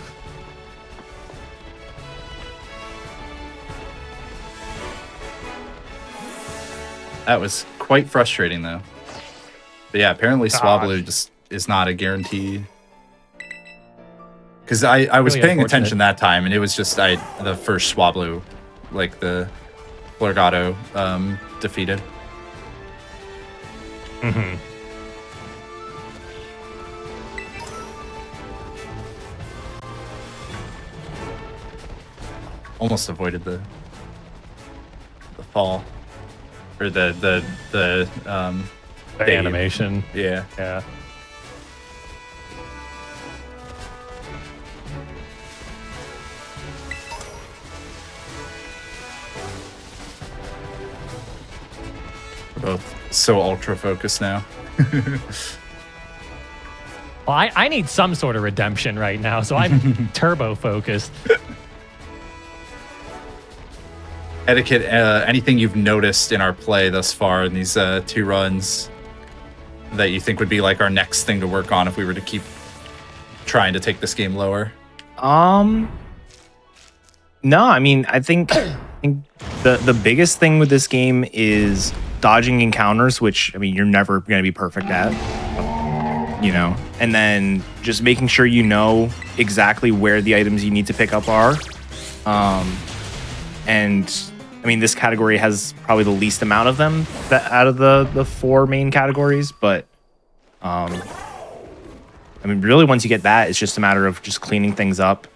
That was quite frustrating, though. But yeah, apparently Swablu just is not a guarantee. Because I was Really paying unfortunate. attention that time, and it was just the first Swablu, like the Florgato, defeated. Mm-hmm. Almost avoided the fall. Or the The fade. animation. Yeah. Yeah. We're both so ultra focused now. Well, I need some sort of redemption right now, so I'm turbo focused. Etiquette, anything you've noticed in our play thus far in these 2 runs that you think would be like our next thing to work on if we were to keep trying to take this game lower? No, I mean, I think the biggest thing with this game is dodging encounters, which, I mean, you're never going to be perfect at, you know, and then just making sure you know exactly where the items you need to pick up are. And I mean, this category has probably the least amount of them out of the 4 main categories, but I mean, really, once you get that, it's just a matter of just cleaning things up,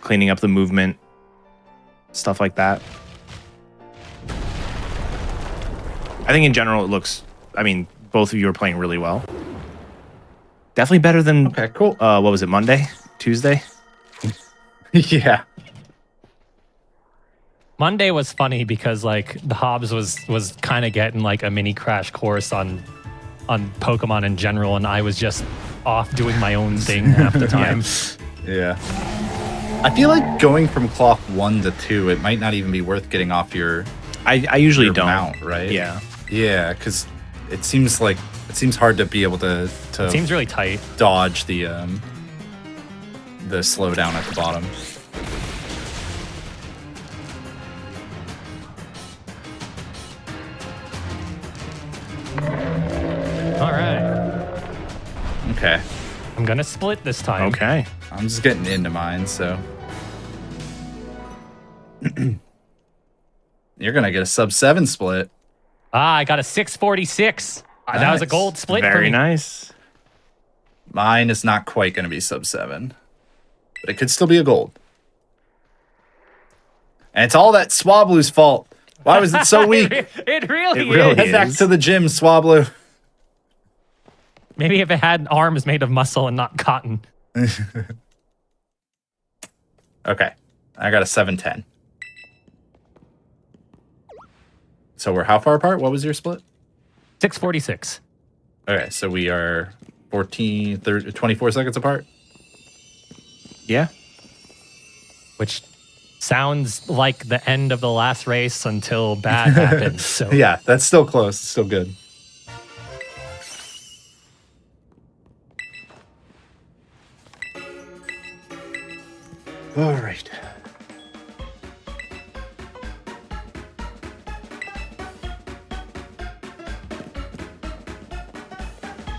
cleaning up the movement, stuff like that. I think in general, it looks, I mean, both of you are playing really well. Definitely better than, Okay, cool. what was it, Monday? Tuesday? Yeah. Monday was funny because like the Hobbs was kind of getting like a mini crash course on Pokemon in general, and I was just off doing my own thing half the time. Yeah. I feel like going from clock 1 to 2, it might not even be worth getting off your I usually your don't. mount, right? Yeah. Yeah, because it seems hard to be able to It seems really tight. dodge the slowdown at the bottom. All right. Okay. I'm gonna split this time. Okay. I'm just getting into mine, so you're gonna get a sub 7 split. I got a 646. That was a Nice. gold split for Very me. nice. Mine is not quite gonna be sub 7, but it could still be a gold. And it's all that Swablu's fault. Why was it so weak? It really It really is. Head back is. to the gym, Swablu. Maybe if it had arms made of muscle and not cotton. Okay, I got a 710. So we're how far apart? What was your split? 646. Okay, so we are 14, 30, 24 seconds apart. Yeah. Which sounds like the end of the last race until bad happens. So Yeah, that's still close. It's still good. All right.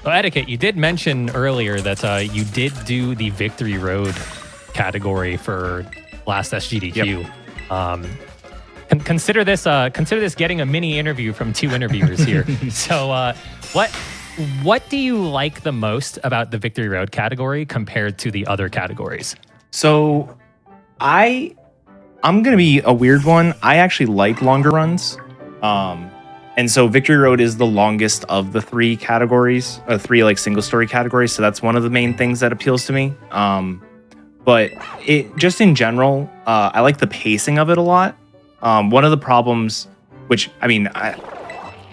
So Etiquette, you did mention earlier that you did do the Victory Road category for last SGDQ. Consider this getting a mini interview from 2 interviewers here. So what do you like the most about the Victory Road category compared to the other categories? So I'm gonna be a weird one. I actually like longer runs. And so Victory Road is the longest of the three categories, three like single story categories. So that's one of the main things that appeals to me. But it just in general, I like the pacing of it a lot. One of the problems, which I mean, I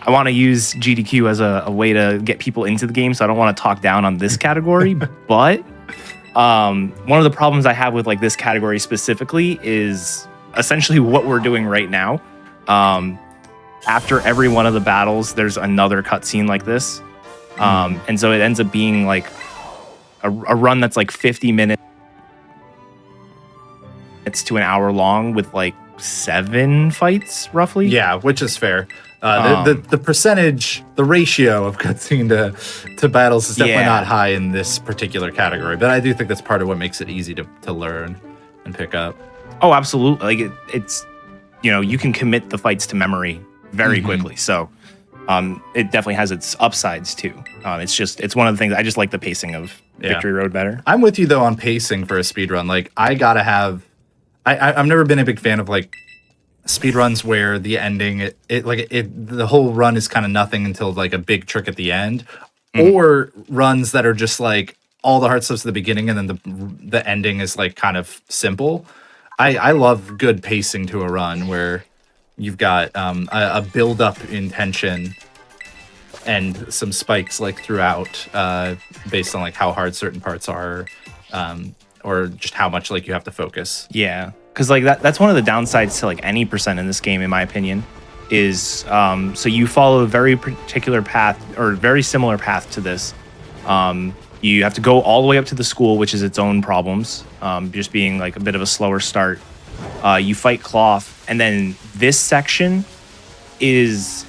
want to use GDQ as a way to get people into the game, so I don't want to talk down on this category. But one of the problems I have with like this category specifically is essentially what we're doing right now. After every one of the battles, there's another cutscene like this. And so it ends up being like a run that's like 50 minutes to an hour long with like 7 fights roughly. Yeah, which is fair. The percentage, the ratio of cutscene to battles is definitely not high in this particular category, but I do think that's part of what makes it easy to learn and pick up. Oh, absolutely. Like it's, you know, you can commit the fights to memory very quickly. So it definitely has its upsides too. It's one of the things, I just like the pacing of Victory Road better. I'm with you though on pacing for a speedrun. Like I gotta have, I've never been a big fan of like speedruns where the ending, the whole run is kind of nothing until like a big trick at the end, or runs that are just like all the hard stuff's at the beginning and then the ending is like kind of simple. I love good pacing to a run where you've got a build-up in tension and some spikes like throughout, based on like how hard certain parts are, or just how much like you have to focus. Yeah, because like that's one of the downsides to like any percent in this game, in my opinion, is so you follow a very particular path or very similar path to this. You have to go all the way up to the school, which is its own problems, just being like a bit of a slower start. You fight Cloth, and then this section is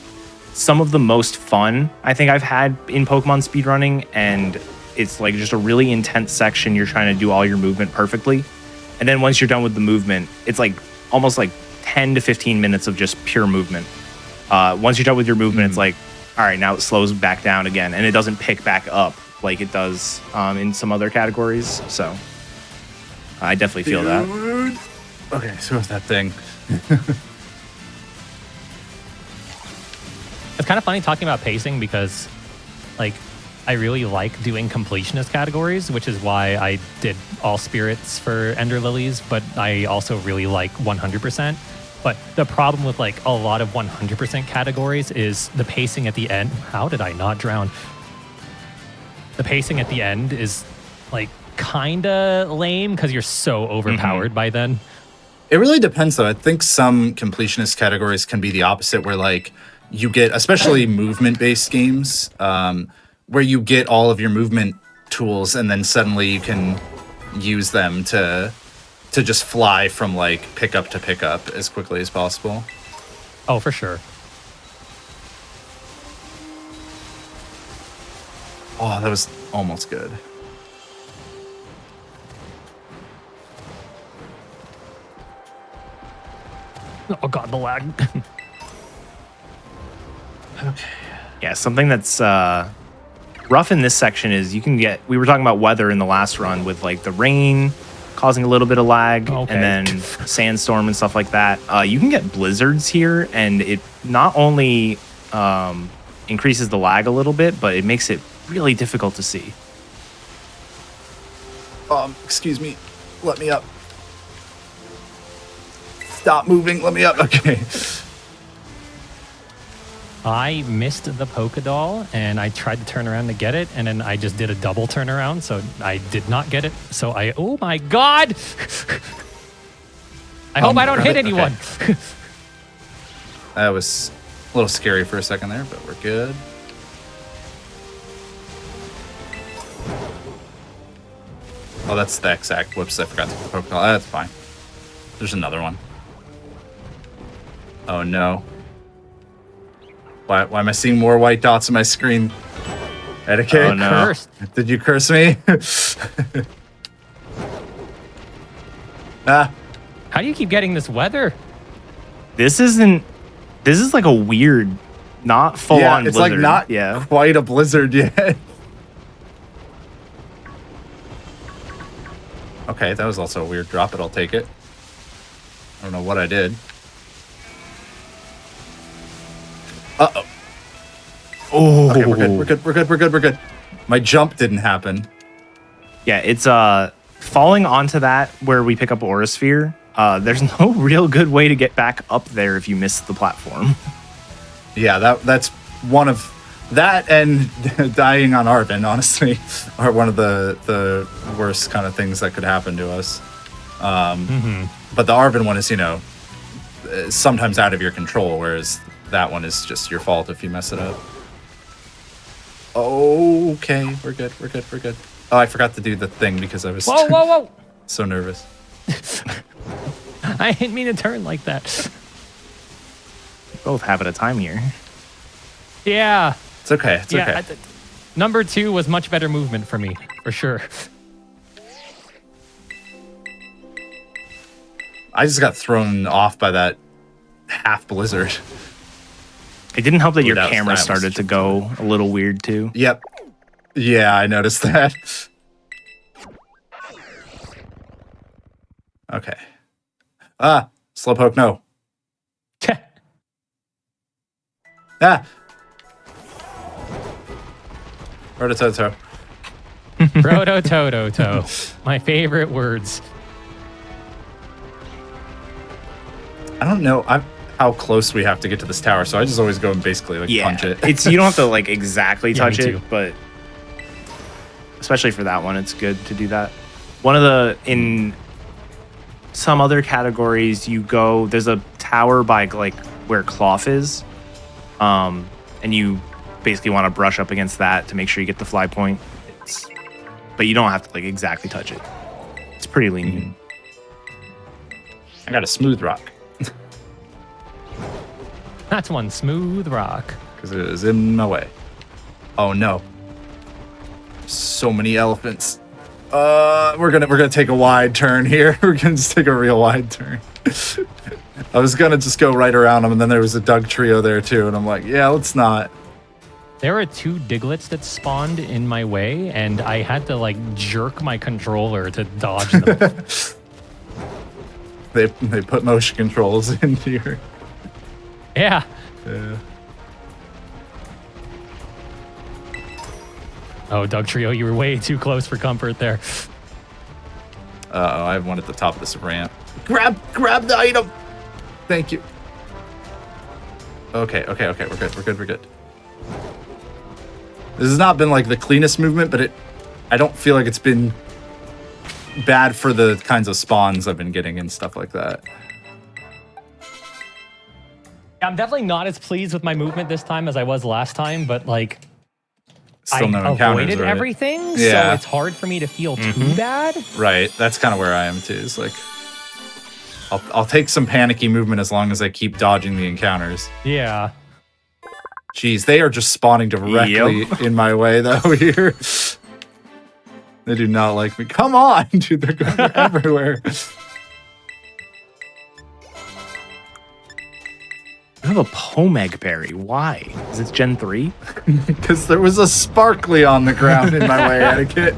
some of the most fun I think I've had in Pokemon speedrunning, and it's like just a really intense section. You're trying to do all your movement perfectly, and then once you're done with the movement, it's like almost like 10 to 15 minutes of just pure movement. Once you're done with your movement, it's like, all right, now it slows back down again, and it doesn't pick back up like it does in some other categories. So I definitely feel that. Okay, so what's that thing? It's kind of funny talking about pacing because, like, I really like doing completionist categories, which is why I did all spirits for Ender Lilies, but I also really like 100%. But the problem with, like, a lot of 100% categories is the pacing at the end. How did I not drown? The pacing at the end is, like, kind of lame because you're so overpowered by then. It really depends, though. I think some completionist categories can be the opposite, where like you get, especially movement-based games, where you get all of your movement tools, and then suddenly you can use them to just fly from like pickup to pickup as quickly as possible. Oh, for sure. Oh, that was almost good. Oh god, the lag. Okay. Yeah, something that's rough in this section is you can get, we were talking about weather in the last run with like the rain causing a little bit of lag, and then sandstorm and stuff like that. You can get blizzards here, and it not only increases the lag a little bit, but it makes it really difficult to see. Excuse me. Let me up. Stop moving. Let me up. Okay. I missed the Pokédoll, and I tried to turn around to get it, and then I just did a double turnaround, so I did not get it. So oh my god! I hope I don't hit anyone. Okay. That was a little scary for a second there, but we're good. Oh, that's the exact whoops. I forgot to put the Pokédoll. That's fine. There's another one. Oh no. Why am I seeing more white dots on my screen? Etiquette? Oh, no. Cursed. Did you curse me? Ah. How do you keep getting this weather? This is like a weird, not full on it's blizzard. like not quite a blizzard yet. Okay, that was also a weird drop, but I'll take it. I don't know what I did. Uh-oh. Oh, Okay, we're good. My jump didn't happen. Yeah, it's falling onto that where we pick up Aura Sphere. There's no real good way to get back up there if you miss the platform. Yeah, that's one of that and dying on Arvin, honestly, are one of the worst kind of things that could happen to us. But the Arvin one is, you know, sometimes out of your control, whereas that one is just your fault if you mess it up. Okay, we're good. Oh, I forgot to do the thing because I was Whoa! so nervous. I didn't mean to turn like that. Both having a time here. Yeah. It's okay. It's okay. Number 2 was much better movement for me, for sure. I just got thrown off by that half blizzard. It didn't help that your that camera was started to go a little weird too. Yep. Yeah, I noticed that. Okay. Slowpoke, no. Rotototo. Proto-toto-to. My favorite words. I don't know how close we have to get to this tower, so I just always go and basically like punch it. It's you don't have to like exactly Yeah, touch me it, too. but especially for that one, it's good to do that. One of the in some other categories, there's a tower by like where Cloth is, and you basically want to brush up against that to make sure you get the fly point. But you don't have to like exactly touch it. It's pretty lenient. I got a smooth rock That's one smooth rock. because it was in my way. Oh no. So many elephants. We're gonna take a wide turn here. We're gonna just take a real wide turn. I was gonna just go right around them, and then there was a Doug trio there too, and I'm like, yeah, let's not. There were 2 Diglets that spawned in my way, and I had to like jerk my controller to dodge them. They put motion controls into your. Yeah. Oh, Doug Trio, you were way too close for comfort there. Uh-oh, I have one at the top of this ramp. Grab the item. Thank you. Okay. We're good. This has not been like the cleanest movement, but I don't feel like it's been bad for the kinds of spawns I've been getting and stuff like that. I'm definitely not as pleased with my movement this time as I was last time, but like Still no I encounters, avoided right? everything, Yeah. so it's hard for me to feel too bad. Right. That's kind of where I am too. It's like I'll take some panicky movement as long as I keep dodging the encounters. Yeah. Jeez, they are just spawning directly in my way though here. They do not like me. Come on, dude, they're going everywhere. You have a Pomeg berry. Why? Is it Gen 3? Because there was a sparkly on the ground in my way, Etiquette.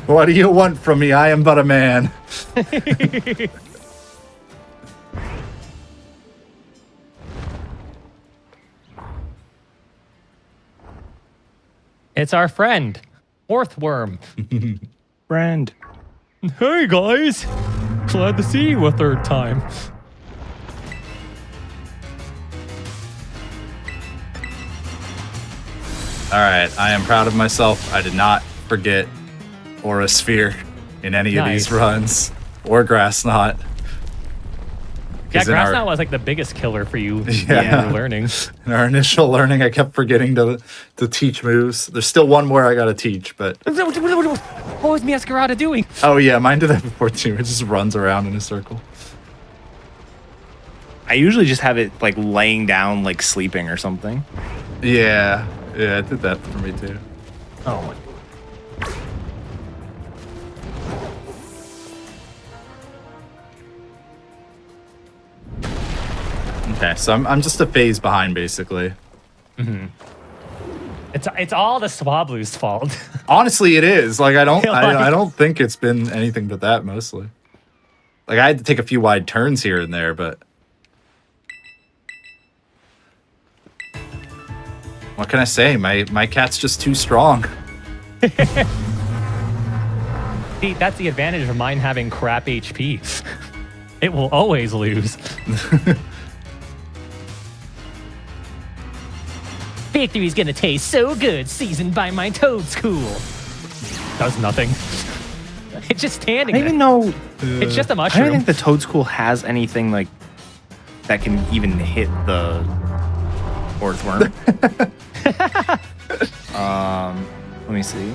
What do you want from me? I am but a man. It's our friend, Orthworm. Friend. Hey guys, glad to see you a 3rd time. All right, I am proud of myself. I did not forget Aura Sphere in any of these Nice. runs, or Grass Knot. Yeah, 'Cause in Grass our- Knot was like the biggest killer for you. Yeah. You were learning. In our initial learning, I kept forgetting to teach moves. There's still one more I gotta teach, but What was Masquerada doing? oh yeah, mine did that before too. It just runs around in a circle. I usually just have it like laying down, like sleeping or something. Yeah, it did that for me too. Oh my. Okay, so I'm just a phase behind basically. It's all the Swablu's fault. Honestly, it is. Like I Like- don't think it's been anything but that mostly. Like I had to take a few wide turns here and there, but What can I say? My cat's just too strong. See, that's the advantage of mine having crap HP. It will always lose. Victory's gonna taste so good, seasoned by my toad school. Does nothing. It's just standing I there. don't even know. It's just a I mushroom. don't think the Toad School has anything like that can even hit the Orthworm. Let me see.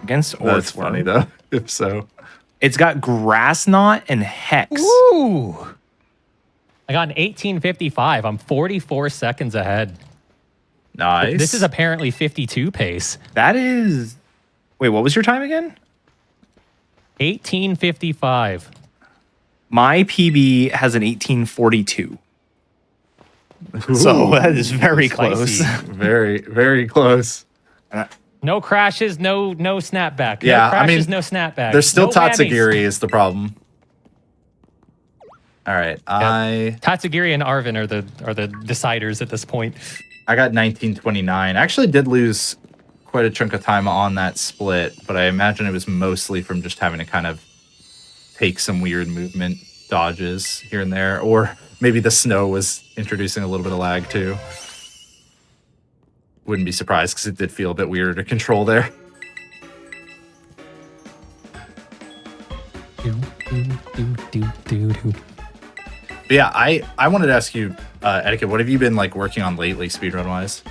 Against Orthworm. That's funny though. If so. It's got Grass Knot and Hex. Ooh. I got an 1855. I'm 44 seconds ahead. Nice. This is apparently 52 pace. That is. Wait, what was your time again? 1855. My PB has an 1842. So that is very close. Spicy. very, very close. No crashes, no snapback. Yeah, no crashes, I mean, no snapback. There's still no whammies. Tatsugiri is the problem. All right, Tatsugiri and Arvin are the deciders at this point. I got 1929. I actually did lose quite a chunk of time on that split, but I imagine it was mostly from just having to kind of take some weird movement dodges here and there, or maybe the snow was introducing a little bit of lag too. Wouldn't be surprised because it did feel a bit weirder to control there. But yeah, I wanted to ask you, Etiquette, what have you been like working on lately, speedrun wise?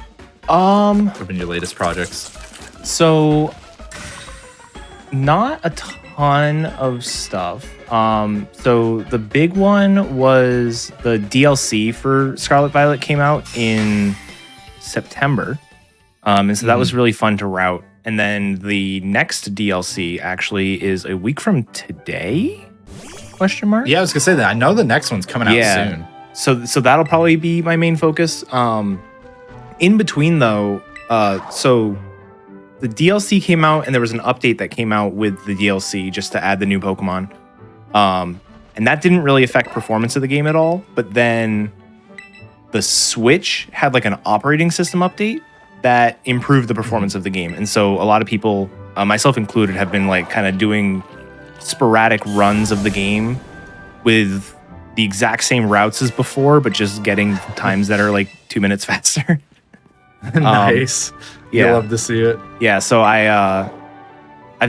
What have been your latest projects? So not a ton of stuff. So the big one was the DLC for Scarlet Violet came out in September. And so that was really fun to route. And then the next DLC actually is a week from today? Question mark? Yeah, I was gonna say that. I know the next one's coming out soon. So that'll probably be my main focus. In between though, so the DLC came out and there was an update that came out with the DLC just to add the new Pokemon. And that didn't really affect performance of the game at all. But then the Switch had like an operating system update that improved the performance of the game. And so a lot of people, myself included, have been like kind of doing sporadic runs of the game with the exact same routes as before, but just getting times that are like 2 minutes faster. Nice. Yeah. You love to see it. Yeah, so I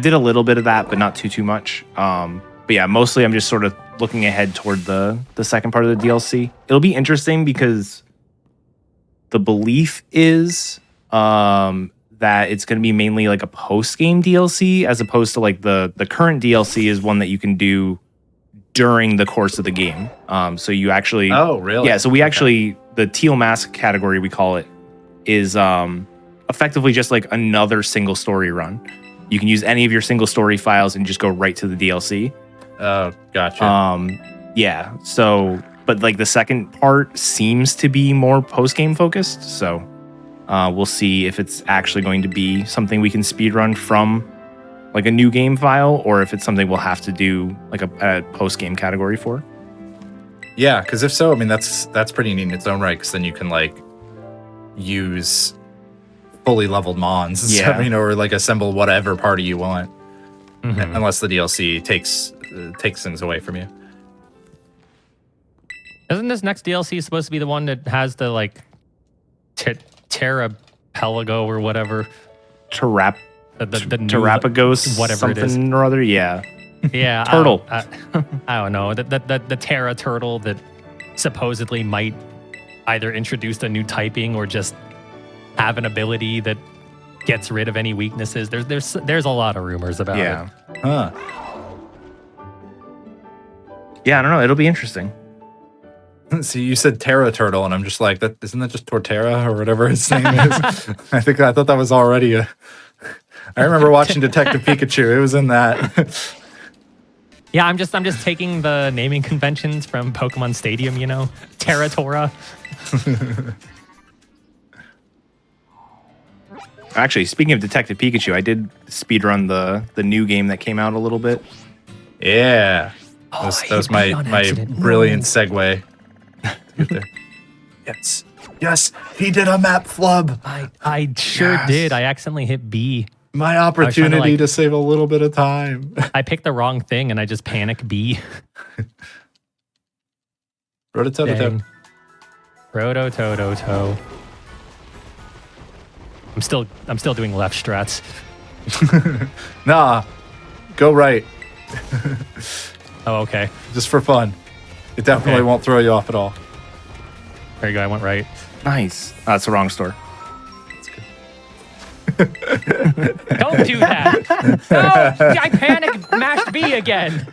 did a little bit of that, but not too much. But yeah, mostly I'm just sort of looking ahead toward the second part of the DLC. It'll be interesting because the belief is that it's going to be mainly like a post-game DLC as opposed to like the current DLC is one that you can do during the course of the game. So you actually... Oh, really? Yeah, so we actually... The Teal Mask category, we call it, is effectively just like another single story run. You can use any of your single story files and just go right to the DLC. Oh, gotcha. Yeah, so... But like the second part seems to be more post-game focused, so... we'll see if it's actually going to be something we can speedrun from like a new game file, or if it's something we'll have to do like a post-game category for. Yeah, because if so, I mean, that's pretty neat in its own right, because then you can like use fully leveled mons and stuff, you know, or like assemble whatever party you want, unless the DLC takes things away from you. Isn't this next DLC supposed to be the one that has the like Terra Pelago or whatever? The new, Terrapagos, whatever something it is. or other. Yeah. Yeah. Turtle. I don't know. The Terra Turtle that supposedly might either introduce a new typing or just have an ability that gets rid of any weaknesses. There's a lot of rumors about it. Huh. Yeah, I don't know. It'll be interesting. See, you said Terra Turtle, and I'm just like, isn't that just Torterra or whatever his name is? I thought that was already a... I remember watching Detective Pikachu. It was in that. Yeah, I'm just taking the naming conventions from Pokemon Stadium, you know? Terratora. Actually, speaking of Detective Pikachu, I did speedrun the new game that came out a little bit. Yeah. That was my brilliant segue. Get there. Yes, he did a map flub. I sure Yes. did. I accidentally hit B. My opportunity like- to save a little bit of time. I picked the wrong thing and I just panic B. Rotototo. Dang. Roto-toto-to. I'm still doing left strats. Nah, go right. Oh, okay. Just for fun. It definitely Okay. won't throw you off at all. There you go. I went right. Nice. That's the wrong store. Don't do that. No, I panic mashed B again.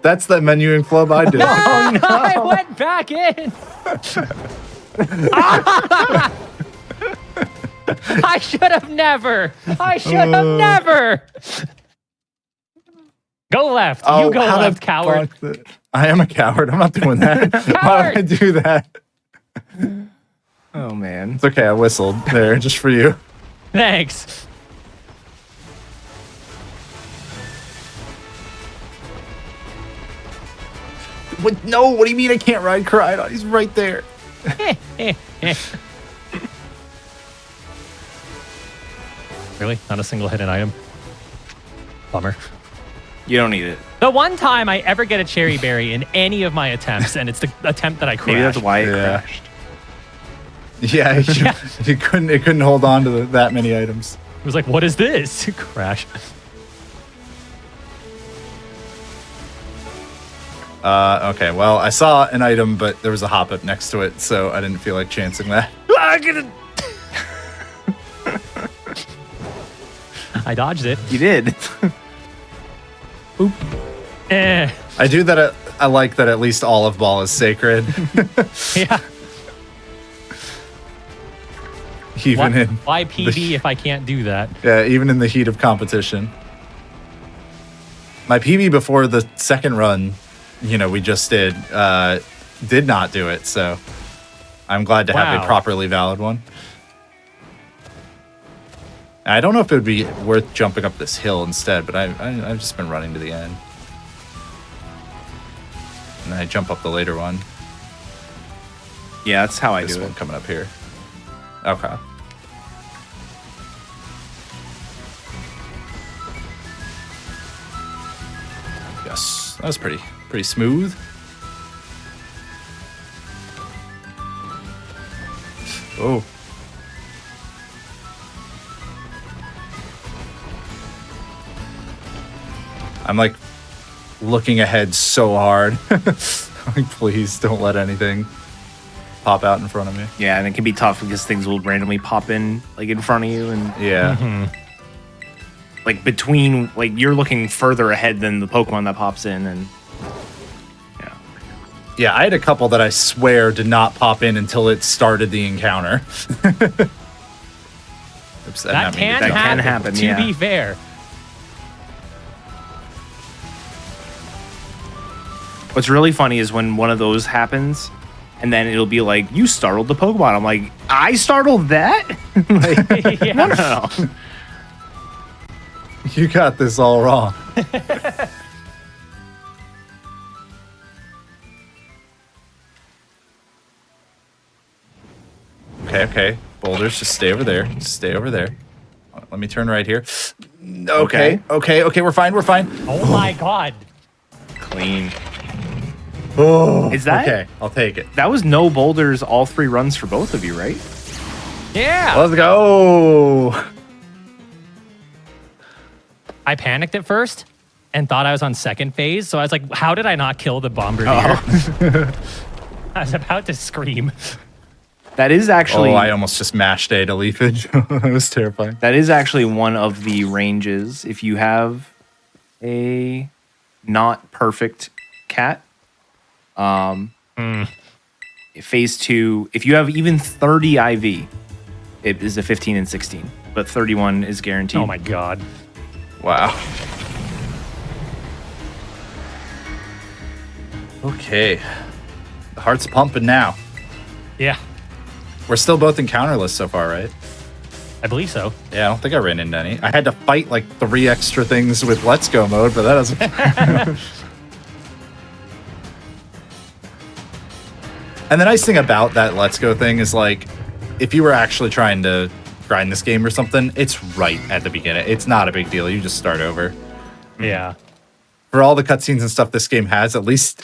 That's the menuing flub I did. Oh no! I went back in. I should have never. I should have never. Go left. You go how the left, coward. fuck the- I am a coward. I'm not doing that. Why would I do that? Oh man. It's okay. I whistled there just for you. Thanks. What? No. What do you mean I can't ride Koraidon? He's right there. Really? Not a single hidden item? Bummer. You don't need it. The one time I ever get a cherry berry in any of my attempts, and it's the attempt that I crashed. Maybe that's why it Yeah. crashed. Yeah. It couldn't hold on to that many items. It was like, what is this? Crash. Okay. Well, I saw an item, but there was a hop up next to it, so I didn't feel like chancing that. I dodged it. You did. Eh. I do that. I like that at least olive ball is sacred, Yeah. even in Why PB if I can't do that? even in the heat of competition. My PB before the second run, we just did not do it. So I'm glad to have a Wow. properly valid one. I don't know if it would be worth jumping up this hill instead, but I've just been running to the end. And then I jump up the later one. Yeah, that's how I This do one it. coming up here. Okay. Yes, that was pretty smooth. Oh. I'm like looking ahead so hard. Like, please don't let anything pop out in front of me. Yeah, and it can be tough because things will randomly pop in like in front of you and Yeah. like between like you're looking further ahead than the Pokemon that pops in and yeah. Yeah, I had a couple that I swear did not pop in until it started the encounter. Oops, I That did not mean to can jump. can happen, happen, to yeah. be fair. What's really funny is when one of those happens and then it'll be like, you startled the Pokemon. I'm like, I startled that? Like, Yeah. no. You got this all wrong. Okay. Boulders, just stay over there. Just stay over there. Let me turn right here. Okay. We're fine. Oh my god. Clean. Oh, Is that- okay? I'll take it. That was no boulders all 3 runs for both of you, right? Yeah. Let's go. I panicked at first and thought I was on second phase. So I was like, how did I not kill the Bombardier? I was about to scream. That is actually Oh, I almost just mashed A to leafage. That was terrifying. that is actually one of the ranges. If you have a not perfect cat, phase 2, if you have even 30 IV, it is a 15 and 16, but 31 is guaranteed. Oh my god. Wow. Okay. The heart's pumping now. Yeah, We're still both encounterless so far, right? I believe so. Yeah, I don't think I ran into any. I had to fight like 3 extra things with Let's Go mode, but that doesn't. And the nice thing about that Let's Go thing is, like, if you were actually trying to grind this game or something, it's right at the beginning. It's not a big deal. You just start over. Yeah. For all the cutscenes and stuff this game has, at least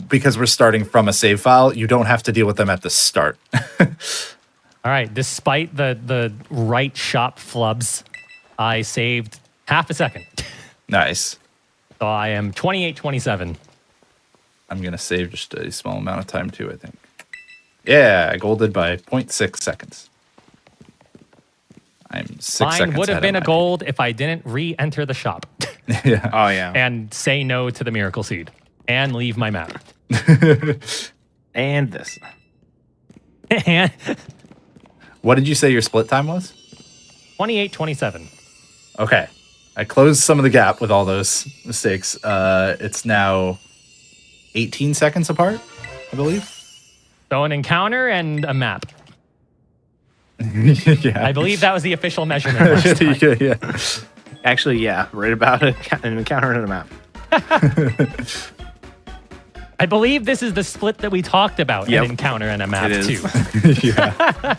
because we're starting from a save file, you don't have to deal with them at the start. All right. Despite the right shop flubs, I saved half a second. Nice. So I am 28-27. I'm going to save just a small amount of time, too, I think. Yeah, I golded by 0.6 seconds. I'm 6 seconds Mine would have ahead been of a gold if I didn't re-enter the shop Yeah. Oh yeah. and say no to the Miracle Seed and leave my map. And this. And What did you say your split time was? 28-27. Okay. I closed some of the gap with all those mistakes. It's now 18 seconds apart, I believe. So an encounter and a map. Yeah. I believe that was the official measurement last time. yeah. Actually, yeah, right about an encounter and a map. I believe this is the split that we talked about, Yep. an encounter and a map It is. too. Yeah.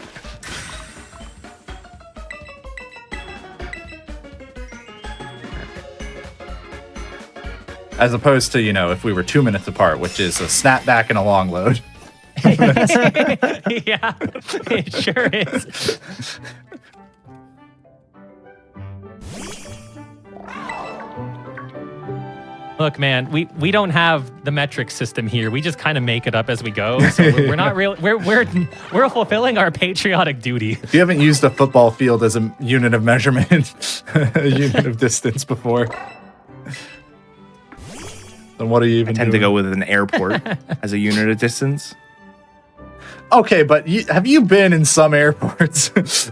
As opposed to, you know, if we were 2 minutes apart, which is a snapback and a long load. Yeah, it sure is. Look, man, we don't have the metric system here. We just kind of make it up as we go. So we're not real. We're fulfilling our patriotic duty. If you haven't used a football field as a unit of measurement, a unit of distance before, then what are you even I tend doing? to go with an airport as a unit of distance. Okay, but have you been in some airports? There's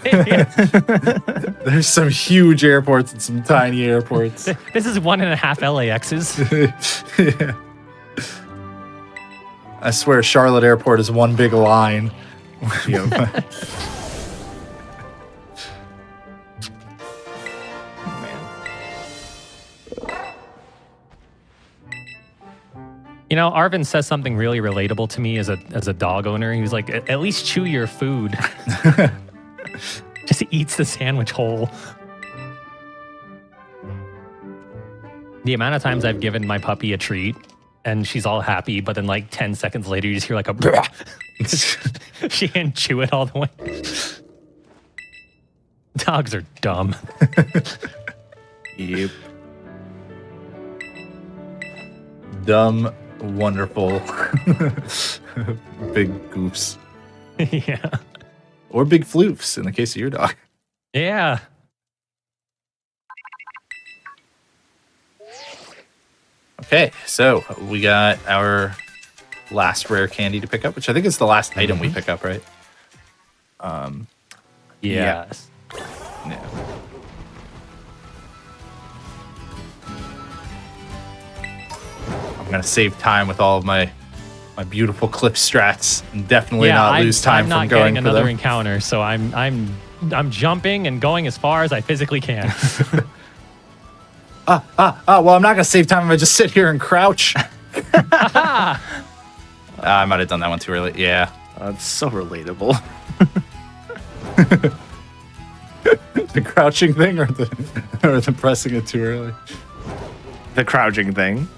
some huge airports and some tiny airports. This is 1.5 LAXs. Yeah. I swear Charlotte Airport is one big line. You know, Arvin says something really relatable to me as a dog owner. He was like, at least chew your food. Just eats the sandwich whole. The amount of times I've given my puppy a treat and she's all happy, but then like 10 seconds later you just hear like a she didn't chew it all the way. Dogs are dumb. Yep. Dumb, wonderful, big goofs. Yeah. Or big floofs in the case of your dog. Yeah. Okay, so we got our last rare candy to pick up, which I think is the last item we pick up, right? Yes. Yeah. I'm gonna save time with all of my beautiful clip strats and definitely not lose time I'm not from going getting for another them. encounter, so I'm jumping and going as far as I physically can. Well, I'm not gonna save time if I just sit here and crouch. I might have done that one too early. Yeah. That's so relatable. The crouching thing or the pressing it too early. The crouching thing.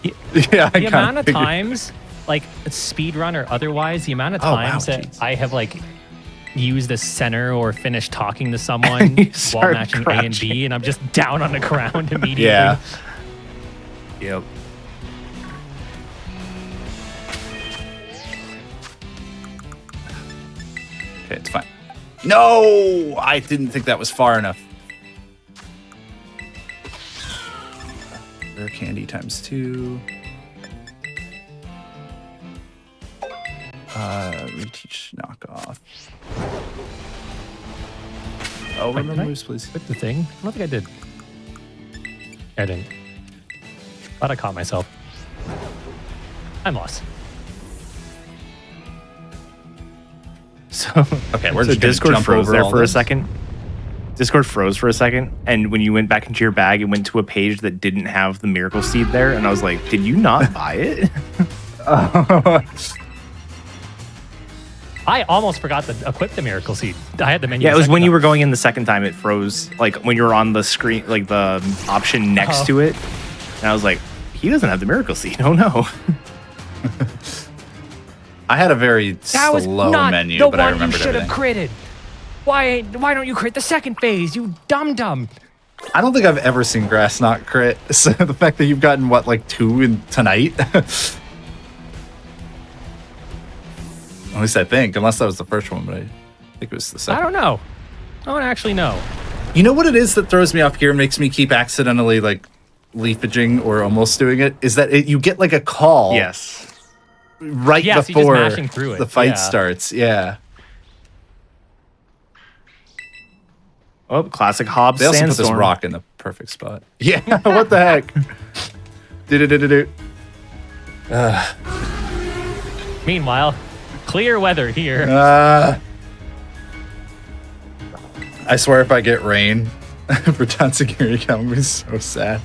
Yeah, The amount of times, like speedrun or otherwise, the amount of Oh, wow, times that jeez. I have like used a center or finished talking to someone You while start matching A and B, crouching. and I'm just down on the ground immediately. Yeah. Yep. Okay, it's fine. No, I didn't think that was far enough. Rare candy ×2. Reteach knockoff. Oh, Wait, remember did I moves, please. click the thing? I don't think I did. I didn't. Thought I caught myself. I'm lost. So Okay, we're so just gonna Discord jump froze over there all for a this. second. Discord froze for a second, and when you went back into your bag, it went to a page that didn't have the miracle seed there, and I was like, "Did you not buy it?" I almost forgot to equip the Miracle Seed. I had the menu. Yeah, it was second when you time. were going in the second time, it froze, like when you were on the screen, like the option next to it. And I was like, he doesn't have the Miracle Seed. Oh no. I had a very That was slow not menu, the but I one you remembered should have everything. critted. Why don't you crit the second phase, you dum-dum? I don't think I've ever seen grass not crit. So the fact that you've gotten what, like 2 in tonight? At least I think, unless that was the first one, but I think it was the second. I don't know. I don't actually know. You know what it is that throws me off here and makes me keep accidentally like leafaging or almost doing it? Is that you get like a call Yes. right Yeah, so you're just before mashing through it. the fight Yeah. starts. Yeah. Oh, classic Hobbs They also put this Sandstorm. rock in the perfect spot. Yeah, what the heck? Do-do-do-do-do. Meanwhile, clear weather here. I swear if I get rain for Tatsugiri, I'm gonna be so sad.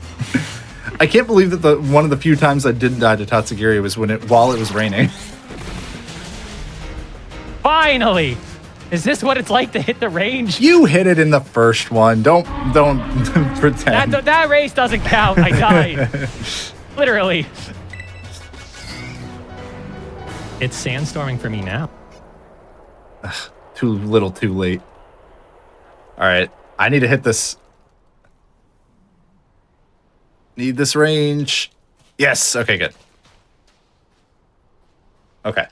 I can't believe that one of the few times I didn't die to Tatsugiri was while it was raining. Finally! Is this what it's like to hit the range? You hit it in the first one. Don't pretend. That race doesn't count. I died. Literally. It's sandstorming for me now. Too little, too late. All right, I need to hit this. Need this range. Yes. Okay, good. Okay.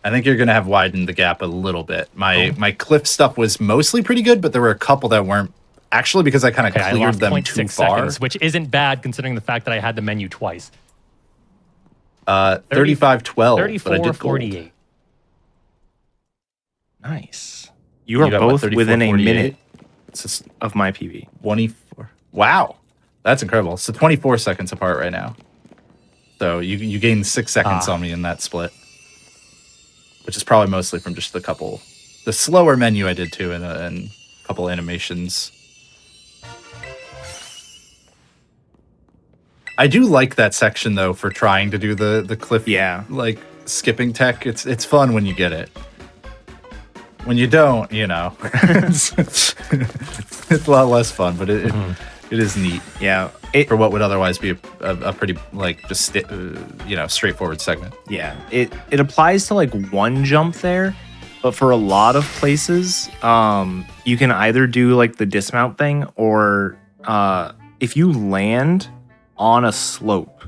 I think you're gonna have widened the gap a little bit. My cliff stuff was mostly pretty good, but there were a couple that weren't. Actually, because I kind of Okay, I cleared lost them 0.6 too far. seconds, which isn't bad considering the fact that I had the menu twice. 35-12. 34-48. Nice. You are got, what, both 34, within a 48? minute It's just of my PB. 24. Wow, that's incredible. So 24 seconds apart right now. So you gained 6 seconds on me in that split, which is probably mostly from just the slower menu I did too, and a couple animations. I do like that section though for trying to do the cliff, like skipping tech. It's fun when you get it. When you don't, it's a lot less fun, but it is neat. Yeah. For what would otherwise be a pretty like just straightforward segment. Yeah. It applies to like one jump there, but for a lot of places, you can either do like the dismount thing or if you land on a slope,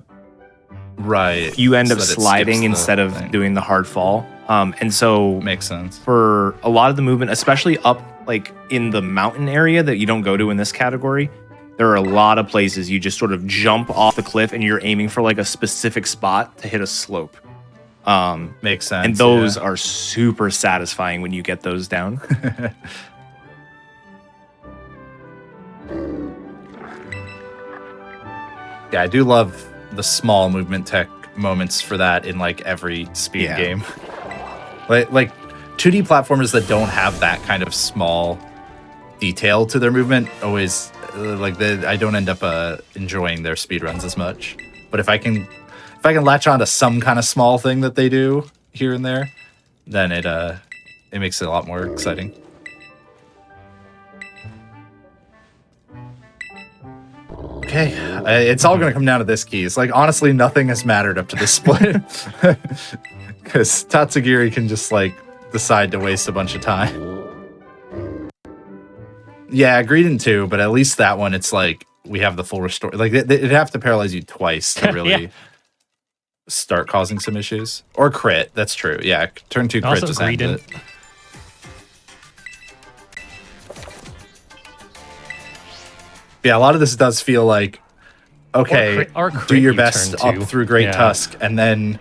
right, you end up that it sliding skips the instead of thing. doing the hard fall. And so Makes sense. for a lot of the movement, especially up like in the mountain area that you don't go to in this category, there are a lot of places you just sort of jump off the cliff and you're aiming for like a specific spot to hit a slope. Makes sense. And those are super satisfying when you get those down. Yeah, I do love the small movement tech moments for that in like every speed game. Like 2D platformers that don't have that kind of small detail to their movement always I don't end up enjoying their speedruns as much. But if I can latch on to some kind of small thing that they do here and there, then it makes it a lot more exciting. Okay, it's all going to come down to this key. It's like, honestly, nothing has mattered up to this split. Because Tatsugiri can just, like, decide to waste a bunch of time. Yeah, Greedent too, but at least that one, it's like, we have the full restore. Like, it'd have to paralyze you twice to really start causing some issues. Or crit, that's true. Yeah, turn 2 crit Also just ends Greedent. it. Yeah, a lot of this does feel like, okay, Or crit do your you best turn up to. through Great Yeah. Tusk, and then,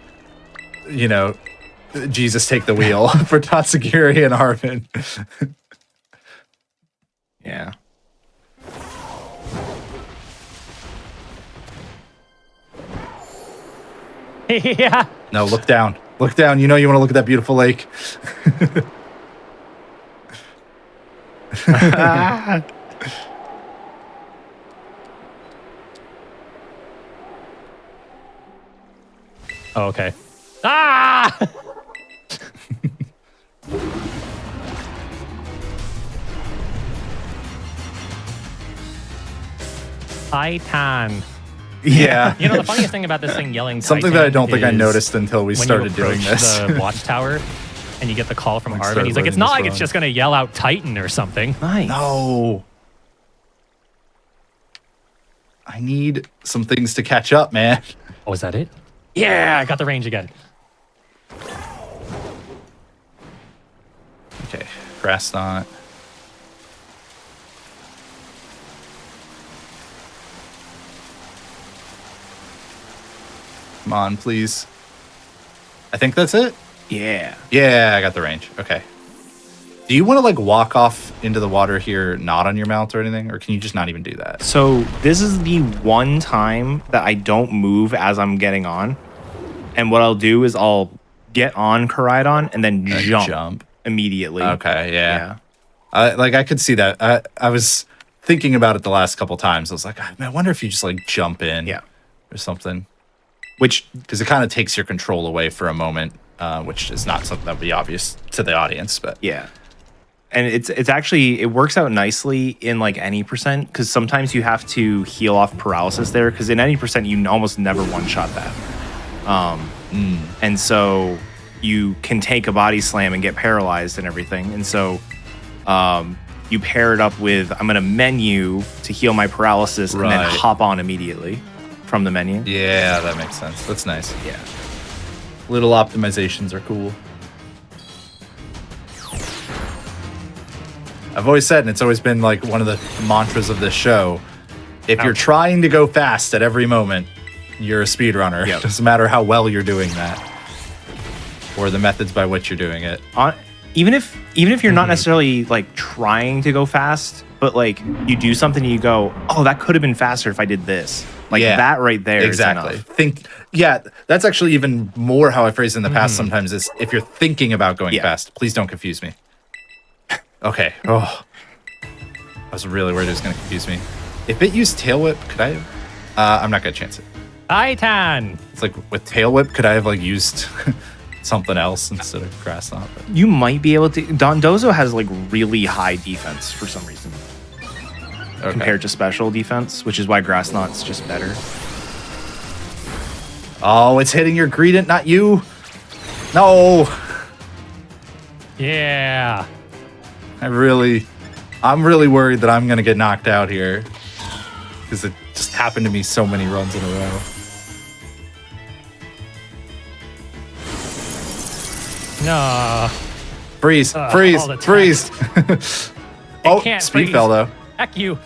Jesus take the wheel for Tatsugiri and Arvin. Yeah. Yeah. No, look down. Look down. You know you want to look at that beautiful lake. Oh, okay. Ah! Titan. Yeah. You know, the funniest thing about this thing yelling Something Titan that I don't think I is noticed until we when started you doing approach this. the watchtower and you get the call from Like, Arvin. start He's like, it's learning not this like it's wrong. just going to yell out Titan or something. Nice. No. I need some things to catch up, man. Oh, is that it? Yeah, I got the range again. Okay, grass knot. Come on, please. I think that's it. Yeah. Yeah, I got the range. Okay. Do you want to like walk off into the water here, not on your mount or anything, or can you just not even do that? So this is the one time that I don't move as I'm getting on. And what I'll do is I'll get on Koraidon and then jump immediately. Okay, yeah. I could see that. I was thinking about it the last couple times. I was like, I wonder if you just like jump in or something. Which, because it kind of takes your control away for a moment, which is not something that would be obvious to the audience, but yeah. And it's actually, it works out nicely in like any percent, because sometimes you have to heal off paralysis there, because in any percent you almost never one-shot that. And so you can take a body slam and get paralyzed and everything. And so you pair it up with, I'm going to menu to heal my paralysis and then Right. hop on immediately from the menu. yeah, that makes sense. That's nice. Yeah. Little optimizations are cool. I've always said, and it's always been like one of the mantras of this show, if you're trying to go fast at every moment, you're a speedrunner. Yep. It doesn't matter how well you're doing that or the methods by which you're doing it. Even if you're not necessarily like trying to go fast, but like you do something and you go, oh, that could have been faster if I did this. Like that right there is exactly. enough. That's actually even more how I phrase it in the past sometimes is if you're thinking about going Yeah. fast, please don't confuse me. Okay. Oh. I was really worried it was going to confuse me. If it used tail whip, could I have? I'm not going to chance it. Titan. It's like with tail whip, could I have like used something else instead of grass knot? But You might be able to. Dondozo has like really high defense for some reason okay. compared to special defense, which is why Grass Knot's just better. Oh, it's hitting your greedent, not you. No. Yeah. I'm really worried that I'm going to get knocked out here because it just happened to me so many runs in a row. No. Freeze, all freeze, the time. freeze. Oh, can't speed freeze. fell though. Heck you.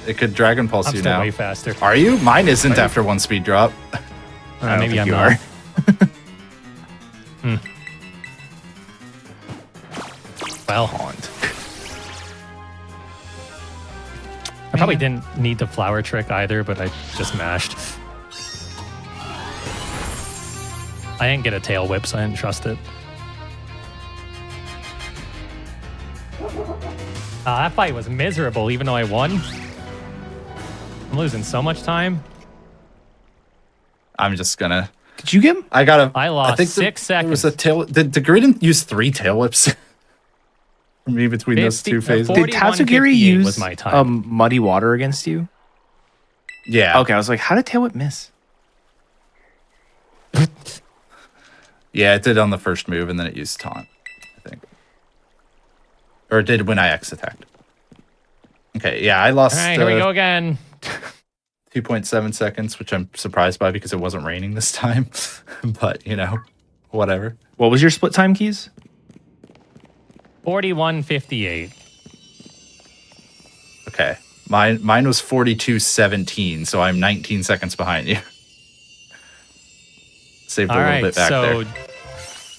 It could Dragon Pulse I'm you still now. way faster. Are you? Mine isn't after one speed drop. I don't maybe think I'm you not. are. Well, Haunt. I probably didn't need the flower trick either, but I just mashed. I didn't get a tail whip, so I didn't trust it. That fight was miserable, even though I won. I'm losing so much time. I'm just gonna. Did you get him? I gotta. I lost think 6 there was seconds. a tail. Did Gridden use 3 tail whips? For me between those 50 two phases. 40 Did Tatsugiri 41.58 use was my time. muddy water against you? Yeah. Okay, I was like, how did Tail Whip miss? Yeah, it did on the first move, and then it used taunt, I think. Or it did when I X attacked. Okay, yeah, I lost All right, here we go again. 2.7 seconds, which I'm surprised by because it wasn't raining this time. But, you know, whatever. What was your split time keys? 41.58. Okay. Mine was 42.17, so I'm 19 seconds behind you. Saved a All little right, bit back so there.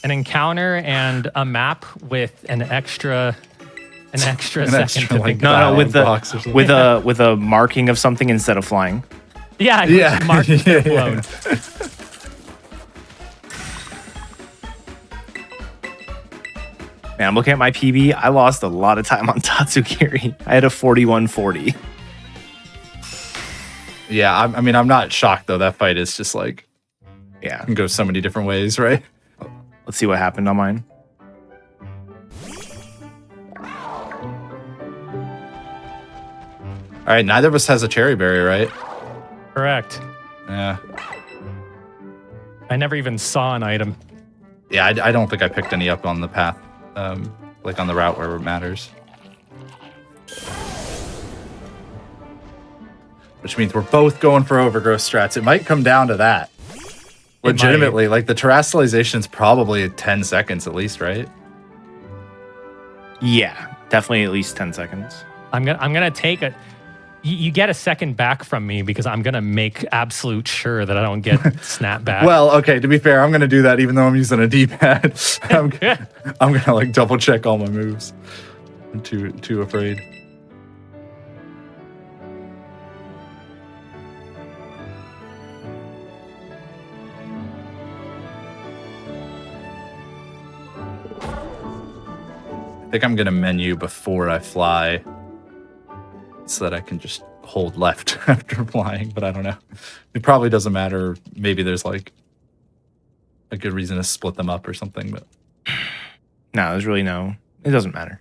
an encounter and a map with an extra An second extra, to like, think No, about. no, with box or something. the with a marking of something instead of flying. Yeah, Yeah. Mark Yeah, blown. Man, I'm looking at my PB. I lost a lot of time on Tatsugiri. I had a 41-40. Yeah, I mean, I'm not shocked, though. That fight is just like, Yeah. can go so many different ways, right? Let's see what happened on mine. All right, neither of us has a cherry berry, right? Correct. Yeah. I never even saw an item. Yeah, I don't think I picked any up on the path, like on the route where it matters. Which means we're both going for overgrowth strats. It might come down to that. Legitimately, like the terrestrialization is probably 10 seconds at least, right? Yeah, definitely at least 10 seconds. I'm gonna take a. You get a second back from me because I'm gonna make absolute sure that I don't get snap back. Well, okay, to be fair, I'm gonna do that even though I'm using a D-pad. I'm gonna like double check all my moves. I'm too afraid. I think I'm gonna menu before I fly so that I can just hold left after flying, but I don't know. It probably doesn't matter. Maybe there's like a good reason to split them up or something, but No, there's really no. It doesn't matter.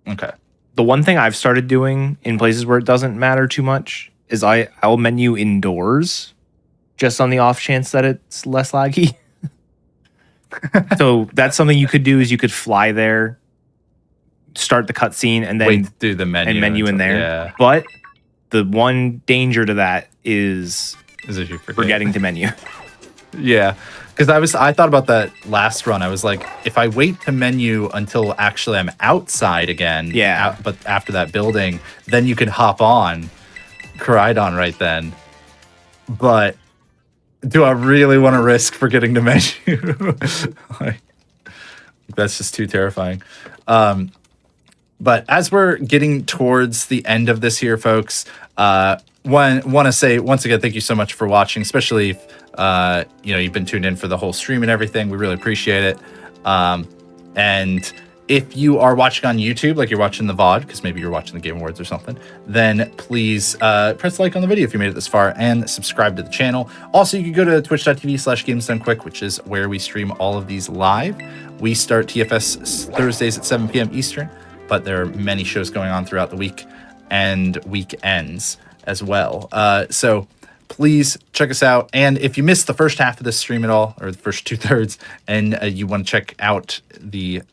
okay. The one thing I've started doing in places where it doesn't matter too much is I'll menu indoors just on the off chance that it's less laggy. So that's something you could do is you could fly there, start the cutscene, and then Wait, do the menu and menu in until- there. Yeah. But the one danger to that is Is if you forget. forgetting to menu. Yeah, because I thought about that last run. I was like, if I wait to menu until actually I'm outside again, Yeah. but after that building, then you can hop on Koraidon right then. But do I really want to risk forgetting to menu? Like, that's just too terrifying. But as we're getting towards the end of this here, folks, want to say once again, thank you so much for watching, especially if, you've been tuned in for the whole stream and everything. We really appreciate it. And if you are watching on YouTube, like you're watching the VOD, because maybe you're watching the Game Awards or something, then please press like on the video if you made it this far and subscribe to the channel. Also, you can go to twitch.tv/GamesDoneQuick, which is where we stream all of these live. We start TFS Thursdays at 7 p.m. Eastern, but there are many shows going on throughout the week and weekends as well. So please check us out. And if you missed the first half of this stream at all, or the first 2/3, and you want to check out the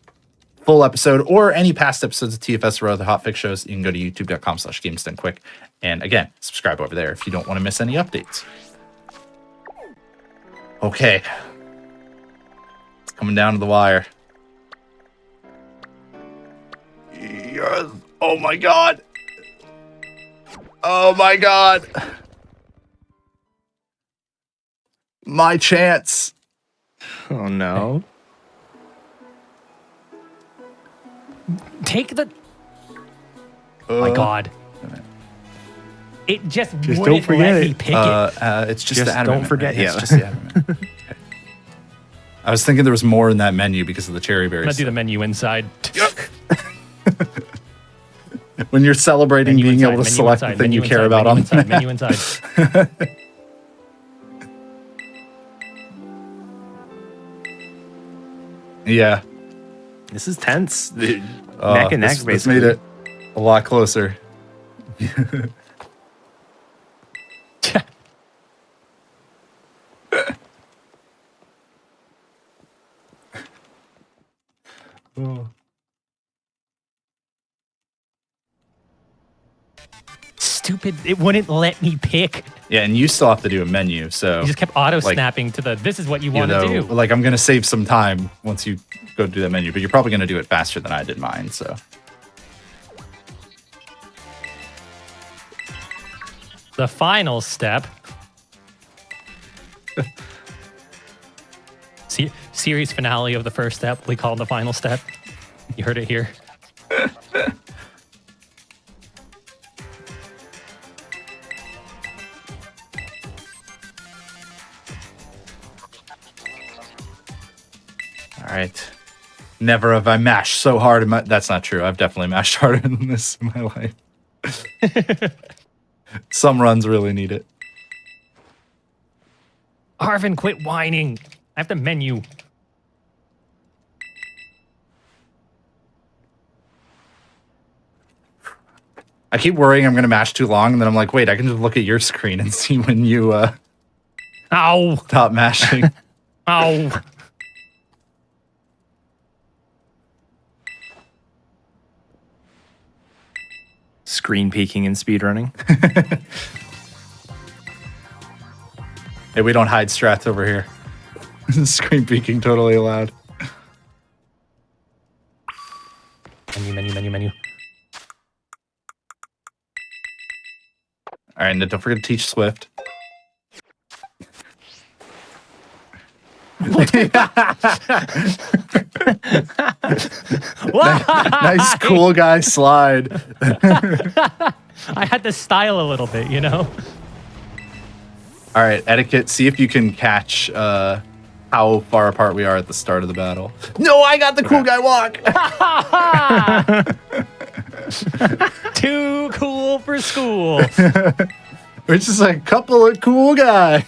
full episode or any past episodes of TFS or other Hotfix shows, you can go to youtube.com/GamesDoneQuick. And again, subscribe over there if you don't want to miss any updates. Okay. It's coming down to the wire. Yes. Oh my god. Oh my god. My chance. Oh no. Take the. Oh my God. It just Just wouldn't don't forget let it. me pick it. It's just Just the adamant. don't forget, Right? yeah. It's just the adamant. Okay. I was thinking there was more in that menu because of the cherry I'm berries. gonna do the menu inside. When you're celebrating Menu being inside, able to menu select inside, the thing menu you care inside, about on menu the inside, map. menu inside. Yeah. This is tense. Neck and neck, this basically. made it a lot closer. Oh. Stupid! It wouldn't let me pick. Yeah, and you still have to do a menu, so You just kept auto snapping to the. This is what you want to do. like I'm gonna save some time once you go do that menu, but you're probably gonna do it faster than I did mine, so. The final step. Series finale of the first step. We call it the final step. You heard it here. All right. Never have I mashed so hard in my. That's not true. I've definitely mashed harder than this in my life. Some runs really need it. Arvin, quit whining. I have to menu. I keep worrying I'm going to mash too long, and then I'm like, wait, I can just look at your screen and see when you Ow! stop mashing. Ow! Screen peeking in speedrunning. Hey, we don't hide strats over here. Screen peeking totally allowed. Menu. All right, and don't forget to teach Swift. Nice cool guy slide. I had to style a little bit, you know? All right, etiquette. See if you can catch how far apart we are at the start of the battle. No, I got the cool guy walk. Too cool for school. We're just like a couple of cool guys.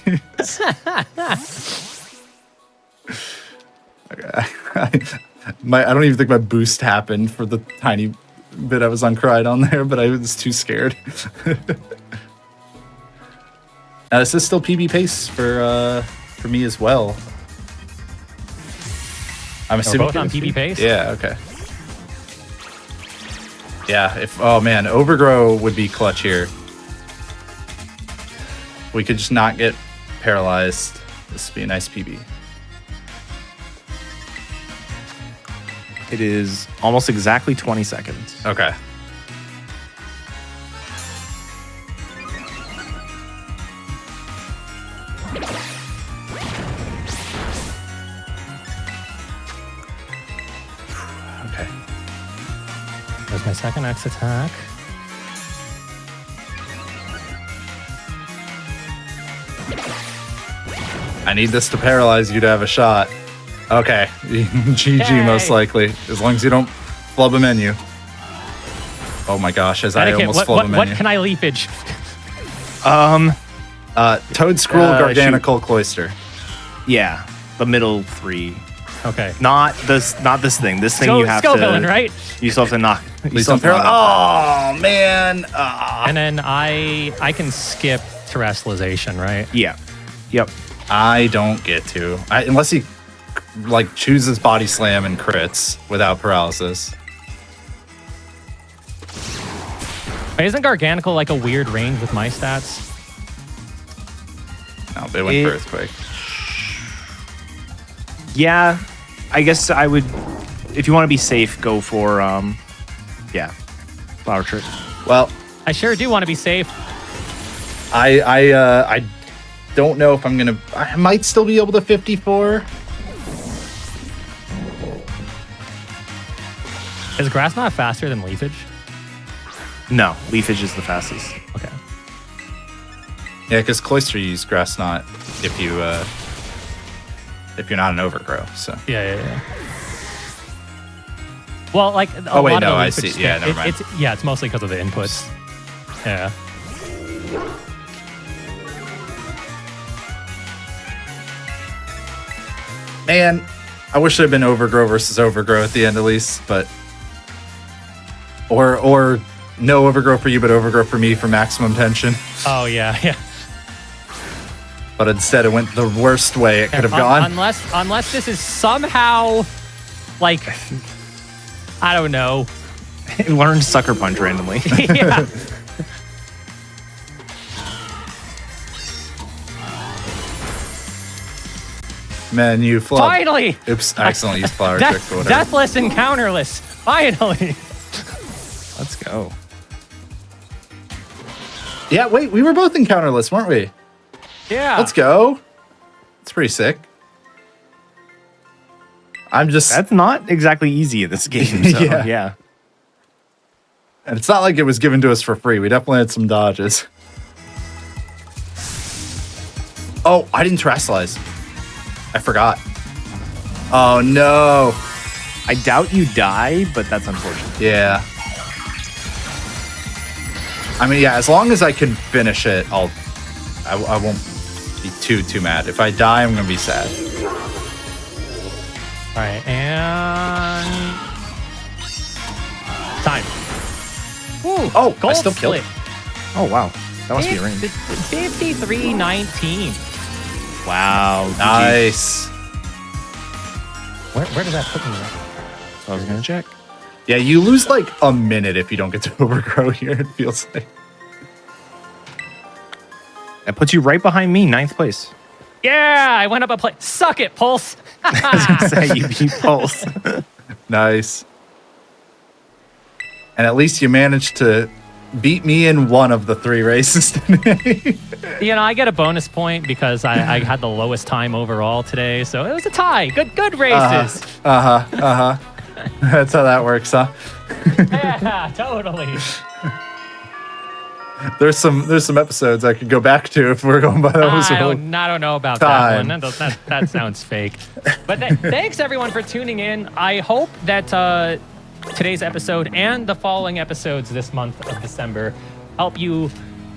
Okay. I don't even think my boost happened for the tiny bit I was uncried on there, but I was too scared. Now, this is still PB pace for me as well. I'm We're assuming both on PB pace? Yeah, okay. Yeah, oh man, Overgrow would be clutch here. We could just not get paralyzed. This would be a nice PB. It is almost exactly 20 seconds. Okay. Okay. There's my second X attack. I need this to paralyze you to have a shot. Okay. GG Yay. most likely. As long as you don't flub a menu. Oh my gosh, as I Etiquette, almost flub a what menu. can I leafage? Toad Scroll, Garganical, Cloister. Yeah, the middle three. Okay. Not this thing. This thing you have Skill to. villain, right? You still have to knock. You Please still don't have to knock Oh man. Ah. And then I can skip terrestrialization, right? Yeah. Yep. I don't get to. Unless he like chooses body slam and crits without paralysis. Wait, isn't Garganical like a weird range with my stats? No, they went for Earthquake. Yeah, I guess I would. If you want to be safe, go for yeah, Flower Trick. Well, I sure do want to be safe. I don't know if I'm gonna. I might still be able to 54. Is grass not faster than leafage? No, Leafage is the fastest. Okay. Yeah, because Cloister you use Grass Knot if you're not an Overgrow. So Yeah. Well, like a Oh, wait, lot no, of the I leafage see. Yeah, never mind. It's mostly because of the inputs. Yeah. man, I wish it had been Overgrow versus Overgrow at the end at least, but or no Overgrow for you, but Overgrow for me for maximum tension. Oh yeah. But instead, it went the worst way it could have gone. Unless this is somehow like I don't know. It learned Sucker Punch randomly. Yeah. Man, you flub. Finally! Oops, I accidentally used Flower Trick for whatever. Deathless and counterless. Finally! Let's go. Yeah, wait, we were both in counterless, weren't we? Yeah. Let's go. It's pretty sick. I'm just... That's not exactly easy in this game. So, yeah. And it's not like it was given to us for free. We definitely had some dodges. Oh, I didn't terrestrialize. I forgot. Oh, no. I doubt you die, but that's unfortunate. Yeah. I mean, yeah, as long as I can finish it, I won't be too mad. If I die, I'm going to be sad. All right, and time. Woo. Oh, I Gold still killed split. it. Oh, wow. That must be a range. 53-19. Wow. GG. Nice. Where did that put me? So I was going to check. Yeah, you lose like a minute if you don't get to overgrow here, it feels like. That puts you right behind me, 9th place. Yeah, I went up a play. Suck it, Pulse. Say you beat Pulse. Nice. And at least you managed to beat me in one of the 3 races today. You know, I get a bonus point because I had the lowest time overall today, so it was a tie. Good races. That's how that works, huh? Yeah, totally. There's some episodes I could go back to if we're going by those. I don't know about time. that one. That sounds fake. But thanks everyone for tuning in. I hope that today's episode and the following episodes this month of December help you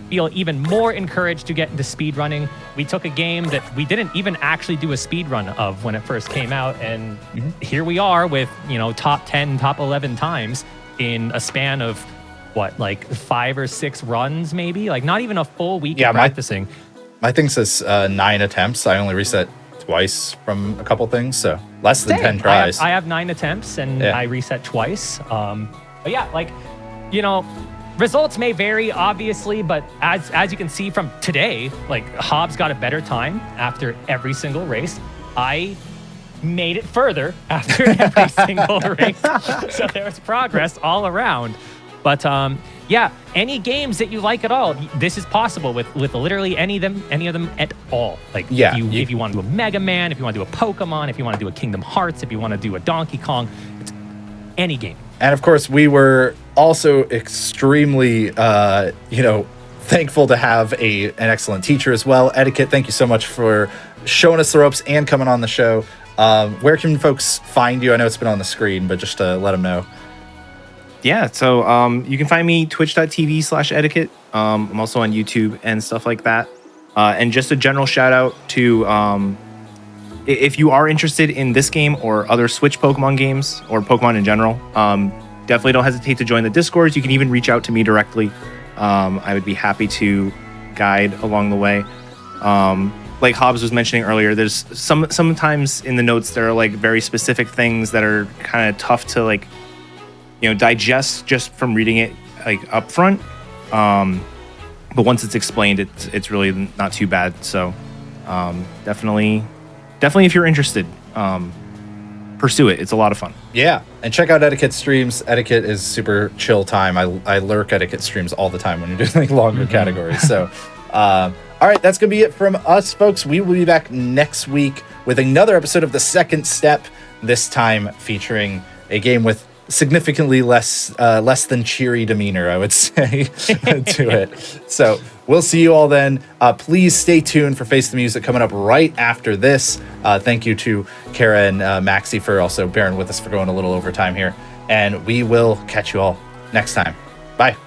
feel even more encouraged to get into speedrunning. We took a game that we didn't even actually do a speedrun of when it first came out, and here we are with, you know, top 10, top 11 times in a span of what, like 5 or 6 runs, maybe? Like not even a full week of practicing. My thing says 9 attempts. I only reset twice from a couple things, so less than 10 tries. I have 9 attempts and I reset twice. But yeah, like, you know, results may vary, obviously, but as you can see from today, like Hobbs got a better time after every single race. I made it further after every single race. So there was progress all around. But yeah, any games that you like at all, this is possible with literally any of them at all. Like if you want to do a Mega Man, if you want to do a Pokemon, if you want to do a Kingdom Hearts, if you want to do a Donkey Kong, it's any game. And of course, we were also extremely, thankful to have an excellent teacher as well. Etiquette, thank you so much for showing us the ropes and coming on the show. Where can folks find you? I know it's been on the screen, but just to let them know. Yeah, so you can find me twitch.tv/etiquette. I'm also on YouTube and stuff like that. And just a general shout out to if you are interested in this game or other Switch Pokemon games or Pokemon in general, definitely don't hesitate to join the Discords. You can even reach out to me directly. I would be happy to guide along the way. Like Hobbs was mentioning earlier, there's sometimes in the notes there are like very specific things that are kind of tough to like, digest just from reading it like up front. But once it's explained, it's really not too bad. So definitely if you're interested, pursue it. It's a lot of fun. Yeah, and check out Etiquette streams. Etiquette is super chill time. I lurk Etiquette streams all the time when you're doing like longer categories. So all right, that's gonna be it from us, folks. We will be back next week with another episode of The Second Step, this time featuring a game with significantly less than cheery demeanor, I would say, to it. So we'll see you all then. Please stay tuned for Face the Music coming up right after this. Thank you to Kara and Maxi for also bearing with us for going a little overtime here. And we will catch you all next time. Bye.